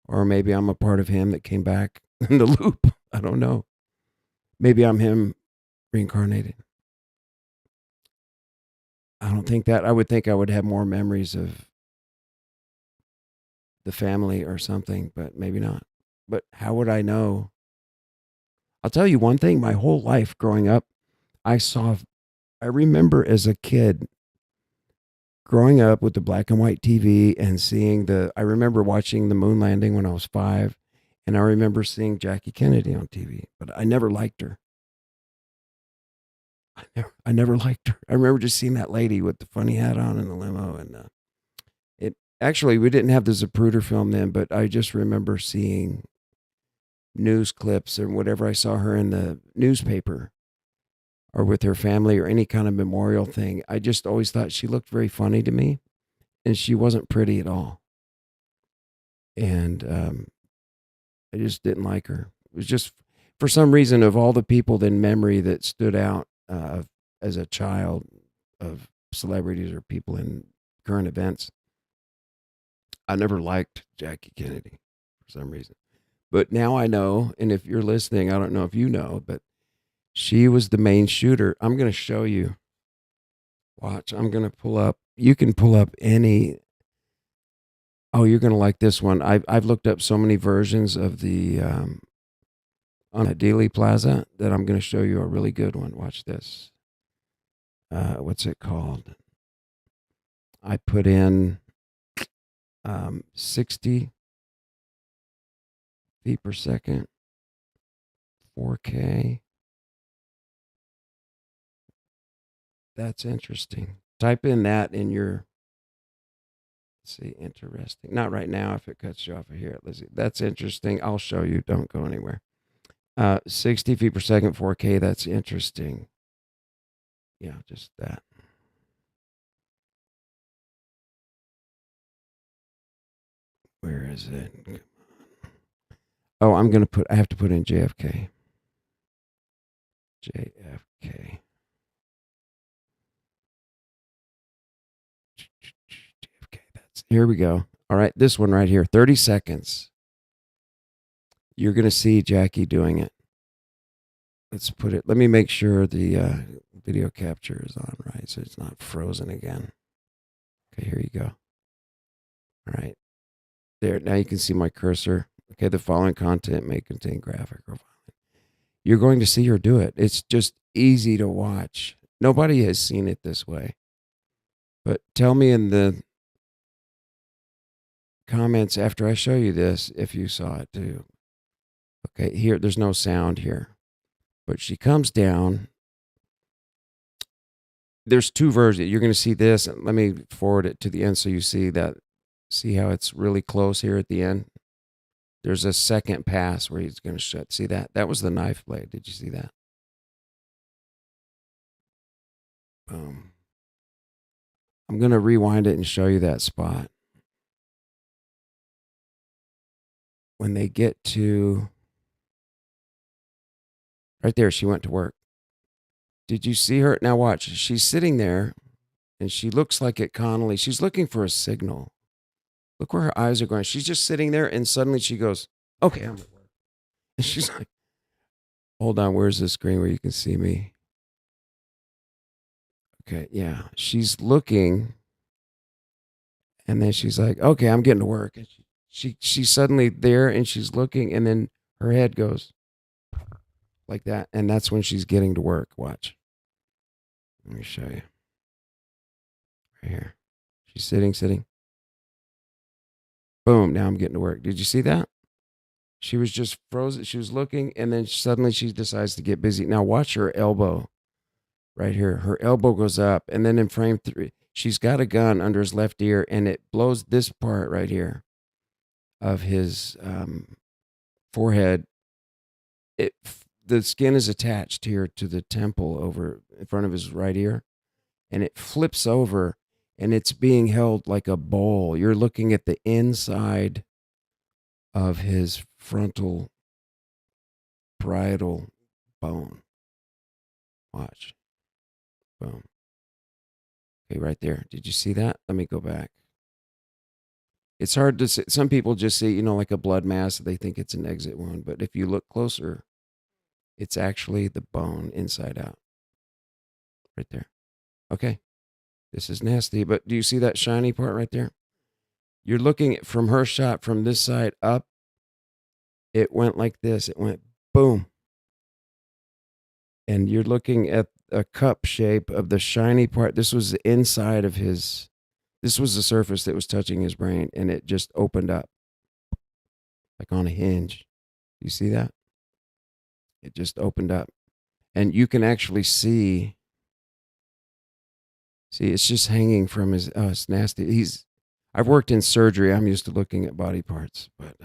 Or maybe I'm a part of him that came back in the loop. I don't know. Maybe I'm him reincarnated. I don't think that. I would think I would have more memories of the family or something, but maybe not. But how would I know? I'll tell you one thing. My whole life growing up, I remember as a kid growing up with the black and white TV and seeing I remember watching the moon landing when I was 5. And I remember seeing Jackie Kennedy on TV, but I never liked her. I never liked her. I remember just seeing that lady with the funny hat on in the limo. And actually, we didn't have the Zapruder film then, but I just remember seeing news clips or whatever. I saw her in the newspaper or with her family or any kind of memorial thing. I just always thought she looked very funny to me, and she wasn't pretty at all. And I just didn't like her. It was just, for some reason, of all the people in memory that stood out as a child of celebrities or people in current events, I never liked Jackie Kennedy for some reason. But now I know, and if you're listening, I don't know if you know, but she was the main shooter. I'm going to show you. Watch, I'm going to pull up. You can pull up any. Oh, you're going to like this one. I've looked up so many versions of the on Dealey Plaza that I'm going to show you a really good one. Watch this. What's it called? I put in 60 feet per second, 4K. That's interesting. Type in that in your. See, interesting. Not right now if it cuts you off of here. Let's see. That's interesting. I'll show you. Don't go anywhere. 60 feet per second, 4K. That's interesting. Yeah, just that. Where is it? Oh, I have to put in JFK. JFK. Here we go. All right, this one right here, 30 seconds. You're going to see Jackie doing it. Let's put it, let me make sure the video capture is on, right? So it's not frozen again. Okay, here you go. All right. There, now you can see my cursor. Okay, the following content may contain graphic or violence. You're going to see her do it. It's just easy to watch. Nobody has seen it this way. But tell me in the comments after I show you this if you saw it too. Okay, here, there's no sound here. But she comes down. There's two versions. You're going to see this. Let me forward it to the end so you see that. See how it's really close here at the end? There's a second pass where he's going to shut. See that? That was the knife blade. Did you see that? Boom. I'm going to rewind it and show you that spot. When they get to right there, she went to work. Did you see her? Now watch. She's sitting there, and she looks like at Connolly. She's looking for a signal. Look where her eyes are going. She's just sitting there, and suddenly she goes, okay, I'm at work. And she's like, hold on, where's the screen where you can see me? Okay, yeah. She's looking, and then she's like, okay, I'm getting to work. And she's suddenly there, and she's looking, and then her head goes like that, and that's when she's getting to work. Watch. Let me show you. Right here. She's sitting. Boom, now I'm getting to work. Did you see that? She was just frozen. She was looking, and then suddenly she decides to get busy. Now watch her elbow right here. Her elbow goes up, and then in frame 3, she's got a gun under his left ear, and it blows this part right here of his forehead. The skin is attached here to the temple over in front of his right ear, and it flips over, and it's being held like a bowl. You're looking at the inside of his frontal parietal bone. Watch. Boom. Okay, right there. Did you see that? Let me go back. It's hard to see. Some people just see, like a blood mass. They think it's an exit wound. But if you look closer, it's actually the bone inside out. Right there. Okay. This is nasty. But do you see that shiny part right there? You're looking at from her shot from this side up. It went like this. It went boom. And you're looking at a cup shape of the shiny part. This was the inside of his, this was the surface that was touching his brain, and it just opened up like on a hinge. You see that? It just opened up. And you can actually see, it's just hanging from his, oh, it's nasty. I've worked in surgery. I'm used to looking at body parts, but,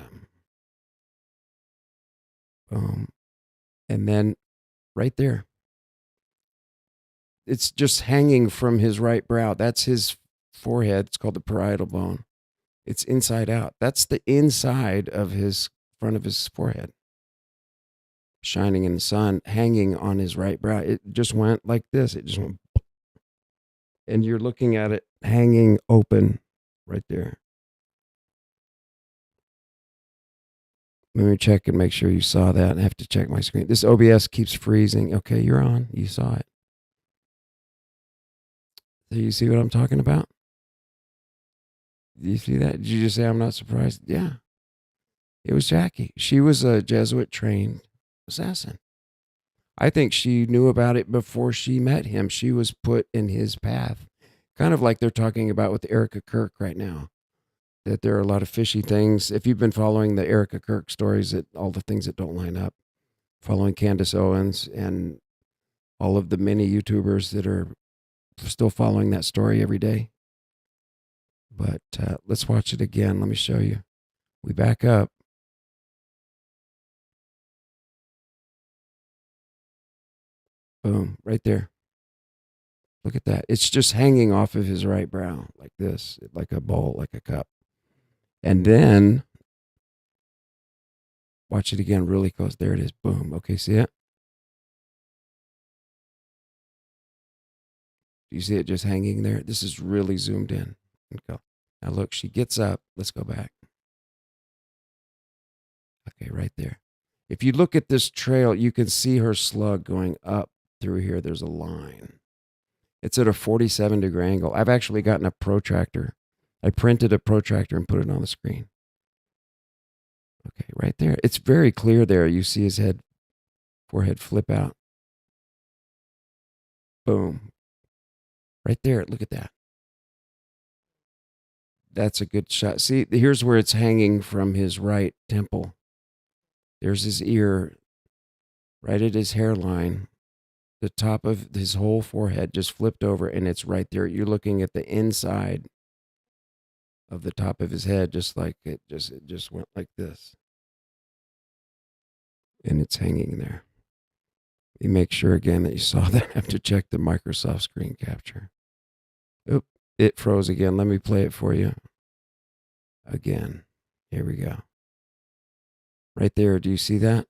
boom. And then right there, it's just hanging from his right brow. That's his forehead. It's called the parietal bone. It's inside out. That's the inside of his front of his forehead, shining in the sun, hanging on his right brow. It just went like this. It just went, and you're looking at it hanging open right there. Let me check and make sure you saw that. I have to check my screen. This OBS keeps freezing. Okay, you're on. You saw it. Do you see what I'm talking about? Do you see that? Did you just say I'm not surprised? Yeah. It was Jackie. She was a Jesuit trained assassin. I think she knew about it before she met him. She was put in his path. Kind of like they're talking about with Erica Kirk right now. That there are a lot of fishy things. If you've been following the Erica Kirk stories, all the things that don't line up, following Candace Owens and all of the many YouTubers that are still following that story every day. But let's watch it again. Let me show you. We back up. Boom, right there. Look at that. It's just hanging off of his right brow like this, like a bowl, like a cup. And then, watch it again really close. There it is. Boom. Okay, see it? Do you see it just hanging there? This is really zoomed in. Okay. Now look, she gets up. Let's go back. Okay, right there. If you look at this trail, you can see her slug going up through here. There's a line. It's at a 47-degree angle. I've actually gotten a protractor. I printed a protractor and put it on the screen. Okay, right there. It's very clear there. You see his forehead flip out. Boom. Right there. Look at that. That's a good shot. See, here's where it's hanging from his right temple. There's his ear right at his hairline. The top of his whole forehead just flipped over, and it's right there. You're looking at the inside of the top of his head, just like it just went like this. And it's hanging there. You make sure again that you saw that. I have to check the Microsoft screen capture. Oop, it froze again. Let me play it for you. Again. Here we go. Right there. Do you see that?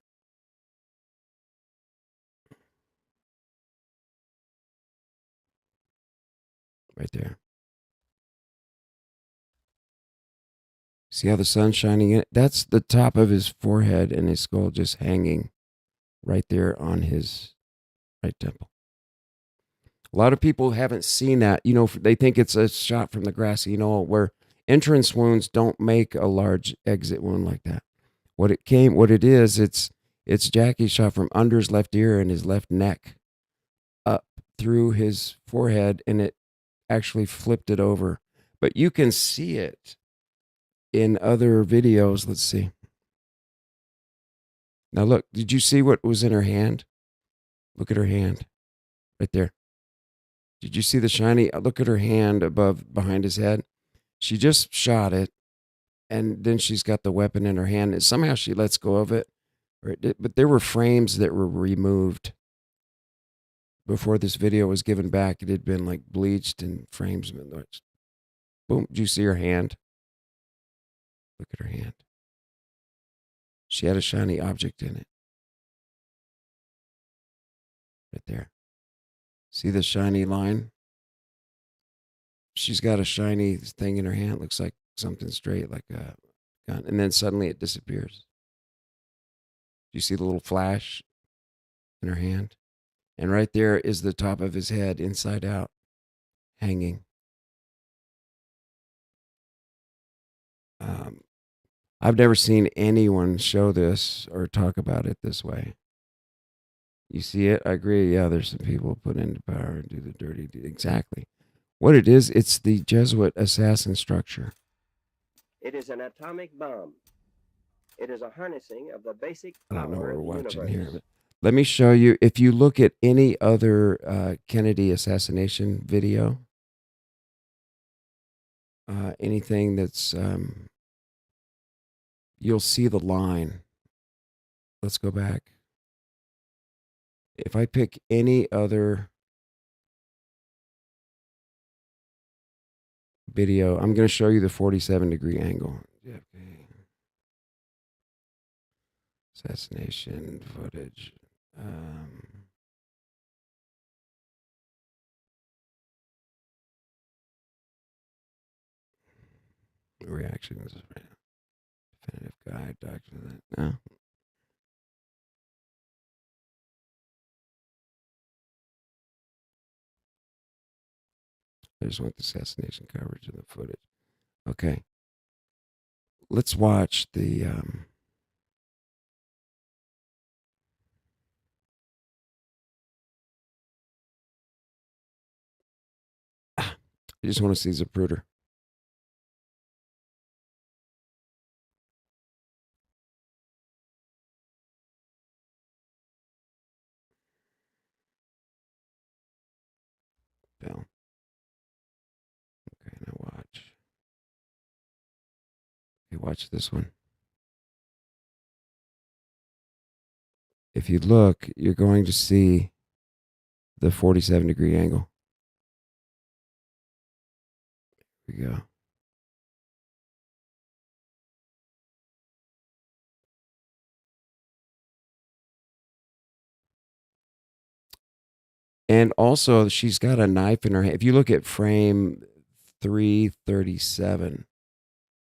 Right there. See how the sun's shining in it? That's the top of his forehead and his skull just hanging right there on his right temple. A lot of people haven't seen that. You know, they think it's a shot from the grass, you know, where entrance wounds don't make a large exit wound like that. What it is, it's Jackie shot from under his left ear and his left neck up through his forehead, and it actually flipped it over. But you can see it in other videos. Let's see. Now look, did you see what was in her hand? Look at her hand right there. Did you see the shiny? Look at her hand behind his head. She just shot it, and then she's got the weapon in her hand. And somehow she lets go of it. But there were frames that were removed before this video was given back. It had been like bleached and frames. Boom. Did you see her hand? Look at her hand. She had a shiny object in it. Right there. See the shiny line? She's got a shiny thing in her hand. Looks like something straight, like a gun. And then suddenly it disappears. Do you see the little flash in her hand? And right there is the top of his head, inside out, hanging. I've never seen anyone show this or talk about it this way. You see it? I agree. Yeah, there's some people put into power and do the dirty deed. Exactly. What it is, it's the Jesuit assassin structure. It is an atomic bomb. It is a harnessing of the basic I don't know what power we're of the watching universe. here. But let me show you. If you look at any other Kennedy assassination video, anything that's, you'll see the line. Let's go back. If I pick any other video, I'm going to show you the 47-degree angle. JFK. Assassination footage. Reactions. Definitive guide, doctor. No. I just want the assassination coverage of the footage. Okay. Let's watch the I just want to see Zapruder. Bell. Okay, now watch. Okay, watch this one. If you look, you're going to see the 47-degree angle. Here we go. And also, she's got a knife in her hand. If you look at frame 337,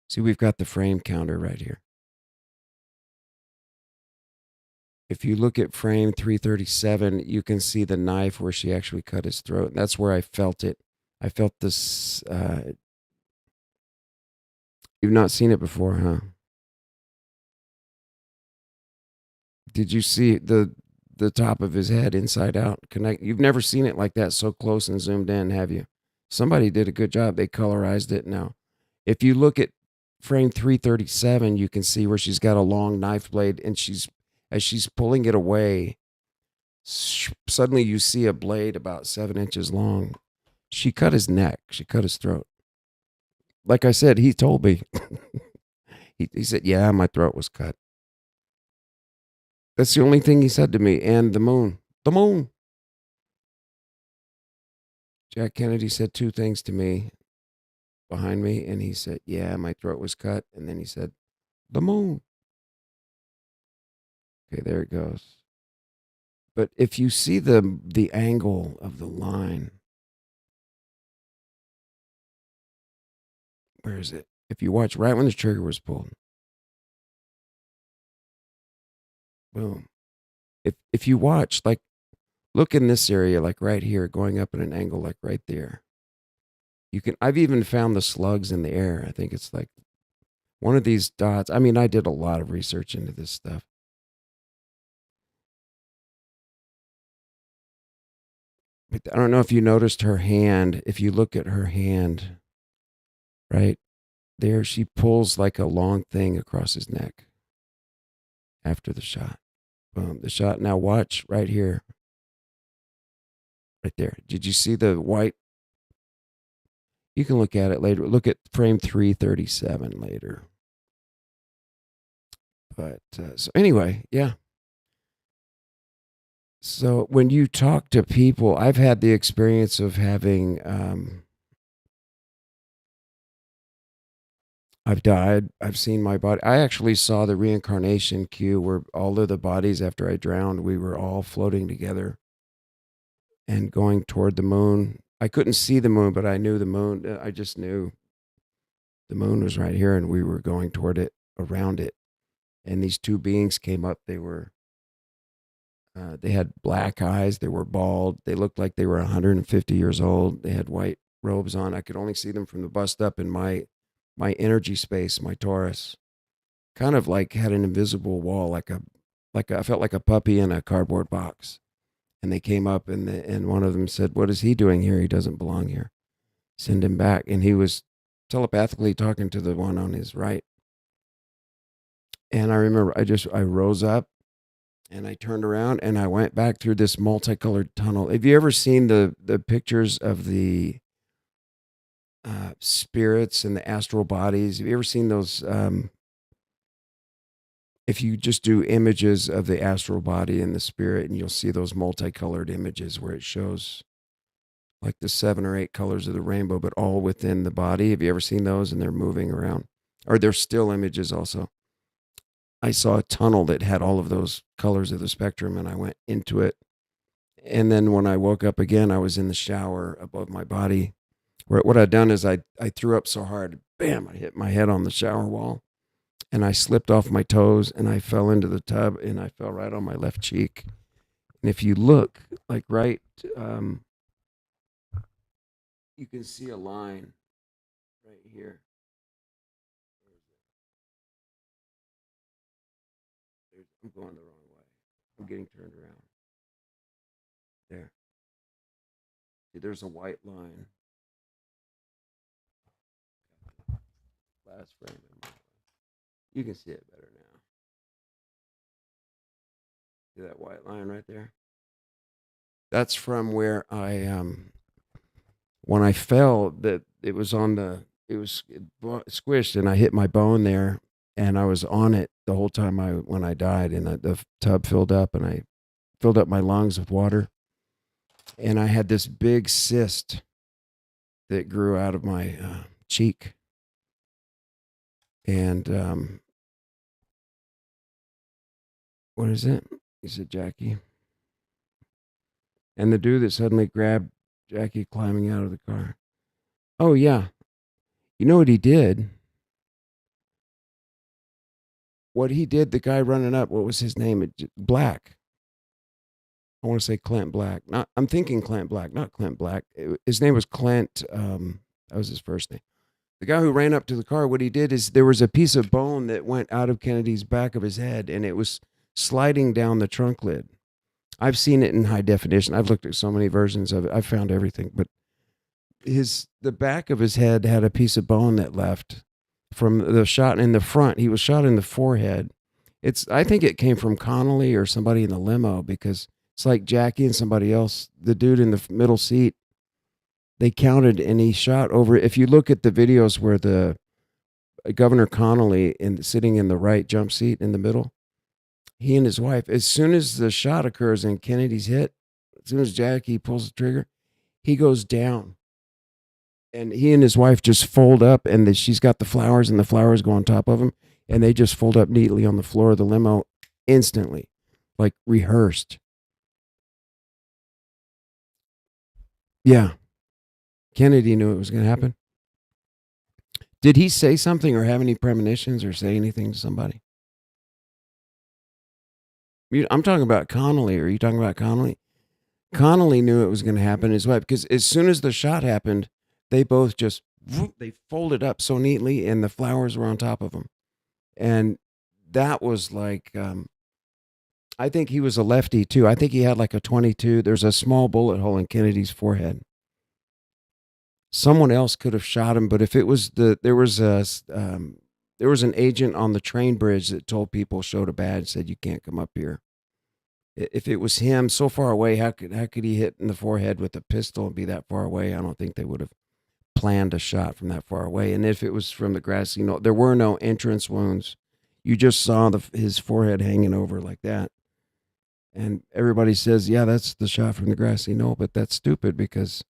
see, we've got the frame counter right here. If you look at frame 337, you can see the knife where she actually cut his throat. That's where I felt it. I felt this. You've not seen it before, huh? Did you see the top of his head inside out? You've never seen it like that, so close and zoomed in, have you? Somebody did a good job. They colorized it now. If you look at frame 337, you can see where she's got a long knife blade, and she's as she's pulling it away, suddenly you see a blade about 7 inches long. She cut his neck. She cut his throat. Like I said, he told me. he said, yeah, my throat was cut. That's the only thing he said to me. And the moon. The moon. Jack Kennedy said 2 things to me behind me. And he said, yeah, my throat was cut. And then he said, the moon. Okay, there it goes. But if you see the angle of the line, where is it? If you watch right when the trigger was pulled, boom. If you watch, like, look in this area, like right here, going up at an angle, like right there. I've even found the slugs in the air. I think it's like one of these dots. I mean, I did a lot of research into this stuff. But I don't know if you noticed her hand. If you look at her hand, right there, she pulls like a long thing across his neck after the shot. Boom, the shot. Now watch right here. Right there. Did you see the white? You can look at it later. Look at frame 337 later. But so anyway, yeah. So when you talk to people, I've had the experience of having, I've died. I've seen my body. I actually saw the reincarnation cue where all of the bodies after I drowned, we were all floating together and going toward the moon. I couldn't see the moon, but I knew the moon. I just knew the moon was right here and we were going toward it, around it. And these 2 beings came up. They had black eyes. They were bald. They looked like they were 150 years old. They had white robes on. I could only see them from the bust up in my energy space, my Taurus. Kind of like had an invisible wall, I felt like a puppy in a cardboard box. And they came up and one of them said, what is he doing here? He doesn't belong here. Send him back. And he was telepathically talking to the one on his right. And I remember I rose up and I turned around and I went back through this multicolored tunnel. Have you ever seen the pictures of the spirits and the astral bodies? Have you ever seen those? If you just do images of the astral body and the spirit, and you'll see those multicolored images where it shows like the 7 or 8 colors of the rainbow, but all within the body. Have you ever seen those? And they're moving around, or they're still images also. I saw a tunnel that had all of those colors of the spectrum, and I went into it. And then when I woke up again, I was in the shower above my body. What I'd done is I threw up so hard, bam, I hit my head on the shower wall, and I slipped off my toes, and I fell into the tub, and I fell right on my left cheek. And if you look, like right, you can see a line right here. I'm going the wrong way. I'm getting turned around. There. See, there's a white line. Last frame. You can see it better now. See that white line right there? That's from where I when I fell, that it was squished and I hit my bone there and I was on it the whole time when I died, and the tub filled up and I filled up my lungs with water, and I had this big cyst that grew out of my cheek. And what is it? He said, Jackie. And the dude that suddenly grabbed Jackie climbing out of the car. Oh, yeah. You know what he did? What he did, the guy running up, what was his name? Black. I want to say Clint Black. I'm thinking Clint Black, not Clint Black. His name was Clint. That was his first name. The guy who ran up to the car, what he did is there was a piece of bone that went out of Kennedy's back of his head, and it was sliding down the trunk lid. I've seen it in high definition. I've looked at so many versions of it. I've found everything. But the back of his head had a piece of bone that left from the shot in the front. He was shot in the forehead, I think it came from Connolly or somebody in the limo, because it's like Jackie and somebody else, the dude in the middle seat, they counted and he shot over. If you look at the videos where the Governor Connolly sitting in the right jump seat in the middle, he and his wife, as soon as the shot occurs and Kennedy's hit, as soon as Jackie pulls the trigger, he goes down. And he and his wife just fold up, and she's got the flowers, and the flowers go on top of him, and they just fold up neatly on the floor of the limo instantly, like rehearsed. Yeah. Kennedy knew it was going to happen. Did he say something or have any premonitions or say anything to somebody? I'm talking about Connolly. Are you talking about Connolly? Connolly knew it was going to happen, his wife, because as soon as the shot happened, they both just, they folded up so neatly, and the flowers were on top of them. And that was like, I think he was a lefty too. I think he had like a 22. There's a small bullet hole in Kennedy's forehead. Someone else could have shot him, but if it was there was an agent on the train bridge that told people, showed a badge, said you can't come up here. If it was him so far away, how could he hit in the forehead with a pistol and be that far away? I don't think they would have planned a shot from that far away. And if it was from the grassy knoll, there were no entrance wounds. You just saw his forehead hanging over like that. And everybody says, yeah, that's the shot from the grassy knoll, but that's stupid because,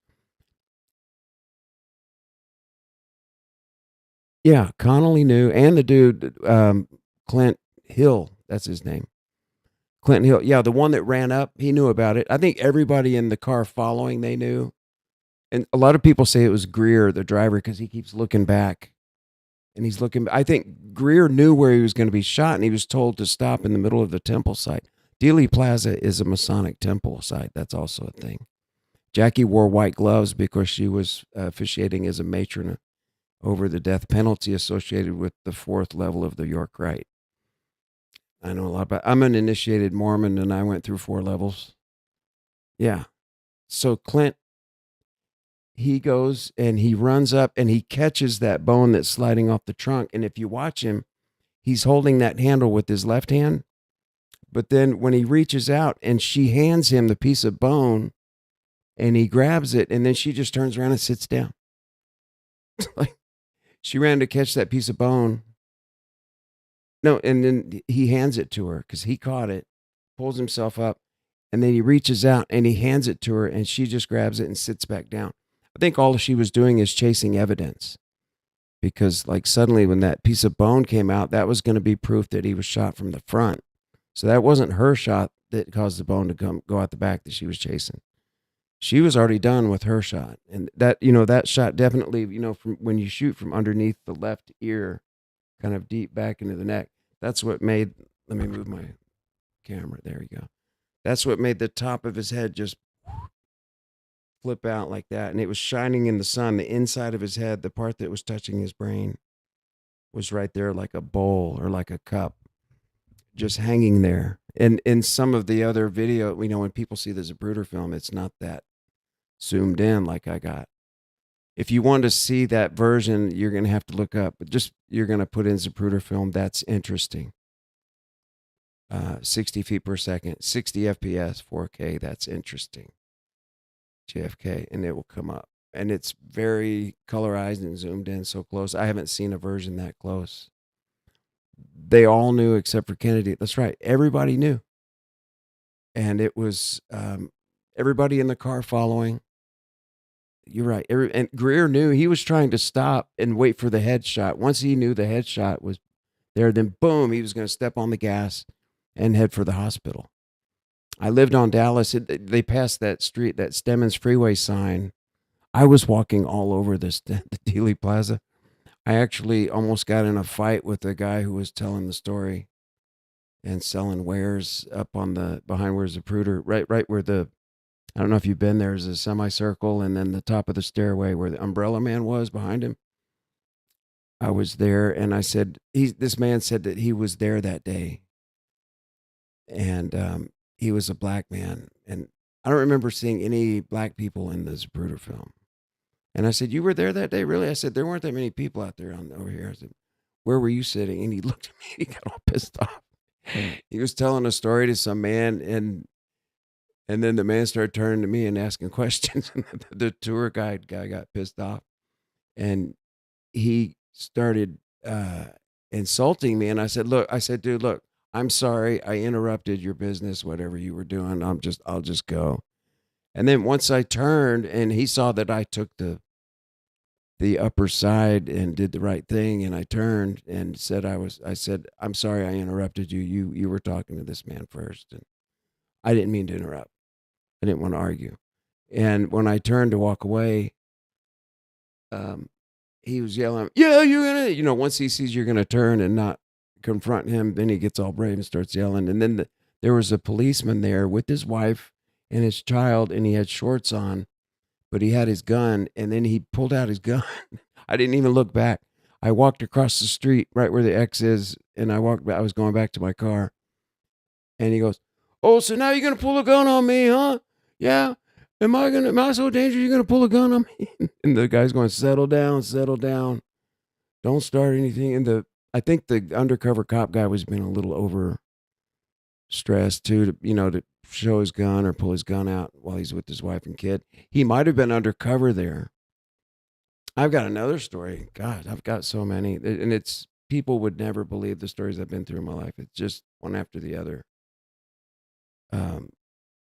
yeah, Connolly knew, and the dude, Clint Hill, that's his name. Clint Hill, yeah, the one that ran up, he knew about it. I think everybody in the car following, they knew. And a lot of people say it was Greer, the driver, because he keeps looking back. And he's looking, I think Greer knew where he was going to be shot, and he was told to stop in the middle of the temple site. Dealey Plaza is a Masonic temple site. That's also a thing. Jackie wore white gloves because she was officiating as a matron over the death penalty associated with the 4th level of the York Rite. I know a lot about. I'm an initiated Mormon, and I went through 4 levels. Yeah. So Clint, he goes and he runs up and he catches that bone that's sliding off the trunk. And if you watch him, he's holding that handle with his left hand. But then when he reaches out and she hands him the piece of bone and he grabs it, and then she just turns around and sits down. Like, she ran to catch that piece of bone. No, and then he hands it to her because he caught it, pulls himself up, and then he reaches out and he hands it to her, and she just grabs it and sits back down. I think all she was doing is chasing evidence, because like suddenly when that piece of bone came out, that was going to be proof that he was shot from the front. So that wasn't her shot that caused the bone to go out the back that she was chasing. She was already done with her shot. And that, that shot definitely, from when you shoot from underneath the left ear, kind of deep back into the neck, that's what made, let me move my camera. There you go. That's what made the top of his head just flip out like that. And it was shining in the sun. The inside of his head, the part that was touching his brain, was right there like a bowl or like a cup, just hanging there. And in some of the other video, when people see the Zapruder film, it's not that zoomed in like I got. If you want to see that version, you're going to have to look up. You're going to put in Zapruder film. That's interesting. 60 feet per second, 60 FPS, 4K. That's interesting. JFK, and it will come up. And it's very colorized and zoomed in so close. I haven't seen a version that close. They all knew except for Kennedy. That's right. Everybody knew. And it was everybody in the car following. You're right. And Greer knew. He was trying to stop and wait for the headshot. Once he knew the headshot was there, then boom, he was going to step on the gas and head for the hospital. I lived on Dallas. They passed that street, that Stemmons Freeway sign. I was walking all over the Dealey Plaza. I actually almost got in a fight with the guy who was telling the story and selling wares up on behind where Zapruder, right where I don't know if you've been there, there's a semicircle, and then the top of the stairway where the umbrella man was behind him. I was there, and I said, this man said that he was there that day. And he was a black man. And I don't remember seeing any black people in the Zapruder film. And I said, you were there that day? Really? I said, there weren't that many people out there over here. I said, where were you sitting? And he looked at me and he got all pissed off. was telling a story to some man, and then the man started turning to me and asking questions, and the tour guide guy got pissed off, and he started insulting me. And I said, dude, look, I'm sorry, I interrupted your business, whatever you were doing. I'll just go. And then once I turned, and he saw that I took the upper side and did the right thing, and I turned and said, I said, I'm sorry I interrupted you. You were talking to this man first, and I didn't mean to interrupt. I didn't want to argue. And when I turned to walk away, he was yelling, yeah, you're gonna, once he sees you're gonna turn and not confront him, then he gets all brave and starts yelling. And then there was a policeman there with his wife and his child, and he had shorts on, but he had his gun, and then he pulled out his gun. I didn't even look back. I walked across the street right where the X is, and I was going back to my car, and he goes, oh, so now you're gonna pull a gun on me, huh? Yeah. Am I so dangerous you're gonna pull a gun on me? And the guy's going, settle down. Don't start anything. And I think the undercover cop guy was being a little over stressed too, to show his gun or pull his gun out while he's with his wife and kid. He might have been undercover there. I've got another story. God, I've got so many. And it's, people would never believe the stories I've been through in my life. It's just one after the other.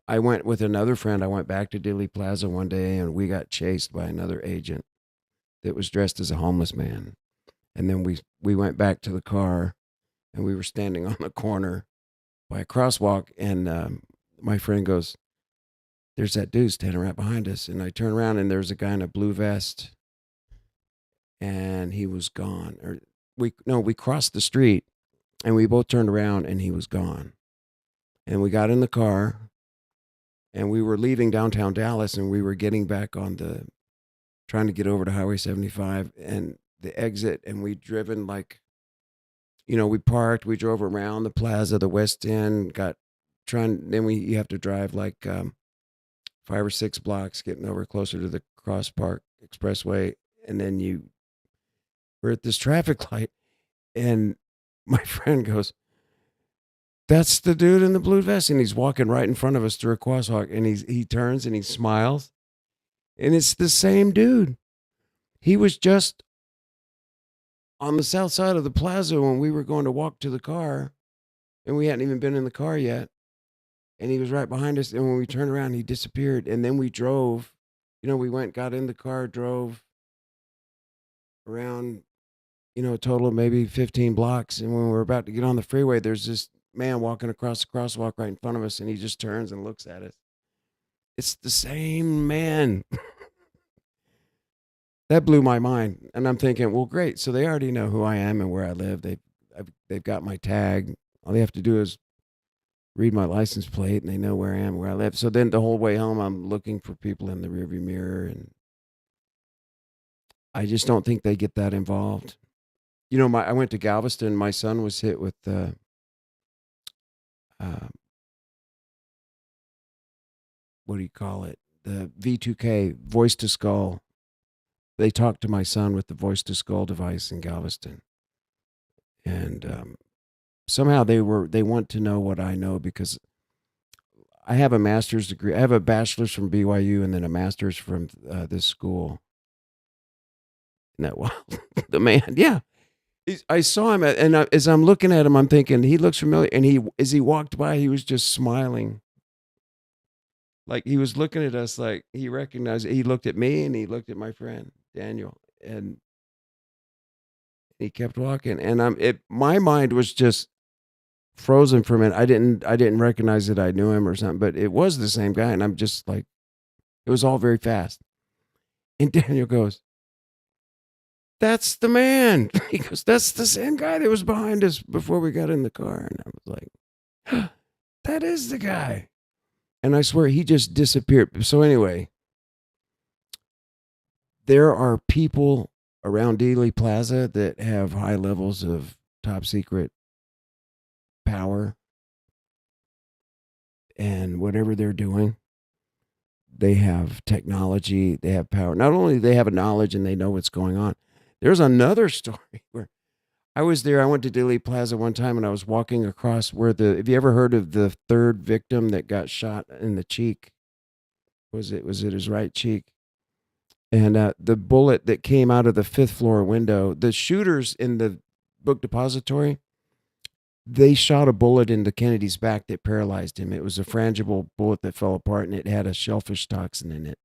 I went with another friend. I went back to Dealey Plaza one day, and we got chased by another agent that was dressed as a homeless man. And then we went back to the car, and we were standing on the corner by a crosswalk, and my friend goes, there's that dude standing right behind us. And I turn around, and there's a guy in a blue vest, and he was gone. We crossed the street, and we both turned around, and he was gone. And we got in the car, and we were leaving downtown Dallas, and we were getting back on trying to get over to Highway 75 and the exit, and we'd driven we parked, we drove around the plaza, the West End, then you have to drive 5 or 6 blocks, getting over closer to the Cross Park Expressway, and then we're at this traffic light, and my friend goes, that's the dude in the blue vest, and he's walking right in front of us through a crosswalk, and he turns and he smiles, and it's the same dude. He was just on the south side of the plaza when we were going to walk to the car, and we hadn't even been in the car yet, and he was right behind us, and when we turned around, he disappeared. And then we drove, we went, got in the car, drove around, a total of maybe 15 blocks, and when we were about to get on the freeway, there's this man walking across the crosswalk right in front of us, and he just turns and looks at us. It's the same man. That blew my mind, and I'm thinking, well, great. So they already know who I am and where I live. They've got my tag. All they have to do is read my license plate, and they know where I am, where I live. So then the whole way home, I'm looking for people in the rearview mirror, and I just don't think they get that involved. I went to Galveston. My son was hit with what do you call it? The V2K, voice to skull. They talked to my son with the voice to skull device in Galveston. And somehow they want to know what I know, because I have a master's degree. I have a bachelor's from BYU and then a master's from this school. Isn't that wild? The man, yeah. I saw him, and as I'm looking at him, I'm thinking, he looks familiar. And as he walked by, he was just smiling. Like he was looking at us, like he recognized it. He looked at me, and he looked at my friend, Daniel, and he kept walking. And my mind was just frozen for a minute. I didn't recognize that I knew him or something, but it was the same guy. And I'm just like, it was all very fast. And Daniel goes, that's the man. He goes, that's the same guy that was behind us before we got in the car. And I was like, that is the guy. And I swear he just disappeared. So anyway, there are people around Dealey Plaza that have high levels of top secret power. And whatever they're doing, they have technology, they have power. Not only do they have a knowledge and they know what's going on. There's another story where I was there. I went to Dealey Plaza one time, and I was walking across where have you ever heard of the third victim that got shot in the cheek? Was it his right cheek? And the bullet that came out of the 5th floor window, the shooters in the book depository, they shot a bullet into Kennedy's back that paralyzed him. It was a frangible bullet that fell apart, and it had a shellfish toxin in it.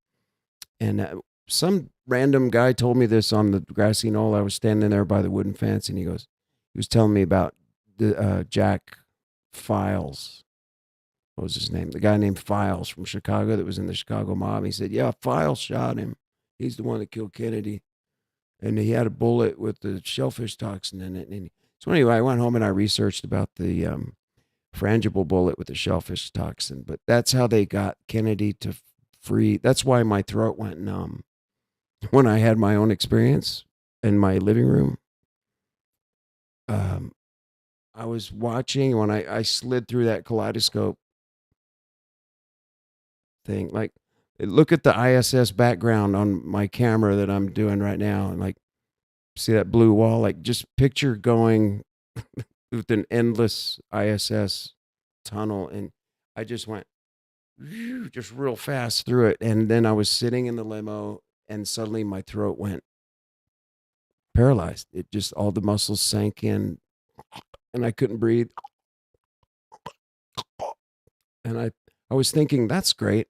And some random guy told me this on the grassy knoll. I was standing there by the wooden fence, and he was telling me about the Jack Files. What was his name? The guy named Files from Chicago that was in the Chicago mob. He said, yeah, Files shot him. He's the one that killed Kennedy. And he had a bullet with the shellfish toxin in it. So anyway, I went home and I researched about the frangible bullet with the shellfish toxin. But that's how they got Kennedy to free. That's why my throat went numb when I had my own experience in my living room. I was watching when I slid through that kaleidoscope thing. Like, look at the ISS background on my camera that I'm doing right now. And like, see that blue wall? Like, just picture going with an endless ISS tunnel. And I just went just real fast through it. And then I was sitting in the limo and suddenly my throat went paralyzed. It just, all the muscles sank in and I couldn't breathe. And I was thinking, that's great.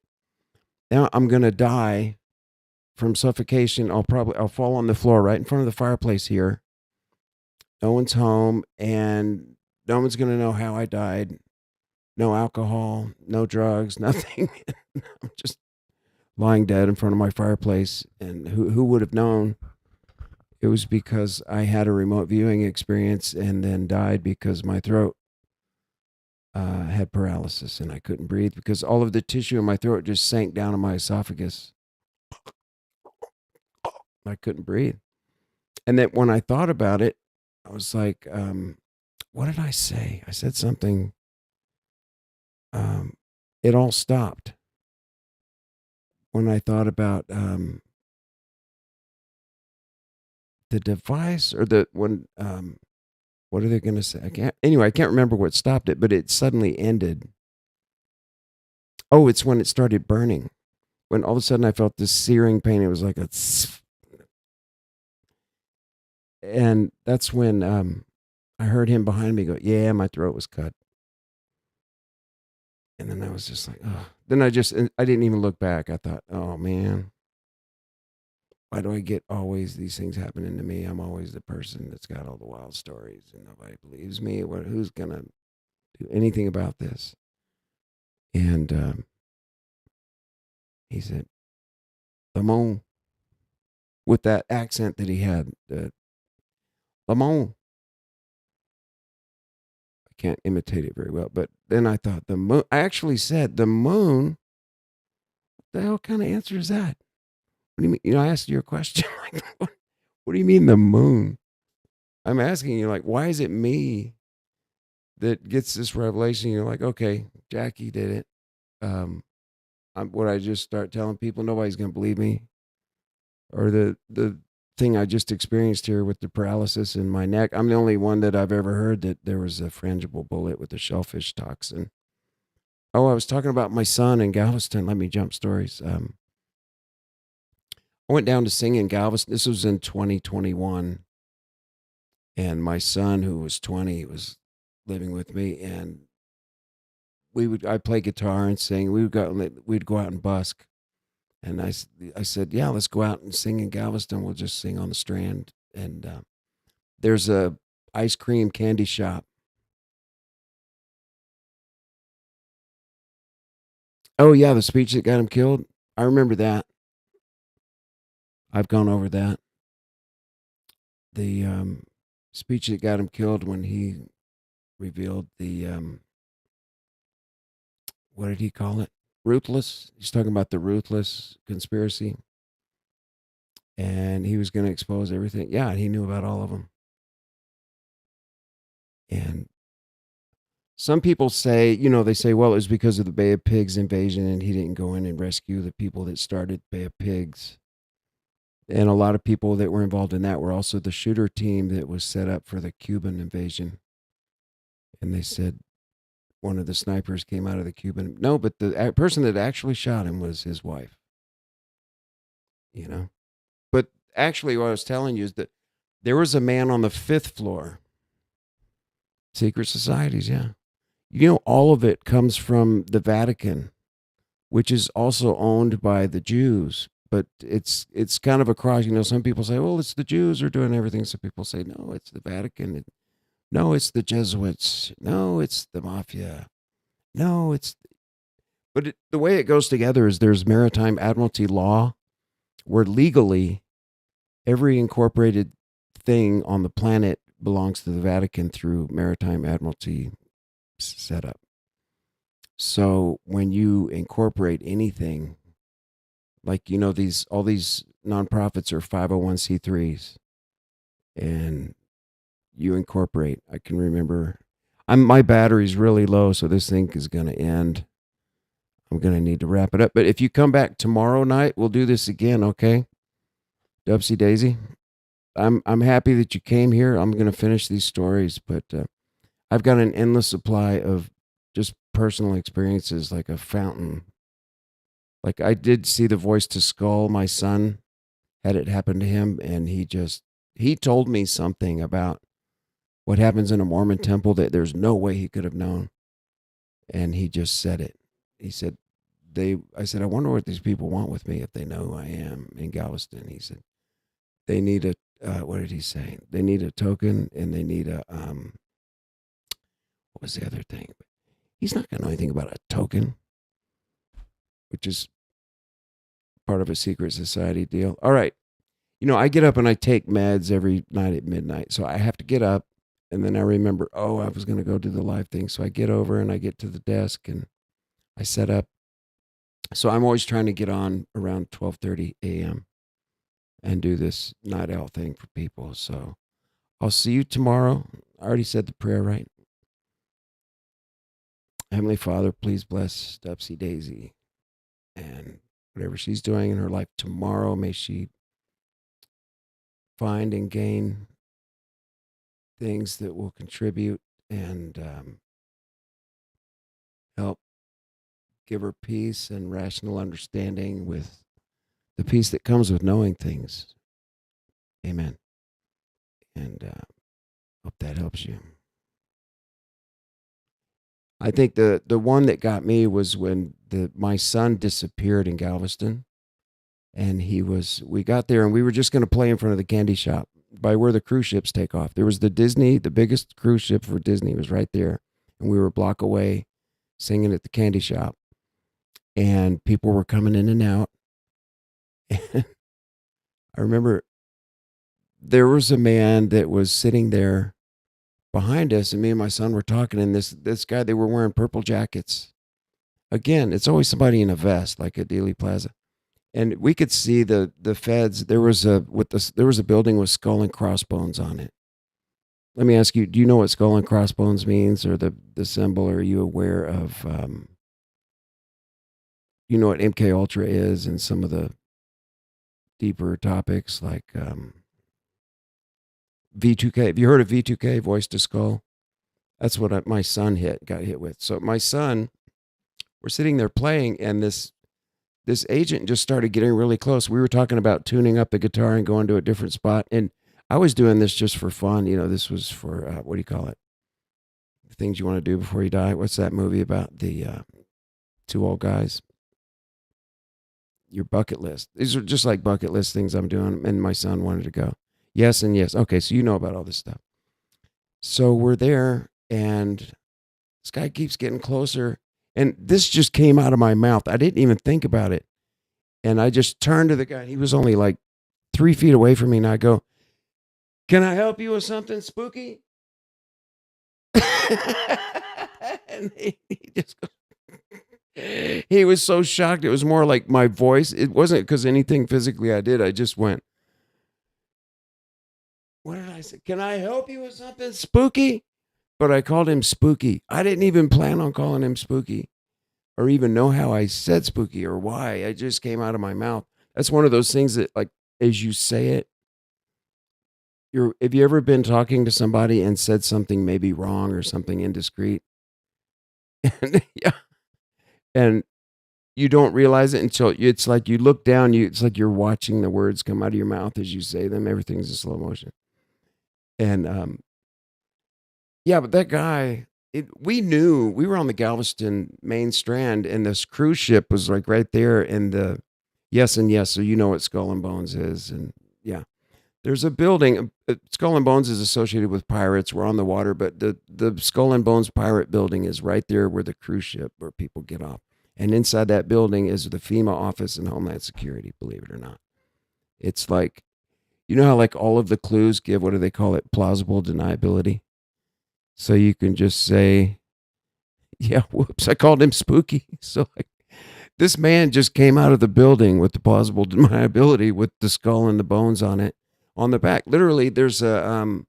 Now I'm going to die from suffocation. I'll fall on the floor right in front of the fireplace here. No one's home and no one's going to know how I died. No alcohol, no drugs, nothing. I'm just lying dead in front of my fireplace. And who would have known? It was because I had a remote viewing experience and then died because my throat had paralysis and I couldn't breathe because all of the tissue in my throat just sank down in my esophagus. I couldn't breathe. And then when I thought about it, I was like, what did I say? I said something. It all stopped when I thought about the device or what are they going to say? I can't remember what stopped it, but it suddenly ended. Oh, it's when it started burning. When all of a sudden I felt this searing pain. It was like a and that's when I heard him behind me go, yeah, my throat was cut. And then I was just like, oh. Then I didn't even look back. I thought, oh, man, why do I get always these things happening to me? I'm always the person that's got all the wild stories and nobody believes me. Who's going to do anything about this? And he said, Lamone, with that accent that he had, Lamone. I can't imitate it very well, but then I thought the moon, I actually said the moon. What the hell kind of answer is that? What do you mean? I asked you a question. Like, what do you mean the moon? I'm asking you, like, why is it me that gets this revelation? You're like, okay, Jackie did it. Would I just start telling people nobody's going to believe me? Or the thing I just experienced here with the paralysis in my neck. I'm the only one that I've ever heard that there was a frangible bullet with a shellfish toxin. Oh, I was talking about my son in Galveston. Let me jump stories. I went down to sing in Galveston. This was in 2021. And my son, who was 20, was living with me. And I'd play guitar and sing. We'd go out and busk. And I said, yeah, let's go out and sing in Galveston. We'll just sing on the Strand. And there's a ice cream candy shop. Oh, yeah, the speech that got him killed. I remember that. I've gone over that. The speech that got him killed when he revealed the, what did he call it? Ruthless. He's talking about the ruthless conspiracy. And he was going to expose everything. Yeah, he knew about all of them. And some people say, they say, well, it was because of the Bay of Pigs invasion and he didn't go in and rescue the people that started Bay of Pigs. And a lot of people that were involved in that were also the shooter team that was set up for the Cuban invasion. And they said one of the snipers came out of the Cuban. No, but the person that actually shot him was his wife. You know? But actually, what I was telling you is that there was a man on the 5th floor. Secret societies, yeah. You know, all of it comes from the Vatican, which is also owned by the Jews. But it's kind of a cross. You know, some people say, well, it's the Jews are doing everything. Some people say, no, it's the Vatican. No, it's the Jesuits. No, it's the mafia. No, it's... But the way it goes together is there's maritime admiralty law, where legally every incorporated thing on the planet belongs to the Vatican through maritime admiralty setup. So when you incorporate anything, like, you know, all these nonprofits are 501c3s, and you incorporate. I can remember, my battery's really low, so this thing is going to end. I'm going to need to wrap it up. But if you come back tomorrow night, we'll do this again, okay? Dubsy Daisy, I'm happy that you came here. I'm going to finish these stories, but I've got an endless supply of just personal experiences, like a fountain. Like, I did see the voice to skull. My son had it happen to him, and he told me something about what happens in a Mormon temple that there's no way he could have known. And he just said it. He said, I said, I wonder what these people want with me if they know who I am in Galveston. He said, they need a, what did he say? They need a token, and they need a, what was the other thing? He's not going to know anything about a token, which is part of a secret society deal. All right. You know, I get up and I take meds every night at midnight. So I have to get up, and then I remember, oh, I was going to go do the live thing. So I get over and I get to the desk and I set up. So I'm always trying to get on around 12:30 a.m. and do this night owl thing for people. So I'll see you tomorrow. I already said the prayer, right? Heavenly Father, please bless Dubsy Daisy and whatever she's doing in her life tomorrow. May she find and gain things that will contribute and help give her peace and rational understanding with the peace that comes with knowing things. Amen. And hope that helps you. I think the one that got me was when my son disappeared in Galveston, and we got there and we were just going to play in front of the candy shop by where the cruise ships take off. There was the biggest cruise ship for Disney was right there, and we were a block away singing at the candy shop, and people were coming in and out. And I remember there was a man that was sitting there behind us, and me and my son were talking, and this guy, they were wearing purple jackets. Again, it's always somebody in a vest, like at Dealey Plaza. And we could see the feds. There was a building with skull and crossbones on it. Let me ask you, do you know what skull and crossbones means, or the symbol? Are you aware of you know what MK Ultra is and some of the deeper topics like V2K? Have you heard of V2K, voice to skull? That's what my son got hit with. So my son, we're sitting there playing, and this agent just started getting really close. We were talking about tuning up the guitar and going to a different spot. And I was doing this just for fun. You know, this was for, what do you call it? The things you want to do before you die. What's that movie about? The two old guys? Your bucket list. These are just like bucket list things I'm doing. And my son wanted to go. Yes and yes. Okay, so you know about all this stuff. So we're there, and this guy keeps getting closer. And this just came out of my mouth. I didn't even think about it. And I just turned to the guy. He was only like 3 feet away from me. And I go, can I help you with something spooky? And he just goes, he was so shocked. It was more like my voice. It wasn't because anything physically I did. I just went, what did I say? Can I help you with something spooky? But I called him Spooky. I didn't even plan on calling him Spooky or even know how I said spooky or why. It just came out of my mouth. That's one of those things that, like, as you say it, have you ever been talking to somebody and said something maybe wrong or something indiscreet? And, yeah, and you don't realize it until it's like you look down, it's like you're watching the words come out of your mouth as you say them. Everything's in slow motion. And yeah, but that guy, we knew we were on the Galveston main strand, and this cruise ship was like right there in the yes and yes. So you know what Skull and Bones is, and yeah, there's a building. Skull and Bones is associated with pirates. We're on the water, but the Skull and Bones pirate building is right there where the cruise ship where people get off, and inside that building is the FEMA office and Homeland Security. Believe it or not, it's like you know how like all of the clues give what do they call it plausible deniability. So you can just say, yeah, whoops, I called him spooky. So like, this man just came out of the building with the plausible deniability with the skull and the bones on it on the back. Literally, there's a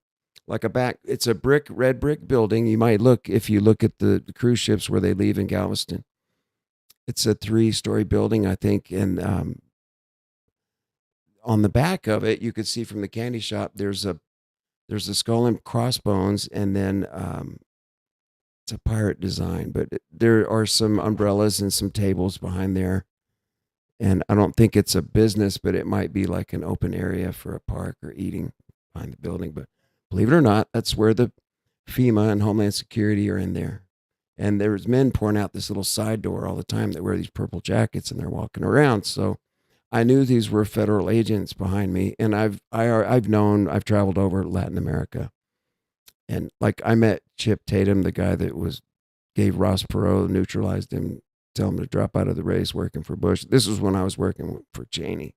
like a back. It's a red brick building. You might look if you look at the cruise ships where they leave in Galveston. It's a 3-story building, I think, and on the back of it, you could see from the candy shop. There's a skull and crossbones, and then it's a pirate design, but there are some umbrellas and some tables behind there. And I don't think it's a business, but it might be like an open area for a park or eating behind the building. But believe it or not, that's where the FEMA and Homeland Security are in there. And there's men pouring out this little side door all the time that wear these purple jackets and they're walking around. So I knew these were federal agents behind me. And I've traveled over Latin America. And like I met Chip Tatum, the guy that gave Ross Perot, neutralized him, tell him to drop out of the race working for Bush. This was when I was working for Cheney,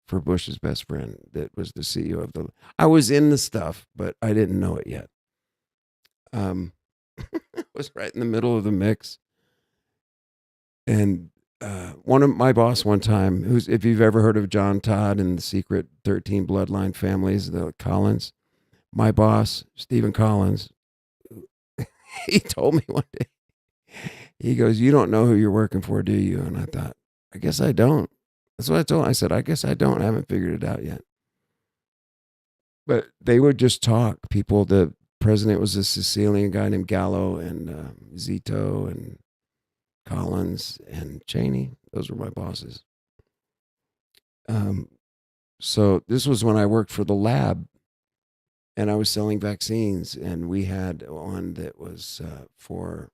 for Bush's best friend that was the CEO of the. I was in the stuff, but I didn't know it yet. Was right in the middle of the mix. And one of my boss one time, if you've ever heard of John Todd and the Secret 13 Bloodline Families, the Collins, my boss, Stephen Collins, he told me one day, he goes, "You don't know who you're working for, do you?" And I thought, I guess I don't. That's what I told him. I said, I guess I don't. I haven't figured it out yet. But they would just talk. People, the president was a Sicilian guy named Gallo, and Zito and Collins and Cheney. Those were my bosses. So this was when I worked for the lab, and I was selling vaccines, and we had one that was for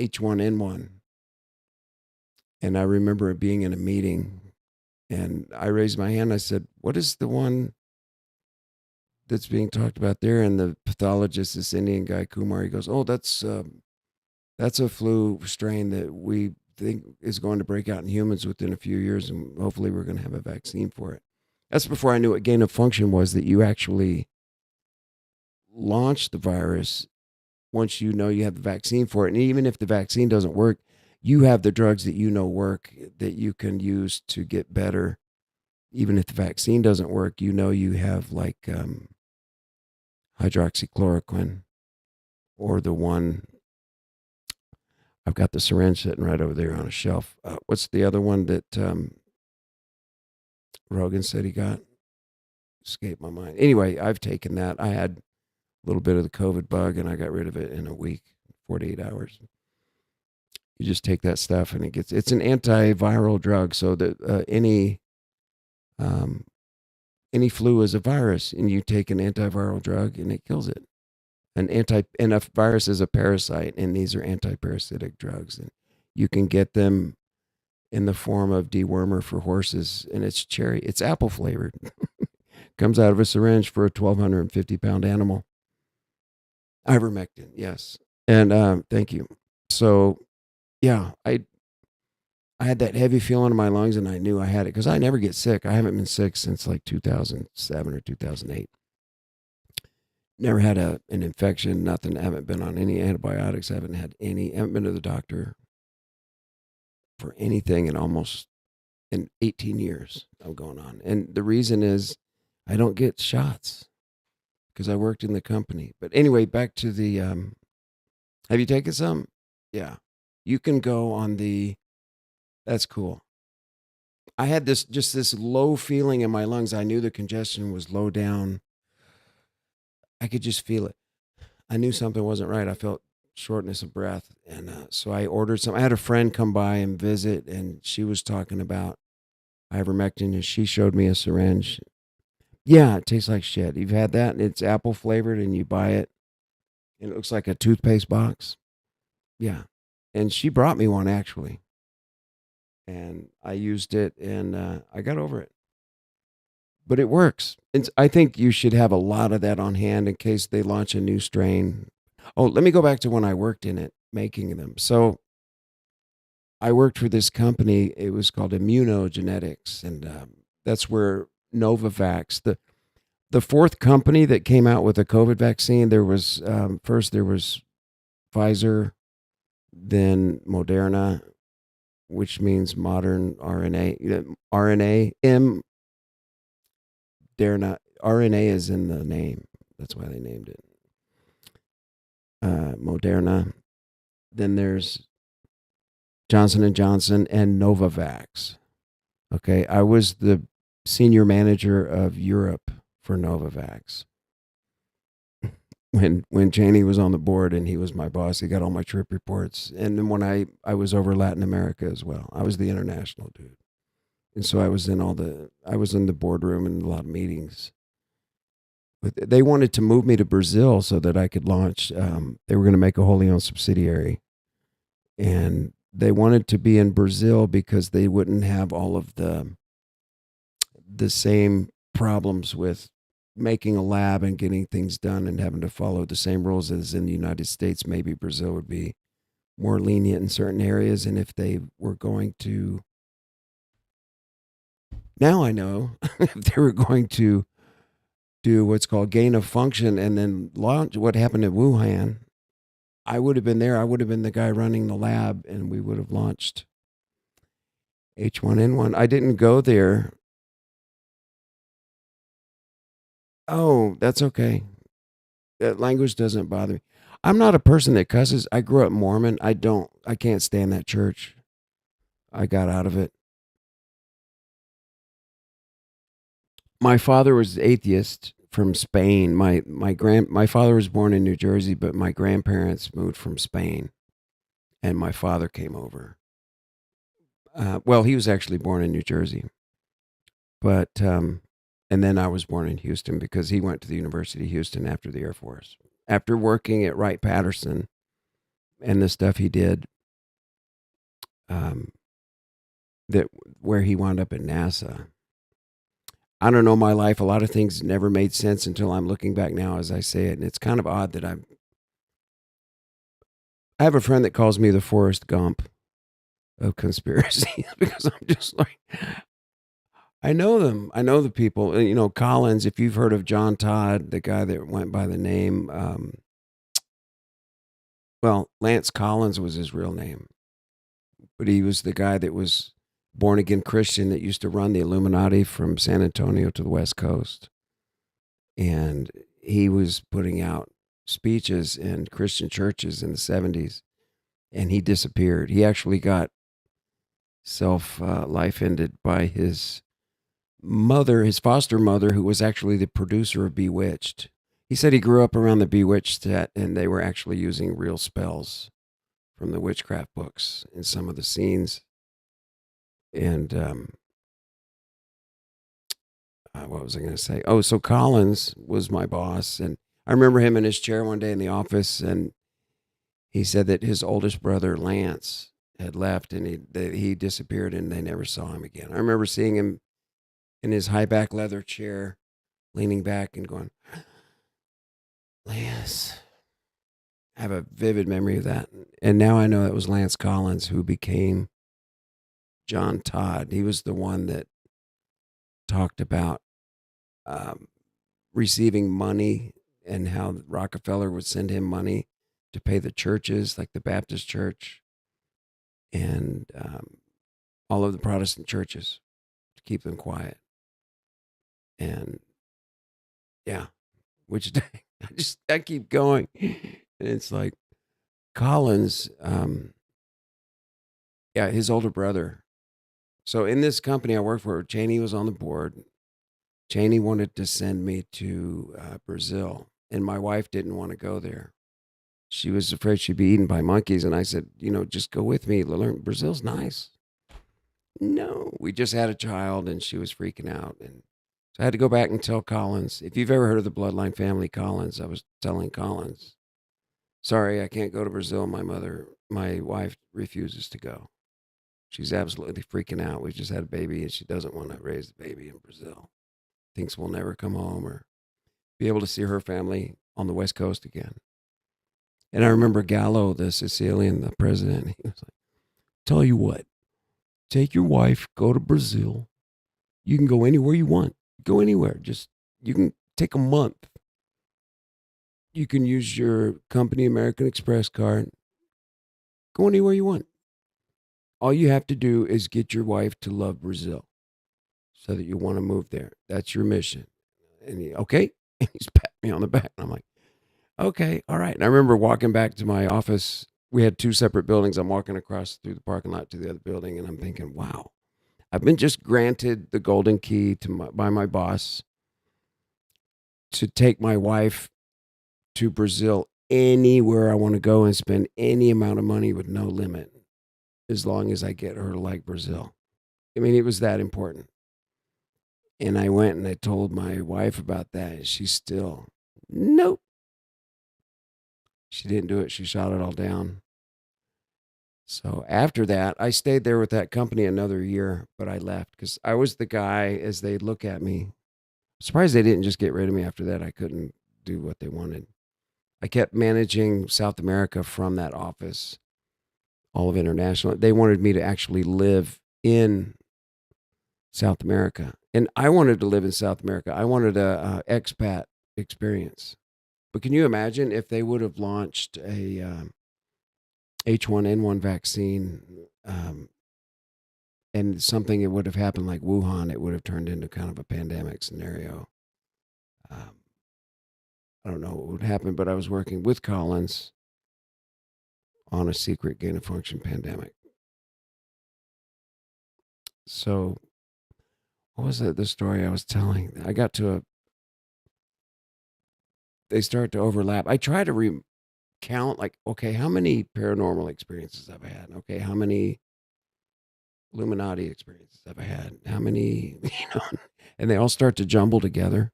H1N1. And I remember being in a meeting, and I raised my hand. I said, "What is the one that's being talked about there?" And the pathologist, this Indian guy, Kumar, he goes, "Oh, that's a flu strain that we think is going to break out in humans within a few years, and hopefully we're going to have a vaccine for it." That's before I knew what gain of function was, that you actually launch the virus once you know you have the vaccine for it. And even if the vaccine doesn't work, you have the drugs that you know work that you can use to get better. Even if the vaccine doesn't work, you know you have like hydroxychloroquine, or the one, I've got the syringe sitting right over there on a shelf. What's the other one that Rogan said he got? Escaped my mind. Anyway, I've taken that. I had a little bit of the COVID bug, and I got rid of it in a week, 48 hours. You just take that stuff, and it's an antiviral drug. So that any flu is a virus, and you take an antiviral drug, and it kills it. And a virus is a parasite, and these are antiparasitic drugs, and you can get them in the form of dewormer for horses, and it's apple flavored. Comes out of a syringe for a 1,250-pound animal. Ivermectin, yes. And thank you. So, yeah, I had that heavy feeling in my lungs, and I knew I had it because I never get sick. I haven't been sick since like 2007 or 2008. Never had an infection, nothing. I haven't been on any antibiotics. I haven't been to the doctor for anything in 18 years of going on. And the reason is I don't get shots because I worked in the company. But anyway, back to the, have you taken some? Yeah. You can go on that's cool. I had this low feeling in my lungs. I knew the congestion was low down. I could just feel it. I knew something wasn't right. I felt shortness of breath. And so I ordered some. I had a friend come by and visit, and she was talking about ivermectin, and she showed me a syringe. Yeah, it tastes like shit. You've had that? It's apple flavored, and you buy it, and it looks like a toothpaste box. Yeah. And she brought me one, actually. And I used it, and I got over it. But it works. I think you should have a lot of that on hand in case they launch a new strain. Oh, let me go back to when I worked in it, making them. So I worked for this company. It was called Immunogenetics, and that's where Novavax, the fourth company that came out with a COVID vaccine. There was first there was Pfizer, then Moderna, which means modern RNA. RNA is in the name. That's why they named it Moderna. Then there's Johnson & Johnson and Novavax. Okay, I was the senior manager of Europe for Novavax. When Cheney was on the board and he was my boss, he got all my trip reports. And then when I was over Latin America as well, I was the international dude. And so I was in the boardroom and a lot of meetings. But they wanted to move me to Brazil so that I could launch. They were going to make a wholly owned subsidiary. And they wanted to be in Brazil because they wouldn't have all of the same problems with making a lab and getting things done and having to follow the same rules as in the United States. Maybe Brazil would be more lenient in certain areas. And if they were going to, now I know, if they were going to do what's called gain of function and then launch what happened in Wuhan, I would have been there. I would have been the guy running the lab, and we would have launched H1N1. I didn't go there. Oh, that's okay. That language doesn't bother me. I'm not a person that cusses. I grew up Mormon. I can't stand that church. I got out of it. My father was atheist from Spain. My father was born in New Jersey, but my grandparents moved from Spain, and my father came over. Well, he was actually born in New Jersey, but and then I was born in Houston because he went to the University of Houston after the Air Force. After working at Wright-Patterson and the stuff he did, where he wound up at NASA. I don't know my life. A lot of things never made sense until I'm looking back now as I say it. And it's kind of odd that I have a friend that calls me the Forrest Gump of conspiracies because I'm just like, I know them. I know the people. You know, Collins, if you've heard of John Todd, the guy that went by the name, Lance Collins was his real name. But he was the guy that was born again Christian that used to run the Illuminati from San Antonio to the West Coast. And he was putting out speeches in Christian churches in the 70s, and he disappeared. He actually got life ended by his mother, his foster mother, who was actually the producer of Bewitched. He said he grew up around the Bewitched set, and they were actually using real spells from the witchcraft books in some of the scenes. And what was I going to say? Oh, so Collins was my boss, and I remember him in his chair one day in the office, and he said that his oldest brother Lance had left, and he disappeared, and they never saw him again. I remember seeing him in his high back leather chair, leaning back and going, Lance. I have a vivid memory of that. And now I know it was Lance Collins who became John Todd. He was the one that talked about receiving money and how Rockefeller would send him money to pay the churches, like the Baptist church and all of the Protestant churches, to keep them quiet. And yeah, which I keep going. And it's like Collins, his older brother So in this company I worked for, Cheney was on the board. Cheney wanted to send me to Brazil, and my wife didn't want to go there. She was afraid she'd be eaten by monkeys, and I said, just go with me. Learn Brazil's nice. No, we just had a child, and she was freaking out, and so I had to go back and tell Collins. If you've ever heard of the bloodline family Collins, I was telling Collins, sorry, I can't go to Brazil. My wife refuses to go. She's absolutely freaking out. We just had a baby, and she doesn't want to raise the baby in Brazil. Thinks we'll never come home or be able to see her family on the West Coast again. And I remember Gallo, the Sicilian, the president, he was like, tell you what, take your wife, go to Brazil. You can go anywhere you want. Go anywhere. You can take a month. You can use your company American Express card. Go anywhere you want. All you have to do is get your wife to love Brazil so that you want to move there. That's your mission. And okay? And he's patting me on the back. And I'm like, okay, all right. And I remember walking back to my office. We had 2 separate buildings. I'm walking across through the parking lot to the other building, and I'm thinking, wow, I've been just granted the golden key by my boss to take my wife to Brazil anywhere I want to go and spend any amount of money with no limit, as long as I get her to like Brazil. I mean, it was that important. And I went and I told my wife about that, and she's still, nope. She didn't do it. She shot it all down. So after that, I stayed there with that company another year, but I left because I was the guy, as they look at me. I'm surprised they didn't just get rid of me after that. I couldn't do what they wanted. I kept managing South America from that office, all of international. They wanted me to actually live in South America. And I wanted to live in South America. I wanted a expat experience. But can you imagine if they would have launched a H1N1 vaccine and something that would have happened like Wuhan, it would have turned into kind of a pandemic scenario. I don't know what would happen, but I was working with Collins on a secret gain-of-function pandemic. So what was the story I was telling? I got to they start to overlap. I try to recount, like, okay, how many paranormal experiences have I had? Okay, how many Illuminati experiences have I had? How many, and they all start to jumble together.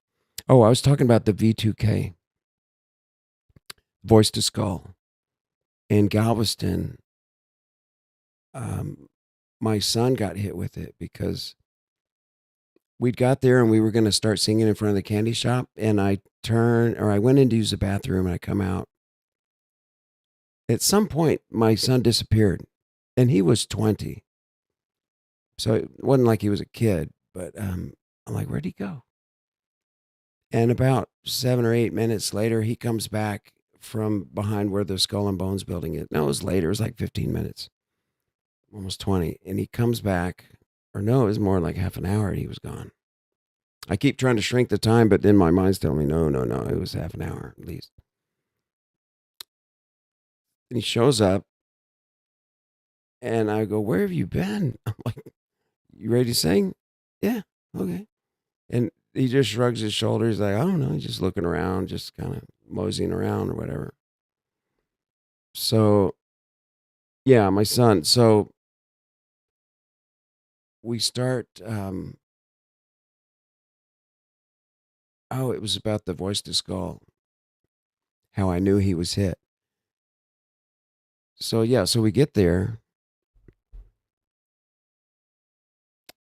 Oh, I was talking about the V2K, voice to skull. In Galveston, my son got hit with it because we'd got there and we were going to start singing in front of the candy shop. And I went in to use the bathroom and I come out. At some point, my son disappeared and he was 20. So it wasn't like he was a kid, but I'm like, where'd he go? And about 7 or 8 minutes later, he comes back from behind where the Skull and Bones building is. No, it was later. It was like 15 minutes, almost 20. And he comes back, or no, it was more like half an hour and he was gone. I keep trying to shrink the time, but then my mind's telling me, no, it was half an hour at least. And he shows up and I go, where have you been? I'm like, you ready to sing? Yeah, okay. And he just shrugs his shoulders like, I don't know, he's just looking around, just kind of moseying around or whatever. So, yeah, my son. So we start, it was about the voice to skull, how I knew he was hit. So, yeah, so we get there.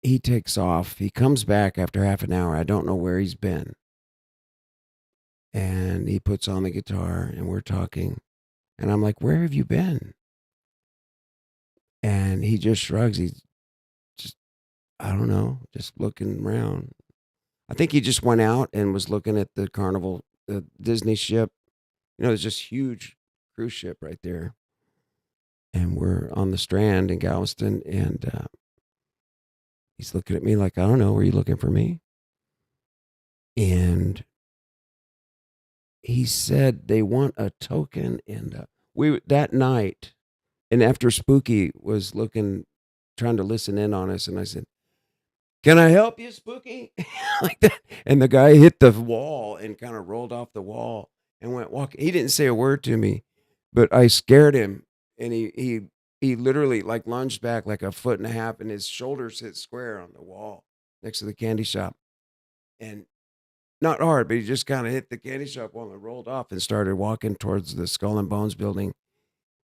He takes off. He comes back after half an hour. I don't know where he's been. And he puts on the guitar and we're talking. And I'm like, where have you been? And he just shrugs. He's just, I don't know, just looking around. I think he just went out and was looking at the Carnival, the Disney ship. There's this huge cruise ship right there. And we're on the Strand in Galveston. And he's looking at me like, I don't know, were you looking for me? And he said they want a token. And we that night, and after Spooky was looking trying to listen in on us. And I said, "Can I help you, Spooky?" Like that. And the guy hit the wall and kind of rolled off the wall and went walking. He didn't say a word to me, but I scared him. And he literally like lunged back like a foot and a half, and his shoulders hit square on the wall next to the candy shop. And not hard, but he just kind of hit the candy shop wall and rolled off and started walking towards the Skull and Bones building.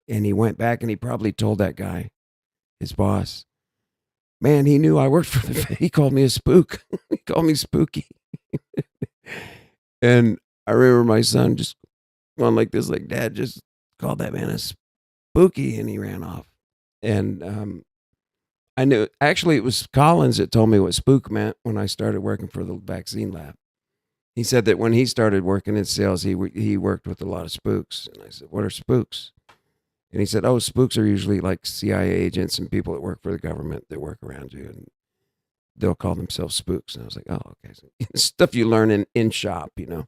And he went back and he probably told that guy, his boss, man, he knew I worked for the, he called me a spook. He called me Spooky. And I remember my son just going like this, like, Dad just called that man a Spooky, and he ran off. And I knew, actually, it was Collins that told me what spook meant when I started working for the vaccine lab. He said that when he started working in sales, he worked with a lot of spooks. And I said, "What are spooks?" And he said, "Oh, spooks are usually like CIA agents and people that work for the government that work around you, and they'll call themselves spooks." And I was like, "Oh, okay." So, stuff you learn in shop, you know.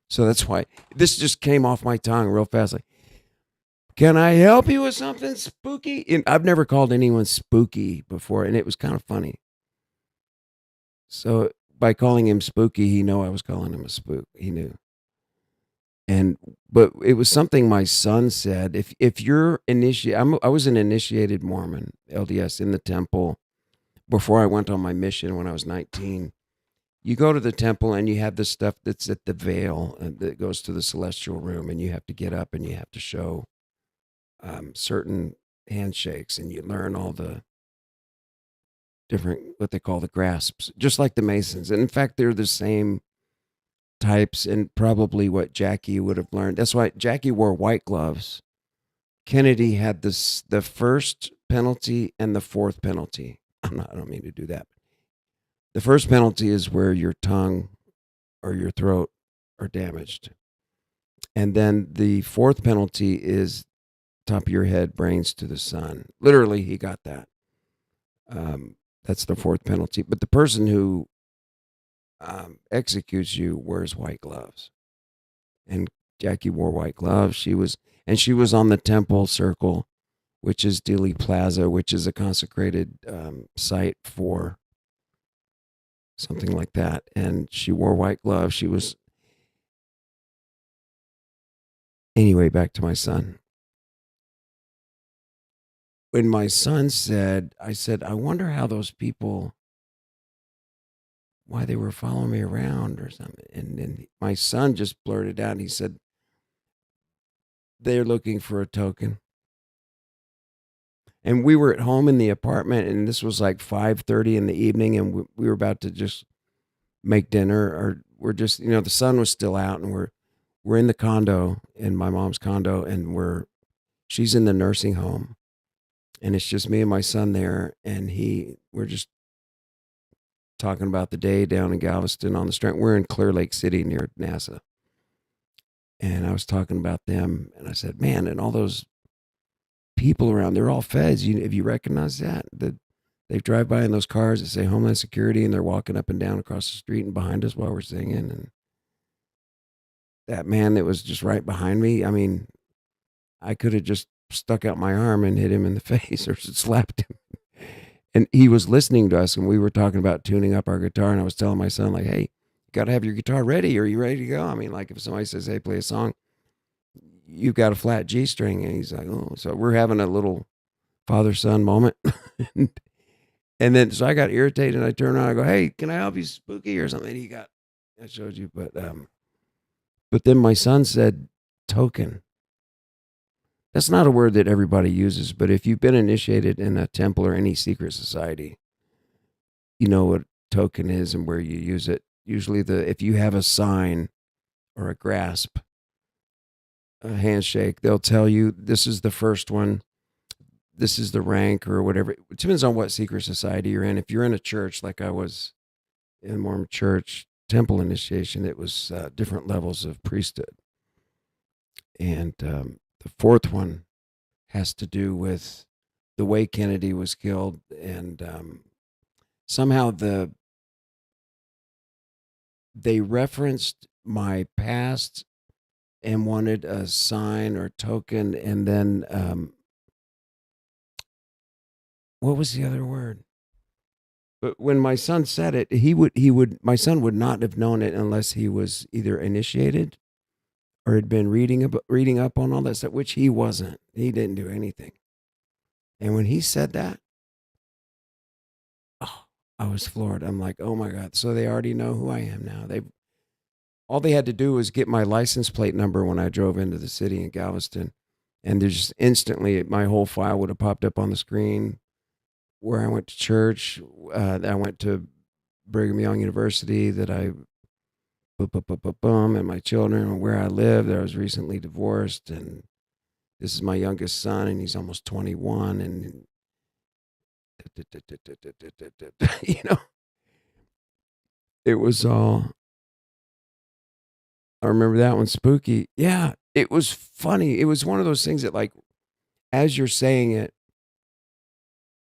So that's why this just came off my tongue real fast. Like, "Can I help you with something spooky?" And I've never called anyone spooky before, and it was kind of funny. So by calling him Spooky, he knew I was calling him a spook. He knew. But it was something my son said. If you're I was an initiated Mormon, LDS, in the temple before I went on my mission when I was 19. You go to the temple and you have the stuff that's at the veil that goes to the celestial room, and you have to get up and you have to show certain handshakes, and you learn all the different, what they call the grasps, just like the Masons. And in fact, they're the same types, and probably what Jackie would have learned. That's why Jackie wore white gloves. Kennedy had the first penalty and the fourth penalty. I don't mean to do that. The first penalty is where your tongue or your throat are damaged. And then the fourth penalty is top of your head, brains to the sun. Literally, he got that. That's the fourth penalty. But the person who executes you wears white gloves. And Jackie wore white gloves. She was on the temple circle, which is Dealey Plaza, which is a consecrated site for something like that. And she wore white gloves. She was, anyway, back to my son. When my son said, I said, "I wonder how those people, why they were following me around or something." And then my son just blurted out, and he said, "They're looking for a token." And we were at home in the apartment, and this was like 5:30 in the evening, and we were about to just make dinner, or we're just, the sun was still out, and we're in the condo, in my mom's condo, and she's in the nursing home, and it's just me and my son there, and we're just talking about the day down in Galveston on the Strand. We're in Clear Lake City near NASA. And I was talking about them, and I said, "Man, and all those people around, they're all feds. Have you recognized that? They drive by in those cars that say Homeland Security, and they're walking up and down across the street and behind us while we're singing." And that man that was just right behind me, I mean, I could have just stuck out my arm and hit him in the face or slapped him. And he was listening to us, and we were talking about tuning up our guitar, and I was telling my son, like, "Hey, you got to have your guitar ready. Are you ready to go?" I mean, like, if somebody says, "Hey, play a song," you've got a flat G string. And he's like, "Oh." So we're having a little father-son moment. And then, so I got irritated, and I turned around, I go, "Hey, can I help you, Spooky?" or something. I showed you, but then my son said, "Token." That's not a word that everybody uses, but if you've been initiated in a temple or any secret society, you know what token is and where you use it. Usually if you have a sign or a grasp, a handshake, they'll tell you this is the first one, this is the rank or whatever. It depends on what secret society you're in. If you're in a church, like I was in a Mormon church, temple initiation, it was different levels of priesthood. And the fourth one has to do with the way Kennedy was killed, and somehow they referenced my past and wanted a sign or token, and then what was the other word? But when my son said it, my son would not have known it unless he was either initiated or had been reading up on all that stuff, which he wasn't. He didn't do anything. And when he said that, oh, I was floored. I'm like, oh my God. So they already know who I am now. All they had to do was get my license plate number when I drove into the city in Galveston. And there's just instantly, my whole file would have popped up on the screen where I went to church, that I went to Brigham Young University, that I, and my children, and where I live, that I was recently divorced. And this is my youngest son, and he's almost 21. And, you know, it was all, I remember that one, spooky. Yeah, it was funny. It was one of those things that, like, as you're saying it,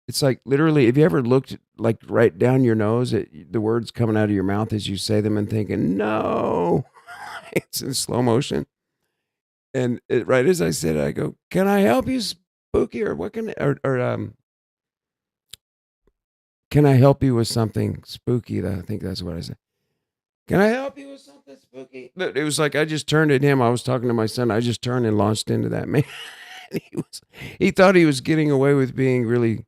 it's like literally, have you ever looked like right down your nose at the words coming out of your mouth as you say them and thinking, no, it's in slow motion. And right as I said it, I go, can I help you, spooky? Or what can I help you with something spooky? I think that's what I said. Can I help you with something spooky? But it was like, I just turned at him. I was talking to my son. I just turned and launched into that man. He thought he was getting away with being really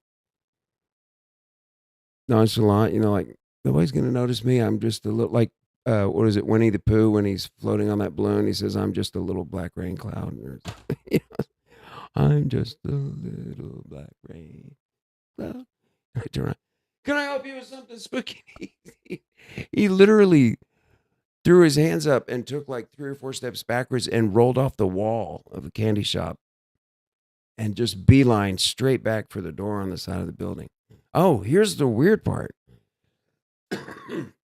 nonchalant, like, nobody's going to notice me. I'm just a little, like, what is it, Winnie the Pooh, when he's floating on that balloon, he says, I'm just a little black rain cloud. Or, I'm just a little black rain cloud. I turn around, can I help you with something spooky? He literally threw his hands up and took like 3 or 4 steps backwards and rolled off the wall of a candy shop and just beeline straight back for the door on the side of the building. Oh, here's the weird part.